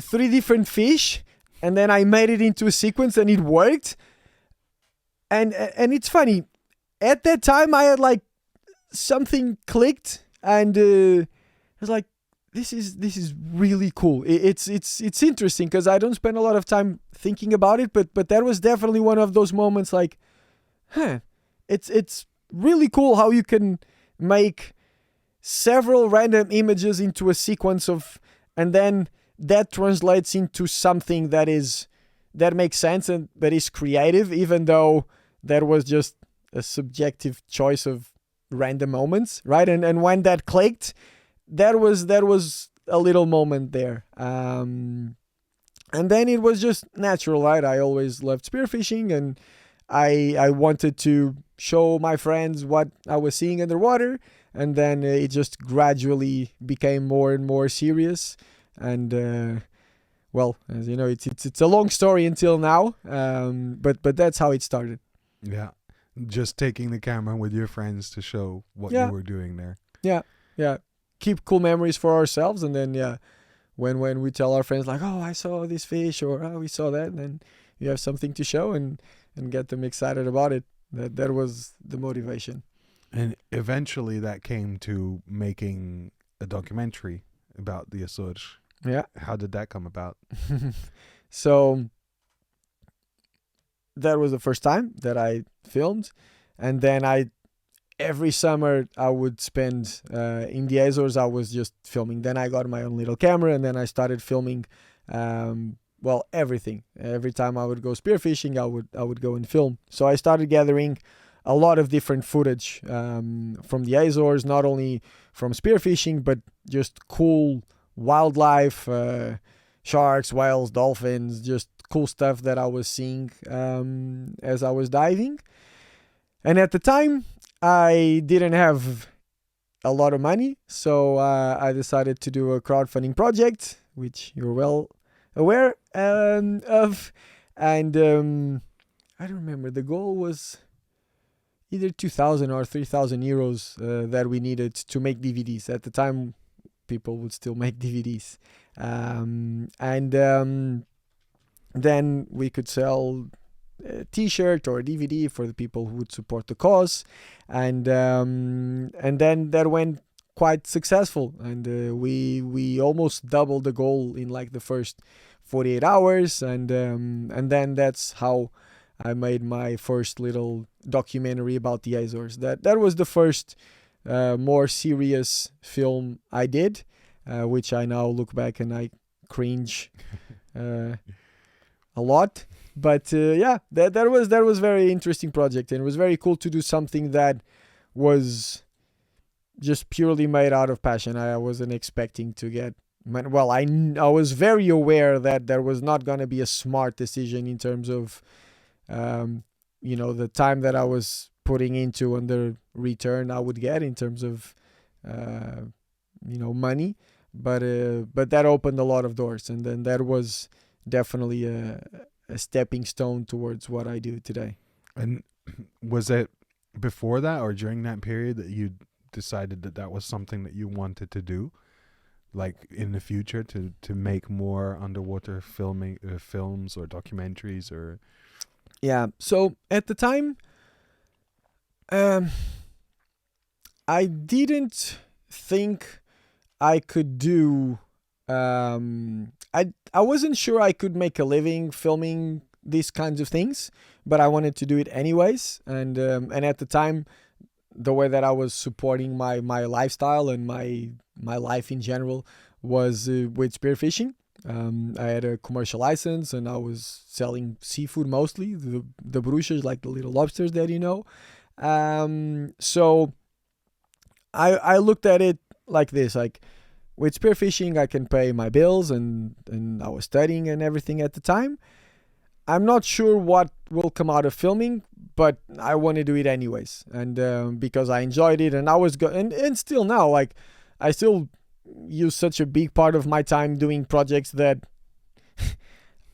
3 different fish, and then I made it into a sequence, and it worked. And it's funny. At that time, I had like something clicked, and I was like, "This is really cool." It's interesting because I don't spend a lot of time thinking about it, but that was definitely one of those moments. Like, it's really cool how you can make several random images into a sequence and then that translates into something that makes sense and that is creative, even though that was just a subjective choice of random moments, right? And when that clicked, that was a little moment there. And then it was just natural, right? I always loved spearfishing, and I wanted to show my friends what I was seeing underwater, and then it just gradually became more and more serious. And well, as you know, it's a long story until now, but that's how it started. Yeah. Just taking the camera with your friends to show what Yeah. you were doing there. Yeah, keep cool memories for ourselves, and then when we tell our friends like, oh, I saw this fish, or oh, we saw that, then you have something to show and get them excited about it. That was the motivation. And eventually that came to making a documentary about the Açores. Yeah. How did that come about? So that was the first time that I filmed, and then every summer I would spend in the Azores. I was just filming. Then I got my own little camera, and then I started filming. Well, everything. Every time I would go spearfishing, I would go and film. So I started gathering a lot of different footage from the Azores, not only from spearfishing, but just cool wildlife, sharks, whales, dolphins, just cool stuff that I was seeing as I was diving. And at the time, I didn't have a lot of money, so I decided to do a crowdfunding project, which you're well aware of. And I don't remember, the goal was either 2,000 or 3,000 euros that we needed to make DVDs. At the time, people would still make DVDs. And then we could sell a t-shirt or a DVD for the people who would support the cause. And then that went quite successful. And we almost doubled the goal in like the first 48 hours. And then that's how I made my first little documentary about the Azores. That was the first more serious film I did, which I now look back and I cringe a lot. But yeah, that was very interesting project, and it was very cool to do something that was just purely made out of passion. I wasn't expecting to get. Well, I was very aware that there was not going to be a smart decision in terms of the time that I was putting into and the return I would get in terms of money, but that opened a lot of doors, and then that was definitely a stepping stone towards what I do today. And was it before that or during that period that you decided that was something that you wanted to do, like in the future, to make more underwater films or documentaries? Or yeah, so at the time I didn't think I could do I wasn't sure I could make a living filming these kinds of things, but I wanted to do it anyways. And at the time, the way that I was supporting my lifestyle and my life in general was with spearfishing. I had a commercial license, and I was selling seafood, mostly the bruxas, like the little lobsters that you know. So I looked at it like this, like, with spearfishing, I can pay my bills, and I was studying and everything at the time. I'm not sure what will come out of filming, but I want to do it anyways. And because I enjoyed it, and I was and still now, like, I still use such a big part of my time doing projects that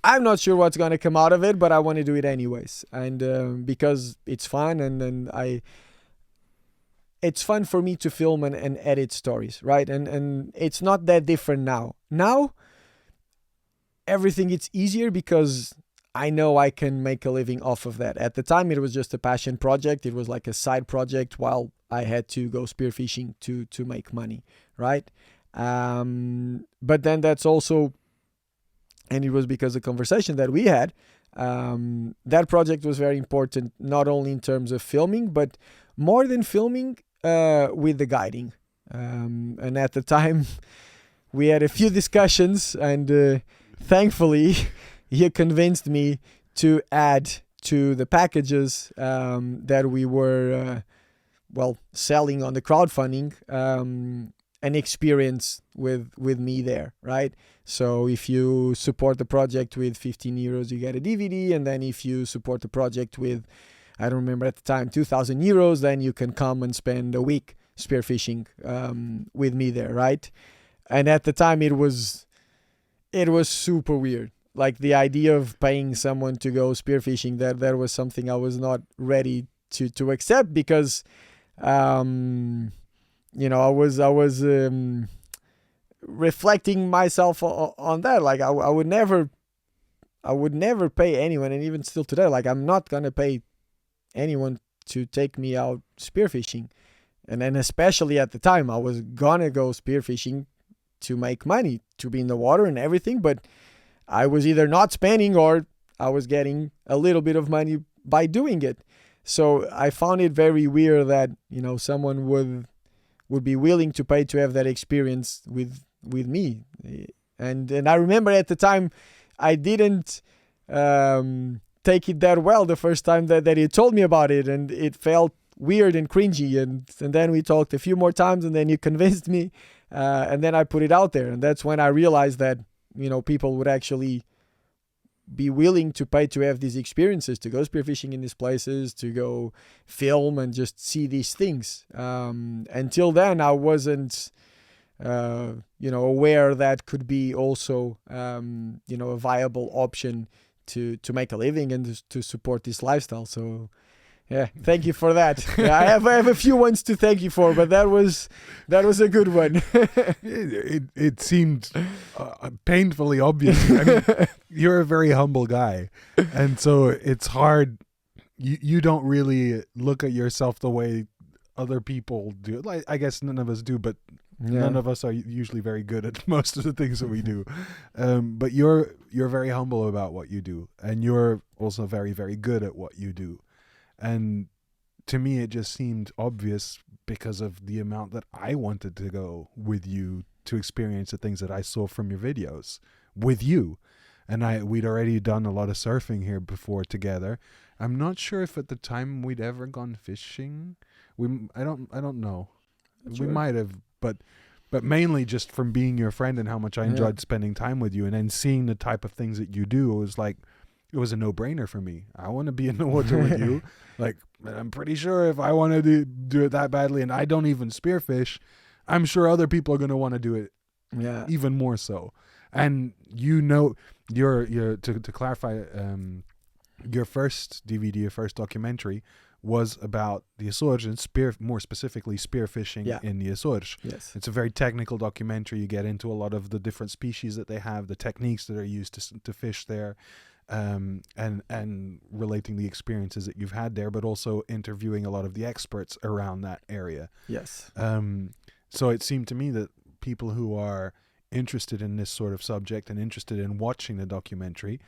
I'm not sure what's going to come out of it, but I want to do it anyways. And because it's fun, and it's fun for me to film and edit stories, right? And it's not that different now. Now, everything is easier because I know I can make a living off of that. At the time, it was just a passion project. It was like a side project while I had to go spearfishing to make money, right? But then that's also, and it was because of the conversation that we had, that project was very important, not only in terms of filming, but more than filming, with the guiding. And at the time, we had a few discussions, and thankfully, he convinced me to add to the packages that we were selling on the crowdfunding, an experience with me there, right? So if you support the project with 15 euros, you get a DVD, and then if you support the project with, I don't remember at the time, 2,000 euros, then you can come and spend a week spearfishing with me there, right? And at the time it was super weird. Like the idea of paying someone to go spearfishing, that was something I was not ready to accept, because I was reflecting myself on that. Like I would never pay anyone, and even still today, like I'm not gonna pay anyone to take me out spearfishing. And then especially at the time, I was gonna go spearfishing to make money, to be in the water and everything, but I was either not spending or I was getting a little bit of money by doing it. So I found it very weird that, someone would be willing to pay to have that experience with me. And I remember at the time I didn't take it that well the first time that he told me about it, and it felt weird and cringy, and then we talked a few more times, and then you convinced me, and then I put it out there, and that's when I realized that people would actually be willing to pay to have these experiences, to go spearfishing in these places, to go film and just see these things. Until then, I wasn't aware that could be also a viable option to make a living and to support this lifestyle. So yeah, thank you for that. Yeah, I have a few ones to thank you for, but that was a good one. It seemed painfully obvious. I mean, you're a very humble guy, and so it's hard. You don't really look at yourself the way other people do. Like, I guess none of us do, but none of us are usually very good at most of the things that we do. But you're very humble about what you do, and you're also very, very good at what you do. And to me, it just seemed obvious because of the amount that I wanted to go with you to experience the things that I saw from your videos with you. And we'd already done a lot of surfing here before together. I'm not sure if at the time we'd ever gone fishing. I don't know. Sure. We might have, but mainly just from being your friend and how much I enjoyed spending time with you, and then seeing the type of things that you do. It was a no-brainer for me. I want to be in the water with you. Like, I'm pretty sure if I want to do it that badly, and I don't even spearfish, I'm sure other people are going to want to do it even more so. And your to clarify, your first DVD, your first documentary was about the Açores and more specifically spearfishing in the Açores. Yes. It's a very technical documentary. You get into a lot of the different species that they have, the techniques that are used to fish there. And relating the experiences that you've had there, but also interviewing a lot of the experts around that area. Yes. So it seemed to me that people who are interested in this sort of subject and interested in watching the documentary,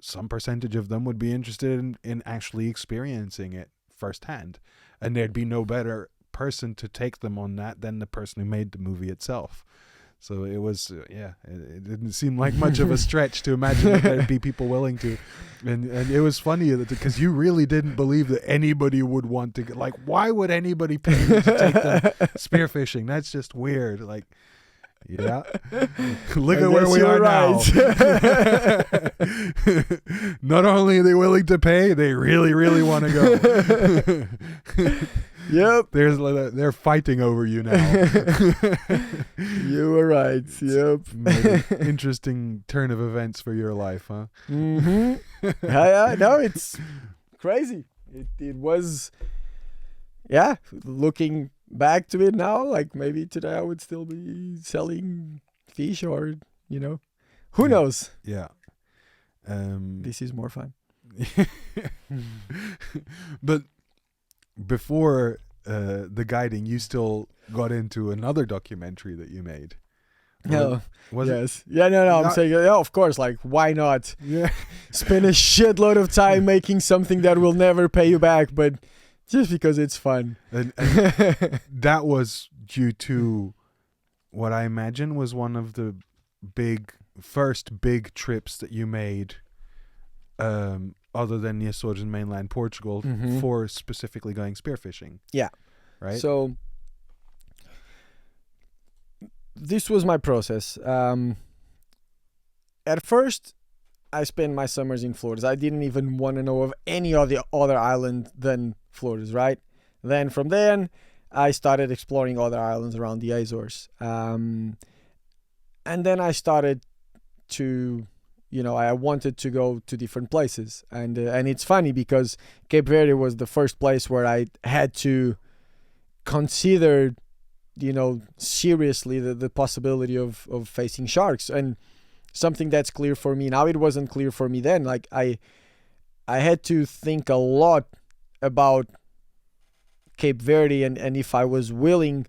some percentage of them would be interested in actually experiencing it firsthand. And there'd be no better person to take them on that than the person who made the movie itself. So it was, it didn't seem like much of a stretch to imagine that there'd be people willing to. And it was funny because you really didn't believe that anybody would want to, like, why would anybody pay you to take them spearfishing? That's just weird. Like, yeah. Look at where we are now. Not only are they willing to pay, they really, really want to go. Yep. They're fighting over you now. You were right. Yep. Interesting turn of events for your life, huh? Mm-hmm. Yeah. No, it's crazy. It was, looking back to it now, like maybe today I would still be selling fish or, who knows? Yeah. This is more fun. But before the guiding, you still got into another documentary that you made. Was yes. Yeah, no, I'm saying, of course, like, why not? Yeah. Spend a shitload of time making something that will never pay you back, but just because it's fun. And that was due to what I imagine was one of the first big trips that you made, other than the Açores and mainland Portugal, for specifically going spearfishing. Yeah. Right? So this was my process. At first, I spent my summers in Floridas. I didn't even want to know of any other island than Floridas, right? Then from then, I started exploring other islands around the Azores. And then I started to, I wanted to go to different places. And it's funny because Cape Verde was the first place where I had to consider, seriously the possibility of facing sharks. And something that's clear for me now, it wasn't clear for me then. Like I had to think a lot about Cape Verde and if I was willing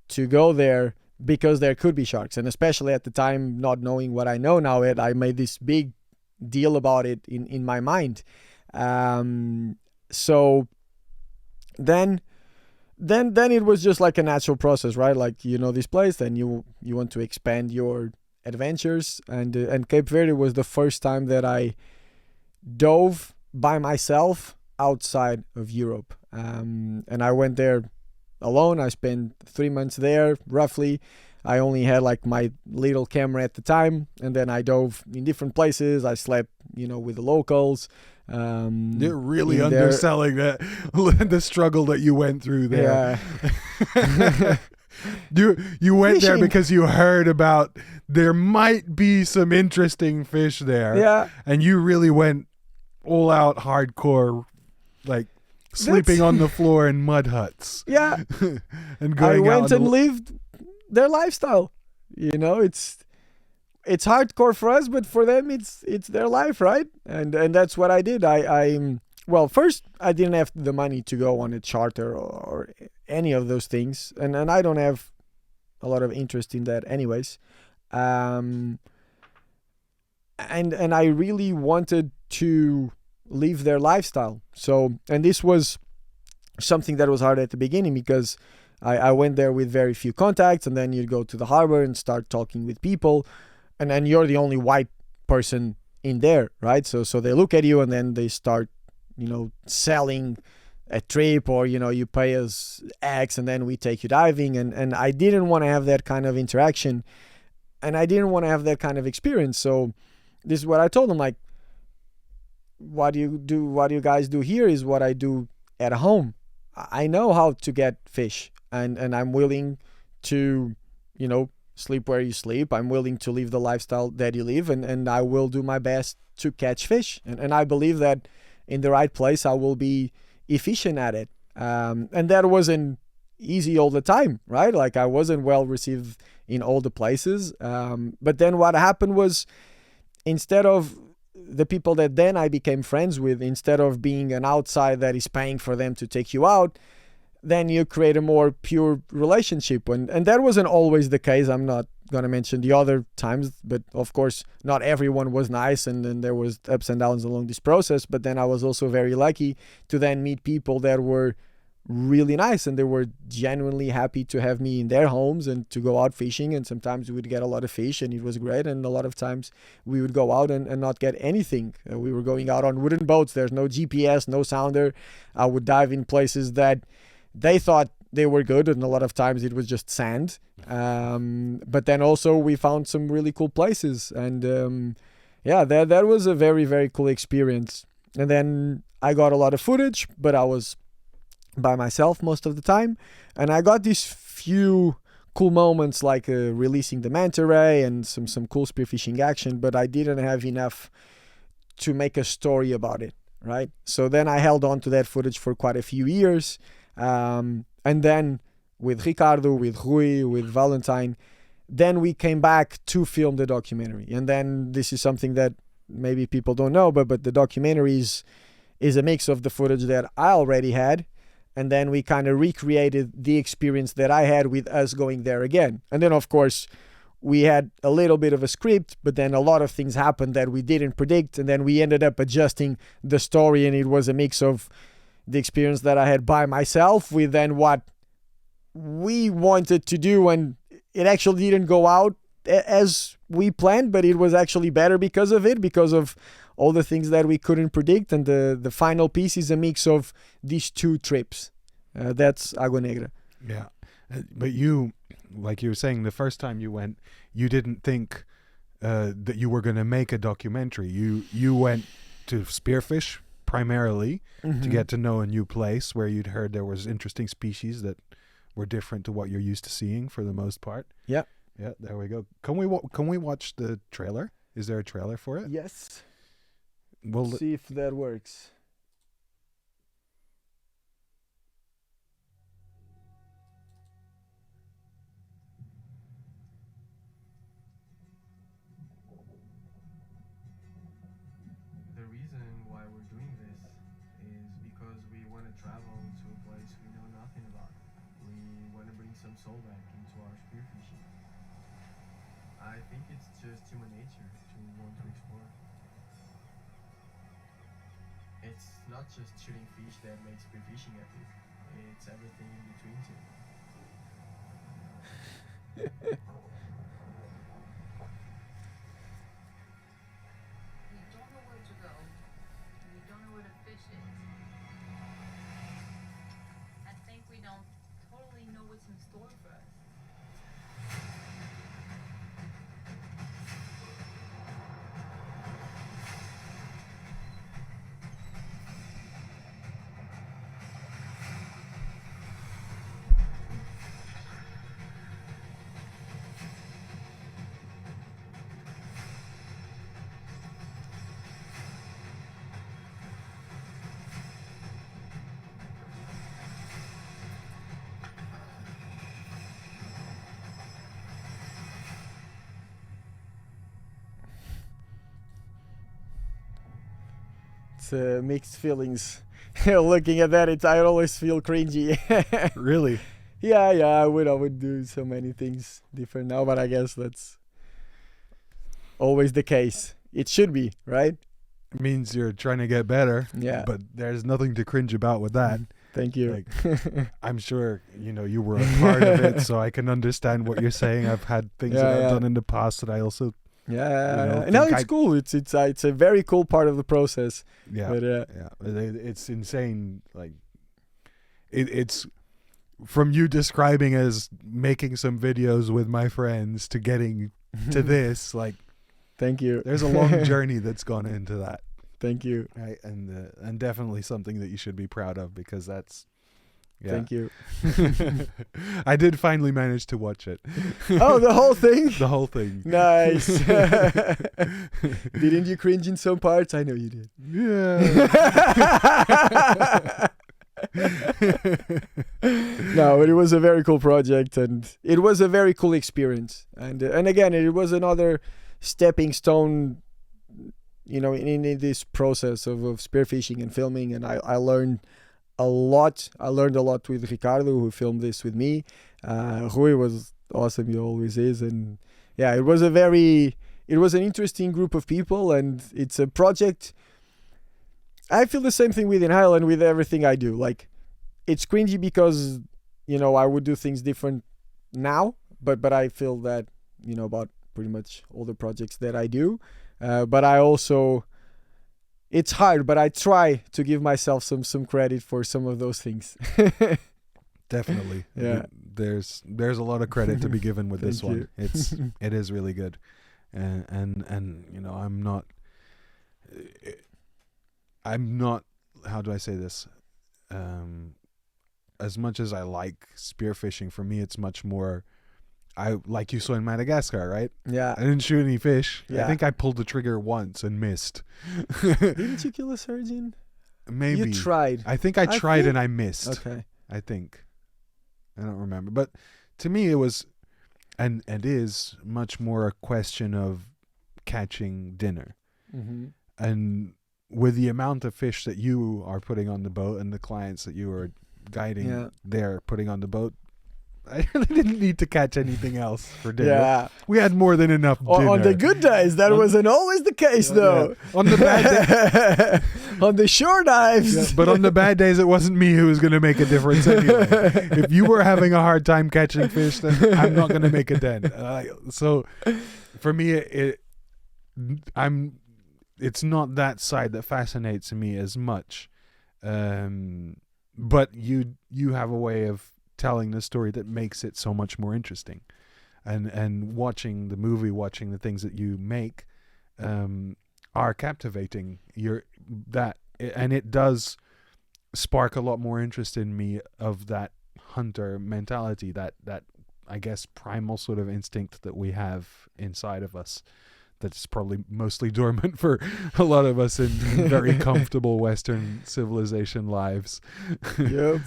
to go there, because there could be sharks. And especially at the time, not knowing what I know now, I made this big deal about it in my mind. So then it was just like a natural process, right? Like, this place, then you want to expand your adventures, and Cape Verde was the first time that I dove by myself outside of Europe. And I went there alone. I spent 3 months there roughly. I only had like my little camera at the time, and then I dove in different places. I slept, with the locals. You're really underselling that the struggle that you went through there. Yeah. You went there Fishing. because you heard about there might be some interesting fish there. Yeah. And you really went all out hardcore, like sleeping on the floor in mud huts. Yeah. And I going out went and lived their lifestyle. It's hardcore for us, but for them it's their life, right? And that's what I did. Well, first I didn't have the money to go on a charter or any of those things, and I don't have a lot of interest in that anyways. And I really wanted to live their lifestyle. So, and this was something that was hard at the beginning, because I went there with very few contacts, and then you go to the harbor and start talking with people, and then you're the only white person in there, right? So they look at you, and then they start, selling a trip, or, you pay us X and then we take you diving. And I didn't want to have that kind of interaction, and I didn't want to have that kind of experience. So this is what I told them, like, what you guys do here is what I do at home. I know how to get fish, and I'm willing to, sleep where you sleep. I'm willing to live the lifestyle that you live, and I will do my best to catch fish. And I believe that in the right place, I will be efficient at it. And that wasn't easy all the time, right? Like, I wasn't well received in all the places. But then what happened was, instead of the people that then I became friends with, instead of being an outside that is paying for them to take you out, then you create a more pure relationship. And that wasn't always the case. I'm not going to mention the other times, but of course not everyone was nice, and then there was ups and downs along this process. But then I was also very lucky to then meet people that were really nice, and they were genuinely happy to have me in their homes and to go out fishing. And sometimes we would get a lot of fish, and it was great, and a lot of times we would go out and not get anything. We were going out on wooden boats. There's no GPS, no sounder. I would dive in places that they thought they were good, and a lot of times it was just sand. But then also we found some really cool places, and that was a very, very cool experience. And then I got a lot of footage, but I was by myself most of the time, and I got these few cool moments, like releasing the manta ray and some cool spearfishing action, but I didn't have enough to make a story about it, right? So then I held on to that footage for quite a few years. And then with Ricardo, with Rui, with Valentine, then we came back to film the documentary. And then this is something that maybe people don't know, but the documentary is a mix of the footage that I already had, and then we kind of recreated the experience that I had with us going there again. And then, of course, we had a little bit of a script, but then a lot of things happened that we didn't predict, and then we ended up adjusting the story, and it was a mix of the experience that I had by myself with then what we wanted to do, and it actually didn't go out as we planned, but it was actually better because of all the things that we couldn't predict. And the final piece is a mix of these two trips. That's Agua Negra. Yeah. But you, like you were saying, the first time you went, you didn't think that you were going to make a documentary. You went to spearfish primarily to get to know a new place where you'd heard there was interesting species that were different to what you're used to seeing for the most part. Yeah. Yeah, there we go. Can we watch the trailer? Is there a trailer for it? Yes. Well, See if that works. The reason why we're doing this is because we want to travel to a place we know nothing about. We want to bring some soul back into our spearfishing. I think it's just human nature to want to explore. It's not just shooting fish that makes spearfishing epic. It's everything in between too. We don't know where to go. We don't know where the fish is. I think we don't totally know what's in store for us. It's mixed feelings. Looking at that, I always feel cringy. really? Yeah, I would do so many things different now, but I guess that's always the case. It should be, right? It means you're trying to get better. Yeah. But there's nothing to cringe about with that. Thank you. Like, I'm sure you were a part of it, so I can understand what you're saying. I've had things that I've done in the past that I also No, it's cool. It's a very cool part of the process. yeah But, it's insane. Like it's from you describing as making some videos with my friends to getting to this. Like, thank you. there's a long journey that's gone into that. Thank you. Right, and definitely something that you should be proud of, because that's Thank you. I did finally manage to watch it. Oh, the whole thing? The whole thing. Nice. Didn't you cringe in some parts? I know you did. Yeah. No, but it was a very cool project, and it was a very cool experience. And again, it was another stepping stone, in this process of spearfishing and filming. And I learned a lot. I learned a lot with Ricardo, who filmed this with me. Rui was awesome. He always is. And yeah, it was an interesting group of people, and it's a project. I feel the same thing with In Ireland with everything I do. Like, it's cringy because, I would do things different now, but I feel that, about pretty much all the projects that I do. But I also, it's hard, but I try to give myself some credit for some of those things. Definitely. Yeah. There's a lot of credit to be given with this Thank one. It is really good. And I'm not, how do I say this? As much as I like spearfishing, for me it's much more, like you saw in Madagascar, right? Yeah. I didn't shoot any fish. Yeah. I think I pulled the trigger once and missed. Didn't you kill a surgeon? Maybe. You tried. I think I tried and I missed. Okay. I think. I don't remember. But to me it was, and is much more a question of catching dinner. Mm-hmm. And with the amount of fish that you are putting on the boat and the clients that you are guiding, they're putting on the boat, I really didn't need to catch anything else for dinner. Yeah. We had more than enough dinner. On the good days, that wasn't always the case, though. Yeah. On the bad days. On the shore dives. Yeah, but on the bad days, it wasn't me who was going to make a difference anyway. If you were having a hard time catching fish, then I'm not going to make a dent. So for me, it's not that side that fascinates me as much. But you have a way of telling the story that makes it so much more interesting. And watching the movie, watching the things that you make, are captivating. And it does spark a lot more interest in me of that hunter mentality, that I guess primal sort of instinct that we have inside of us, that's probably mostly dormant for a lot of us in very comfortable Western civilization lives. Yep.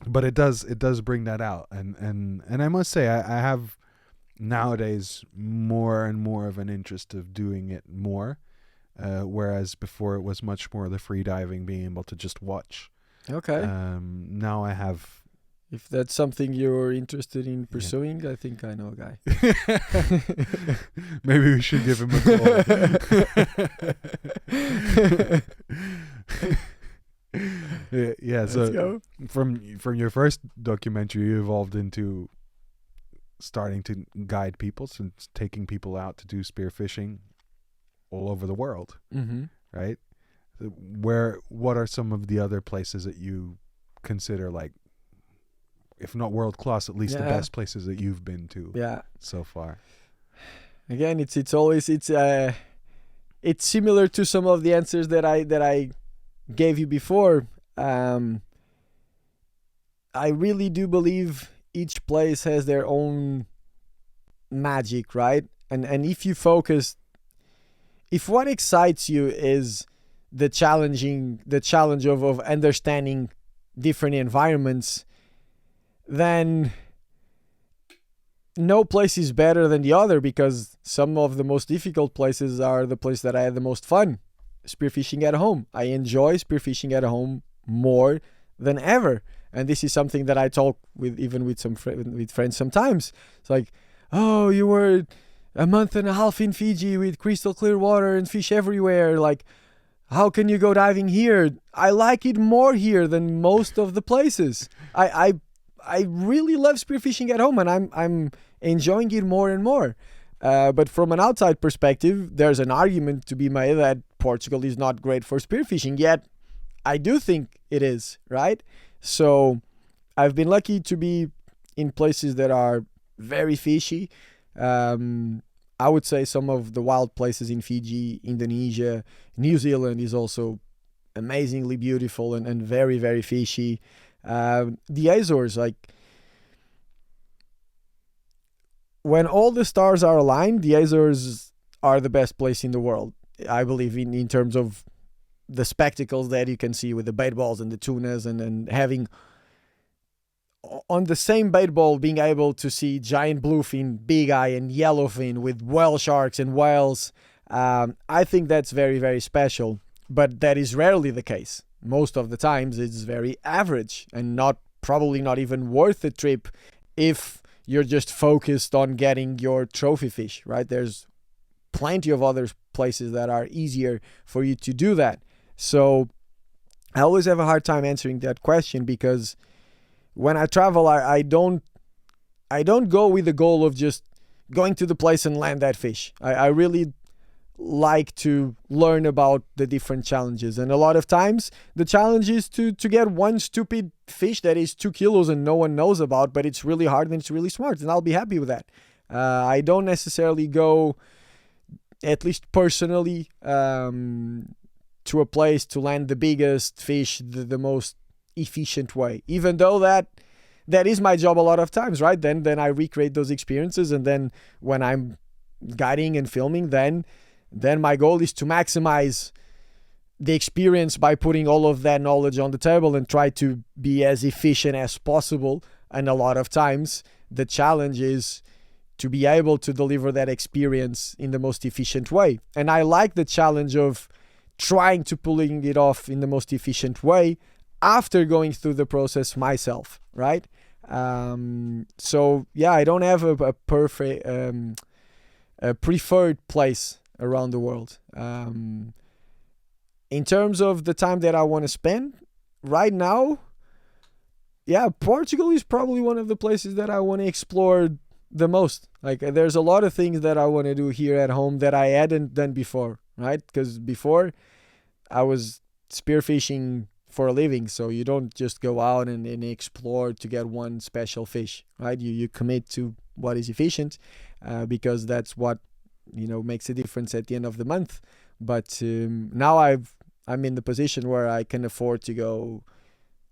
But it does bring that out, and I must say I have nowadays more and more of an interest of doing it more, whereas before it was much more the free diving, being able to just watch. Okay. Now I have. If that's something you're interested in pursuing, I think I know a guy. Maybe we should give him a call. Yeah. Let's So go. from your first documentary, you evolved into starting to guide people, so taking people out to do spearfishing all over the world, Mm-hmm. right? What are some of the other places that you consider, like, if not world class, at least the Yeah. best places that you've been to Yeah. so far? Again, it's similar to some of the answers that I gave you before. I really do believe each place has their own magic, right? And if you focus, if what excites you is the challenge of understanding different environments, then no place is better than the other, because some of the most difficult places are the place that I had the most fun. Spearfishing at home. I enjoy spearfishing at home more than ever. And this is something that I talk with some with friends sometimes. It's like, oh, you were a month and a half in Fiji with crystal clear water and fish everywhere. Like, how can you go diving here? I like it more here than most of the places. I really love spearfishing at home, and I'm enjoying it more and more. But from an outside perspective, there's an argument to be made that Portugal is not great for spearfishing, yet I do think it is, right? So I've been lucky to be in places that are very fishy. I would say some of the wild places in Fiji, Indonesia, New Zealand is also amazingly beautiful and very, very fishy. The Azores, like, when all the stars are aligned, the Azores are the best place in the world, I believe, in terms of the spectacles that you can see with the bait balls and the tunas, and having on the same bait ball being able to see giant bluefin, big eye, and yellowfin with whale sharks and whales. I think that's very, very special, but that is rarely the case. Most of the times it's very average and probably not even worth the trip if you're just focused on getting your trophy fish, right? There's plenty of other places that are easier for you to do that. So I always have a hard time answering that question, because when I travel, I don't go with the goal of just going to the place and land that fish. I really like to learn about the different challenges, and a lot of times the challenge is to get one stupid fish that is 2 kilos and no one knows about, but it's really hard and it's really smart, and I'll be happy with that. I don't necessarily go, at least personally, to a place to land the biggest fish the most efficient way, even though that is my job a lot of times, right? Then I recreate those experiences, and then when I'm guiding and filming, then my goal is to maximize the experience by putting all of that knowledge on the table and try to be as efficient as possible. And a lot of times the challenge is to be able to deliver that experience in the most efficient way. And I like the challenge of trying to pulling it off in the most efficient way after going through the process myself, right? So yeah, I don't have a perfect a preferred place around the world. In terms of the time that I want to spend right now, yeah, Portugal is probably one of the places that I want to explore the most. Like, there's a lot of things that I want to do here at home that I hadn't done before, right? Because before I was spearfishing for a living. So you don't just go out and explore to get one special fish, right? You commit to what is efficient, because that's what makes a difference at the end of the month. But now I'm in the position where I can afford to go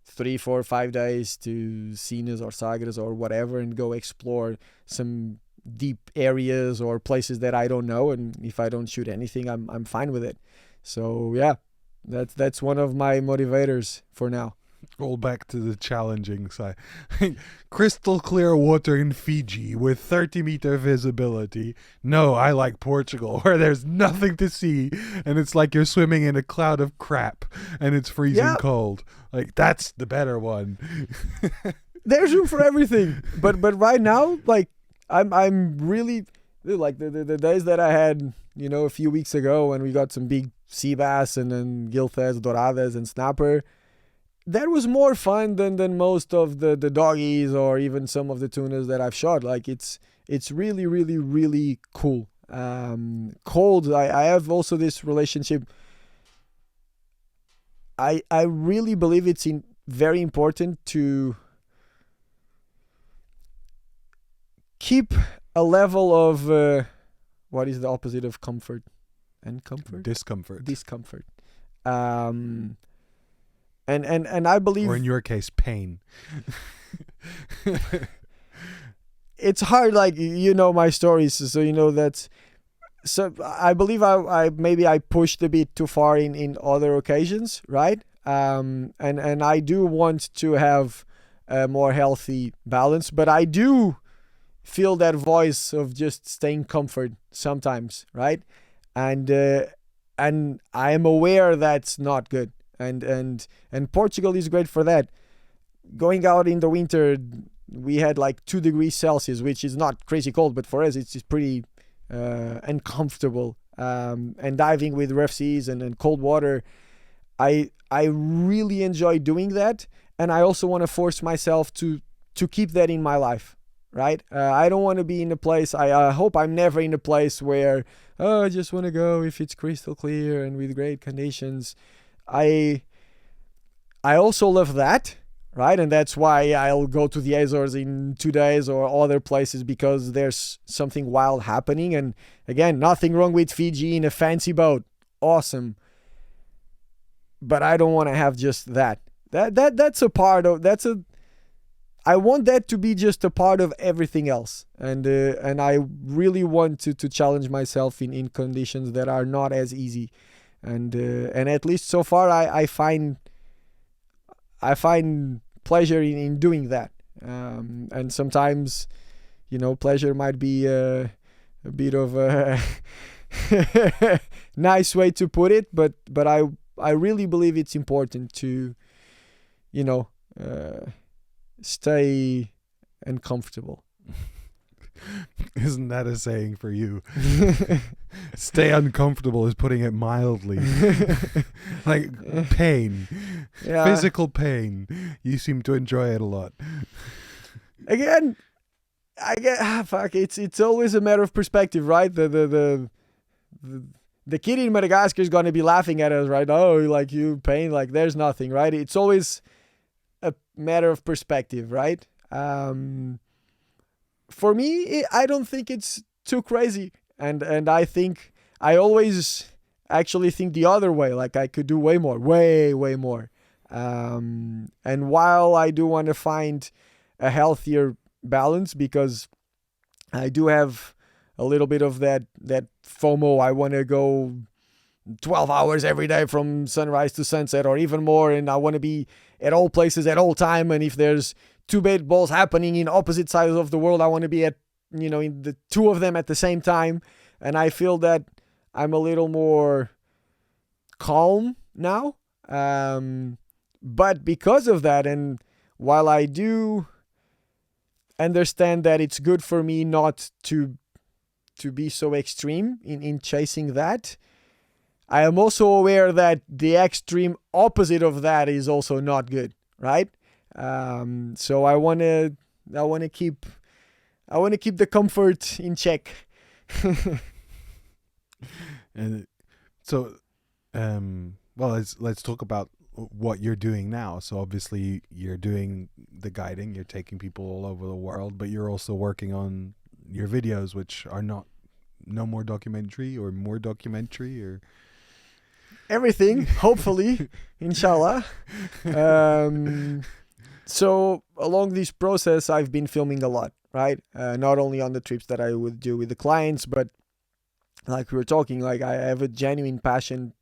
3, 4, 5 days to Sinas or Sagres or whatever and go explore some deep areas or places that I don't know. And if I don't shoot anything, I'm fine with it. So yeah, that's one of my motivators for now. All back to the challenging side. Crystal clear water in Fiji with 30-meter visibility. No, I like Portugal, where there's nothing to see and it's like you're swimming in a cloud of crap and it's freezing cold. Like, that's the better one. There's room for everything. But right now, like, I'm really like the days that I had, a few weeks ago when we got some big sea bass and then gilthas, doradas and snapper. That was more fun than most of the doggies or even some of the tunas that I've shot. Like, it's really, really, really cool. Cold, I have also this relationship. I really believe it's very important to keep a level of what is the opposite of comfort and comfort? Discomfort. And I believe, or in your case, pain. It's hard, like, my stories, so that. So I believe I pushed a bit too far in other occasions, right? And I do want to have a more healthy balance, but I do feel that voice of just staying comfort sometimes, right? And I am aware that's not good. And Portugal is great for that. Going out in the winter, we had like 2 degrees Celsius, which is not crazy cold, but for us it's pretty uncomfortable. And diving with rough seas and cold water, I really enjoy doing that, and I also want to force myself to keep that in my life, right? I don't want to be in a place. I hope I'm never in a place where I just want to go if it's crystal clear and with great conditions. I also love that, right? And that's why I'll go to the Azores in 2 days or other places, because there's something wild happening. And again, nothing wrong with Fiji in a fancy boat. Awesome. But I don't want to have just that. That's a part of, I want that to be just a part of everything else. And I really want to challenge myself in conditions that are not as easy. And at least so far, I find pleasure in doing that. And sometimes, pleasure might be a bit of a nice way to put it, but I really believe it's important to, stay uncomfortable. Isn't that a saying for you? Stay uncomfortable is putting it mildly. Like pain, physical pain. You seem to enjoy it a lot. Again, it's always a matter of perspective, right? The kid in Madagascar is going to be laughing at us, right? Oh, like, you pain, like there's nothing, right? It's always a matter of perspective, right? For me, I don't think it's too crazy. And I think I always actually think the other way. Like, I could do way more, way more. And while I do want to find a healthier balance, because I do have a little bit of that FOMO. I want to go 12 hours every day from sunrise to sunset or even more. And I want to be at all places at all time. And if there's 2 bait balls happening in opposite sides of the world, I want to be at, in the 2 of them at the same time. And I feel that I'm a little more calm now. But because of that, and while I do understand that it's good for me not to be so extreme in chasing that, I am also aware that the extreme opposite of that is also not good, right? So I want to keep the comfort in check. And so, well, let's talk about what you're doing now. So obviously you're doing the guiding, you're taking people all over the world, but you're also working on your videos, which are not no more documentary or more documentary or Everything, hopefully, inshallah. So along this process, I've been filming a lot, right? Not only on the trips that I would do with the clients, but like we were talking, like I have a genuine passion,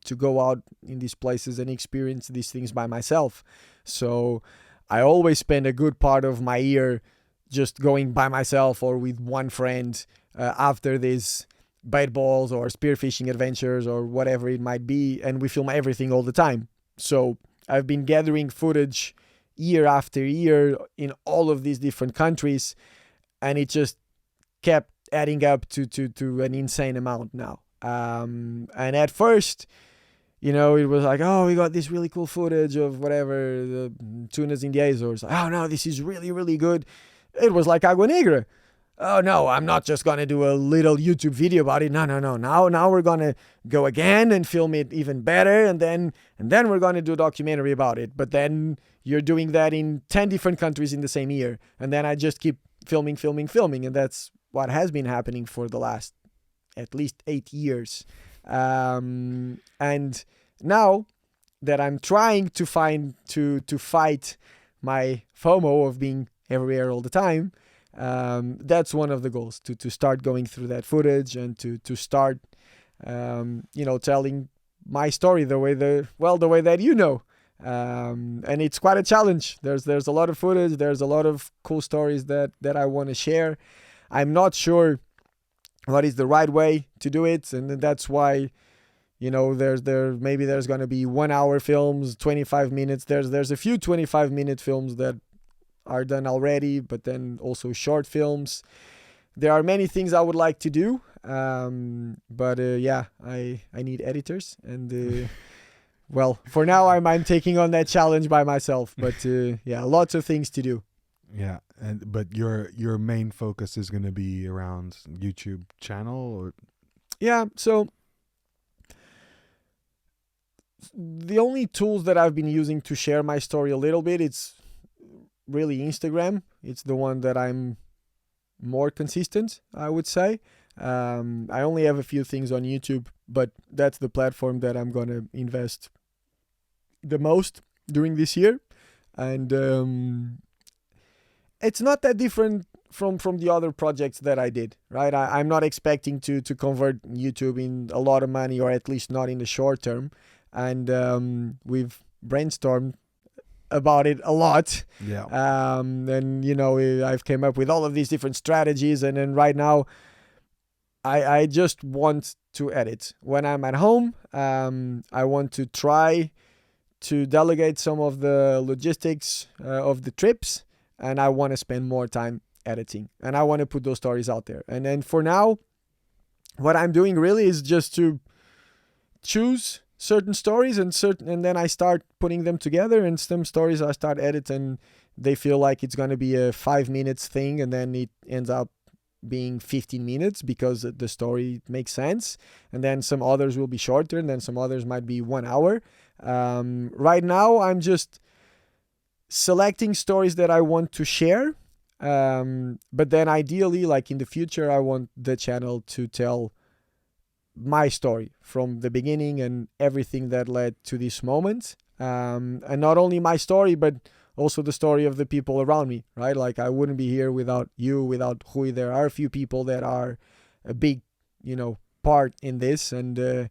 to go out in these places and experience these things by myself. So I always spend a good part of my year just going by myself or with one friend after these bait balls or spearfishing adventures or whatever it might be, and we film everything all the time. So I've been gathering footage year after year in all of these different countries, and it just kept adding up to an insane amount now. And at first, it was like, oh, we got this really cool footage of whatever, the tunas in the Azores. Oh no, this is really, really good. It was like Agua Negra. Oh no, I'm not just gonna do a little YouTube video about it. No. Now we're gonna go again and film it even better, and then we're gonna do a documentary about it. But then you're doing that in 10 different countries in the same year, and then I just keep filming, and that's what has been happening for the last at least 8 years. And now that I'm trying to fight my FOMO of being everywhere all the time, that's one of the goals, to start going through that footage and to start telling my story the way that and it's quite a challenge. There's a lot of footage, there's a lot of cool stories that I want to share. I'm not sure what is the right way to do it, and that's why maybe there's going to be 1 hour films, 25 minutes. There's a few 25-minute films that are done already, but then also short films. There are many things I would like to do, but I need editors, and well, for now I'm taking on that challenge by myself, but lots of things to do. Yeah, but your main focus is going to be around YouTube channel, or so the only tools that I've been using to share my story a little bit, it's really Instagram. It's the one that I'm more consistent, I would say. I only have a few things on YouTube, but that's the platform that I'm gonna invest the most during this year, and it's not that different from the other projects that I did, right? I'm not expecting to convert YouTube in a lot of money, or at least not in the short term. And we've brainstormed about it a lot. Yeah. And I've came up with all of these different strategies, and then right now I just want to edit. When I'm at home, I want to try to delegate some of the logistics of the trips, and I want to spend more time editing, and I want to put those stories out there. And then for now, what I'm doing really is just to choose certain stories and then I start putting them together, and some stories I start editing. They feel like it's going to be a 5 minutes thing, and then it ends up being 15 minutes because the story makes sense. And then some others will be shorter, and then some others might be 1 hour. Right now I'm just selecting stories that I want to share, but then ideally, like in the future, I want the channel to tell my story from the beginning and everything that led to this moment, and not only my story, but also the story of the people around me, right? Like I wouldn't be here without you, without Rui. There are a few people that are a big part in this, and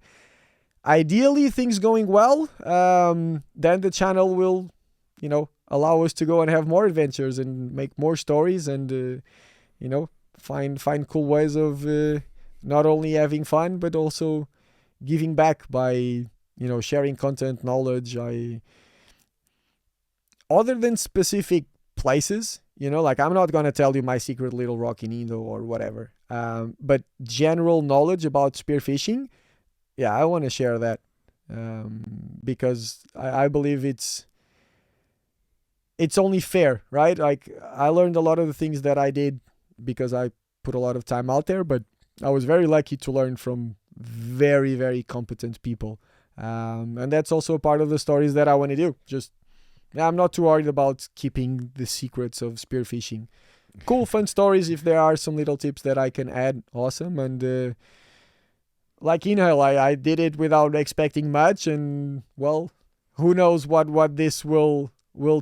ideally, things going well, then the channel will allow us to go and have more adventures and make more stories, and find cool ways of not only having fun but also giving back by sharing content, knowledge. Other than specific places, like I'm not gonna tell you my secret little rock in Indo or whatever, but general knowledge about spearfishing, I want to share that, because I believe it's only fair, right? Like I learned a lot of the things that I did because I put a lot of time out there, but I was very lucky to learn from very, very competent people. And that's also a part of the stories that I want to do. Just, I'm not too worried about keeping the secrets of spearfishing. Cool, fun stories. If there are some little tips that I can add, awesome. And like Inhale, I did it without expecting much, and well, who knows what this will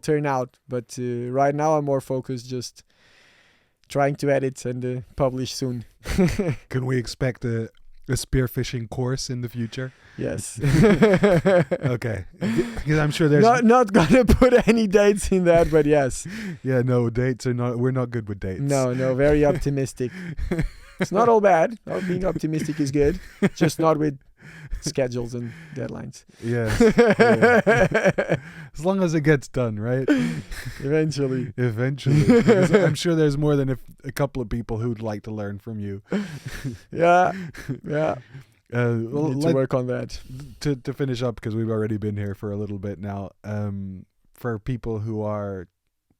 turn out. But right now I'm more focused, just trying to edit and publish soon. Can we expect a spearfishing course in the future? Yes. Okay, because I'm sure there's not gonna put any dates in that, but yes. Yeah, no, dates are not. We're not good with dates. No, very optimistic. It's not all bad. Being optimistic is good, just not with schedules and deadlines. Yes. Yeah. As long as it gets done, right? Eventually. Because I'm sure there's more than a couple of people who'd like to learn from you. Yeah. Well, Need to work on that. To finish up, because we've already been here for a little bit now. For people who are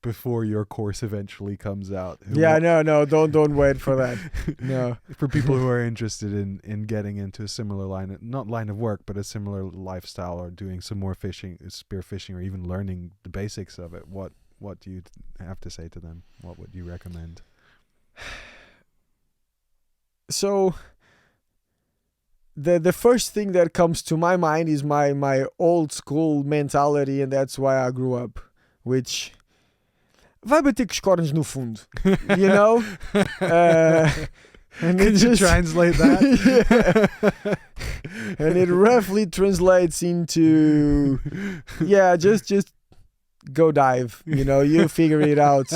before your course eventually comes out. No, don't wait for that. No. For people who are interested in getting into a similar not line of work, but a similar lifestyle, or doing some more spearfishing, or even learning the basics of it, what do you have to say to them? What would you recommend? So the first thing that comes to my mind is my old school mentality, and that's why I grew up, which vai bater com os cornos no fundo, you know? And Can you translate that? Yeah. And it roughly translates into, just go dive, you know, you figure it out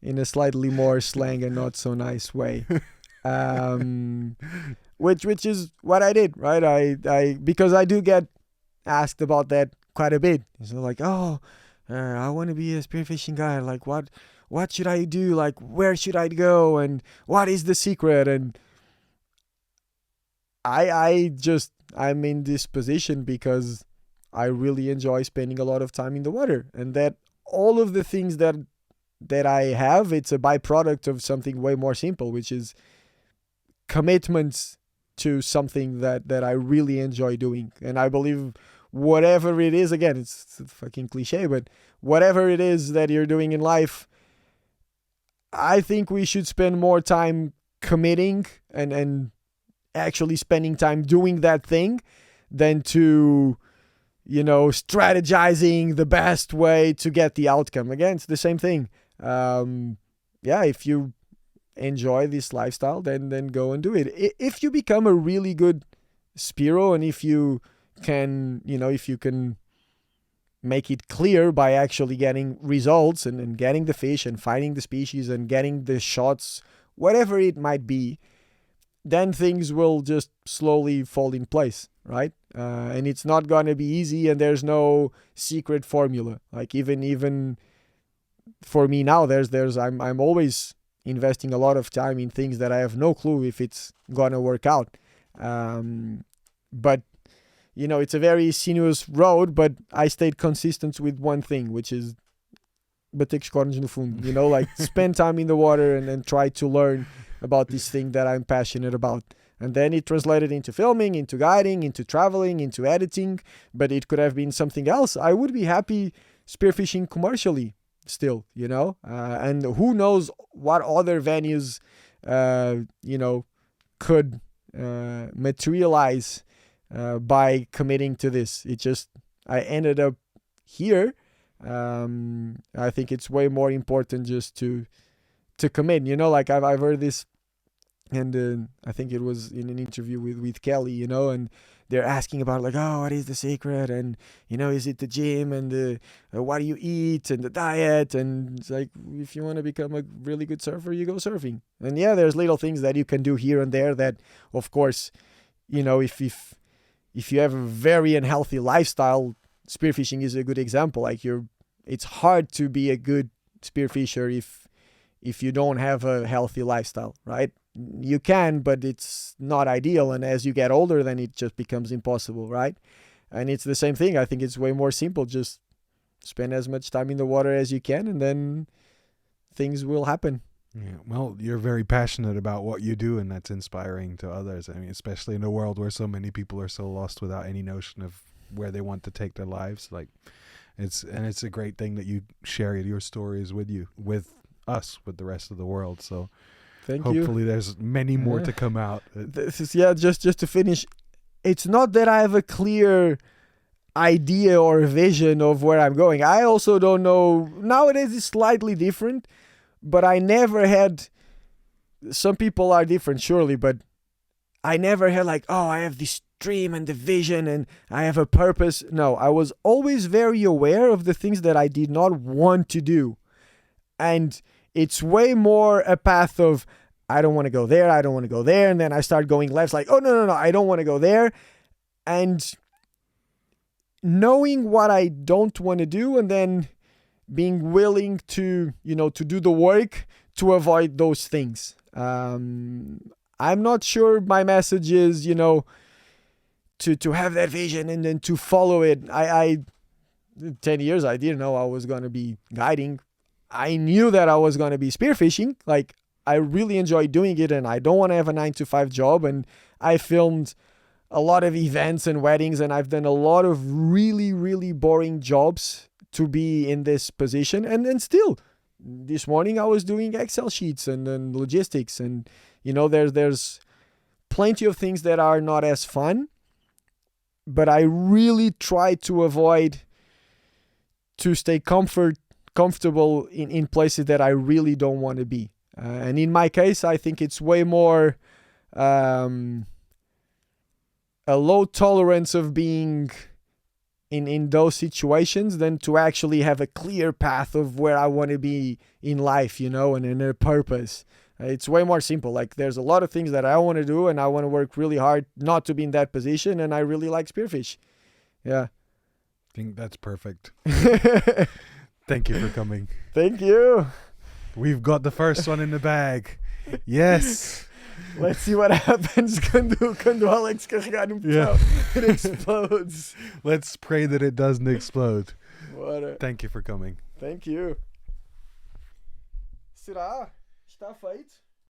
in a slightly more slang and not so nice way. Which is what I did, right? I because I do get asked about that quite a bit. So like, I want to be a spearfishing guy. Like, what should I do? Like, where should I go? And what is the secret? And I'm in this position because I really enjoy spending a lot of time in the water, and that all of the things that I have, it's a byproduct of something way more simple, which is commitments to something that I really enjoy doing. And I believe whatever it is, again, it's a fucking cliche, but whatever it is that you're doing in life, I think we should spend more time committing and actually spending time doing that thing than to, strategizing the best way to get the outcome. Again, it's the same thing. If you enjoy this lifestyle, then go and do it. If you become a really good Spiro, and if you can make it clear by actually getting results and getting the fish and finding the species and getting the shots, whatever it might be, then things will just slowly fall in place, right? And it's not going to be easy, and there's no secret formula. Like even for me now, I'm always investing a lot of time in things that I have no clue if it's going to work out. But it's a very sinuous road, but I stayed consistent with one thing, which is bater com os cornos no fundo, like spend time in the water and try to learn about this thing that I'm passionate about. And then it translated into filming, into guiding, into traveling, into editing, but it could have been something else. I would be happy spearfishing commercially still, and who knows what other venues, could materialize by committing to this. I ended up here. I think it's way more important just to commit, like I've heard this, and I think it was in an interview with Kelly, and they're asking about like, what is the secret, and is it the gym, and what do you eat, and the diet, and it's like, if you want to become a really good surfer, you go surfing. And there's little things that you can do here and there that, of course, if you have a very unhealthy lifestyle, spearfishing is a good example. Like it's hard to be a good spearfisher if you don't have a healthy lifestyle, right? You can, but it's not ideal. And as you get older, then it just becomes impossible, right? And it's the same thing. I think it's way more simple. Just spend as much time in the water as you can, and then things will happen. Yeah, well, you're very passionate about what you do, and that's inspiring to others. I mean, especially in a world where so many people are so lost without any notion of where they want to take their lives. Like it's a great thing that you share your stories with us, with the rest of the world. So Thank you. hopefully there's many more to come out. This is just to finish. It's not that I have a clear idea or vision of where I'm going. I also don't know. Nowadays it's slightly different, but I never had. Some people are different, surely, but I never had like, oh, I have this dream and the vision and I have a purpose. No, I was always very aware of the things that I did not want to do. And it's way more a path of, I don't want to go there, I don't want to go there. And then I start going left, like, oh, no, I don't want to go there. And knowing what I don't want to do and then being willing to, to do the work to avoid those things. I'm not sure my message is, to have that vision and then to follow it. I 10 years, I didn't know I was going to be guiding. I knew that I was going to be spearfishing. Like, I really enjoy doing it and I don't want to have a 9-to-5 job. And I filmed a lot of events and weddings and I've done a lot of really, really boring jobs to be in this position. And then still, this morning I was doing Excel sheets and logistics and, there's plenty of things that are not as fun, but I really try to avoid to stay comfortable in places that I really don't want to be. And in my case, I think it's way more a low tolerance of being in those situations than to actually have a clear path of where I want to be in life, and in a purpose. It's way more simple. Like, there's a lot of things that I want to do and I want to work really hard not to be in that position. And I really like spearfish. Yeah. I think that's perfect. Thank you for coming. Thank you. We've got the first one in the bag. Yes. Let's see what happens quando Alex carregar no botão. It explodes. Let's pray that it doesn't explode. Bora. Thank you for coming. Thank you. Será? Está feito?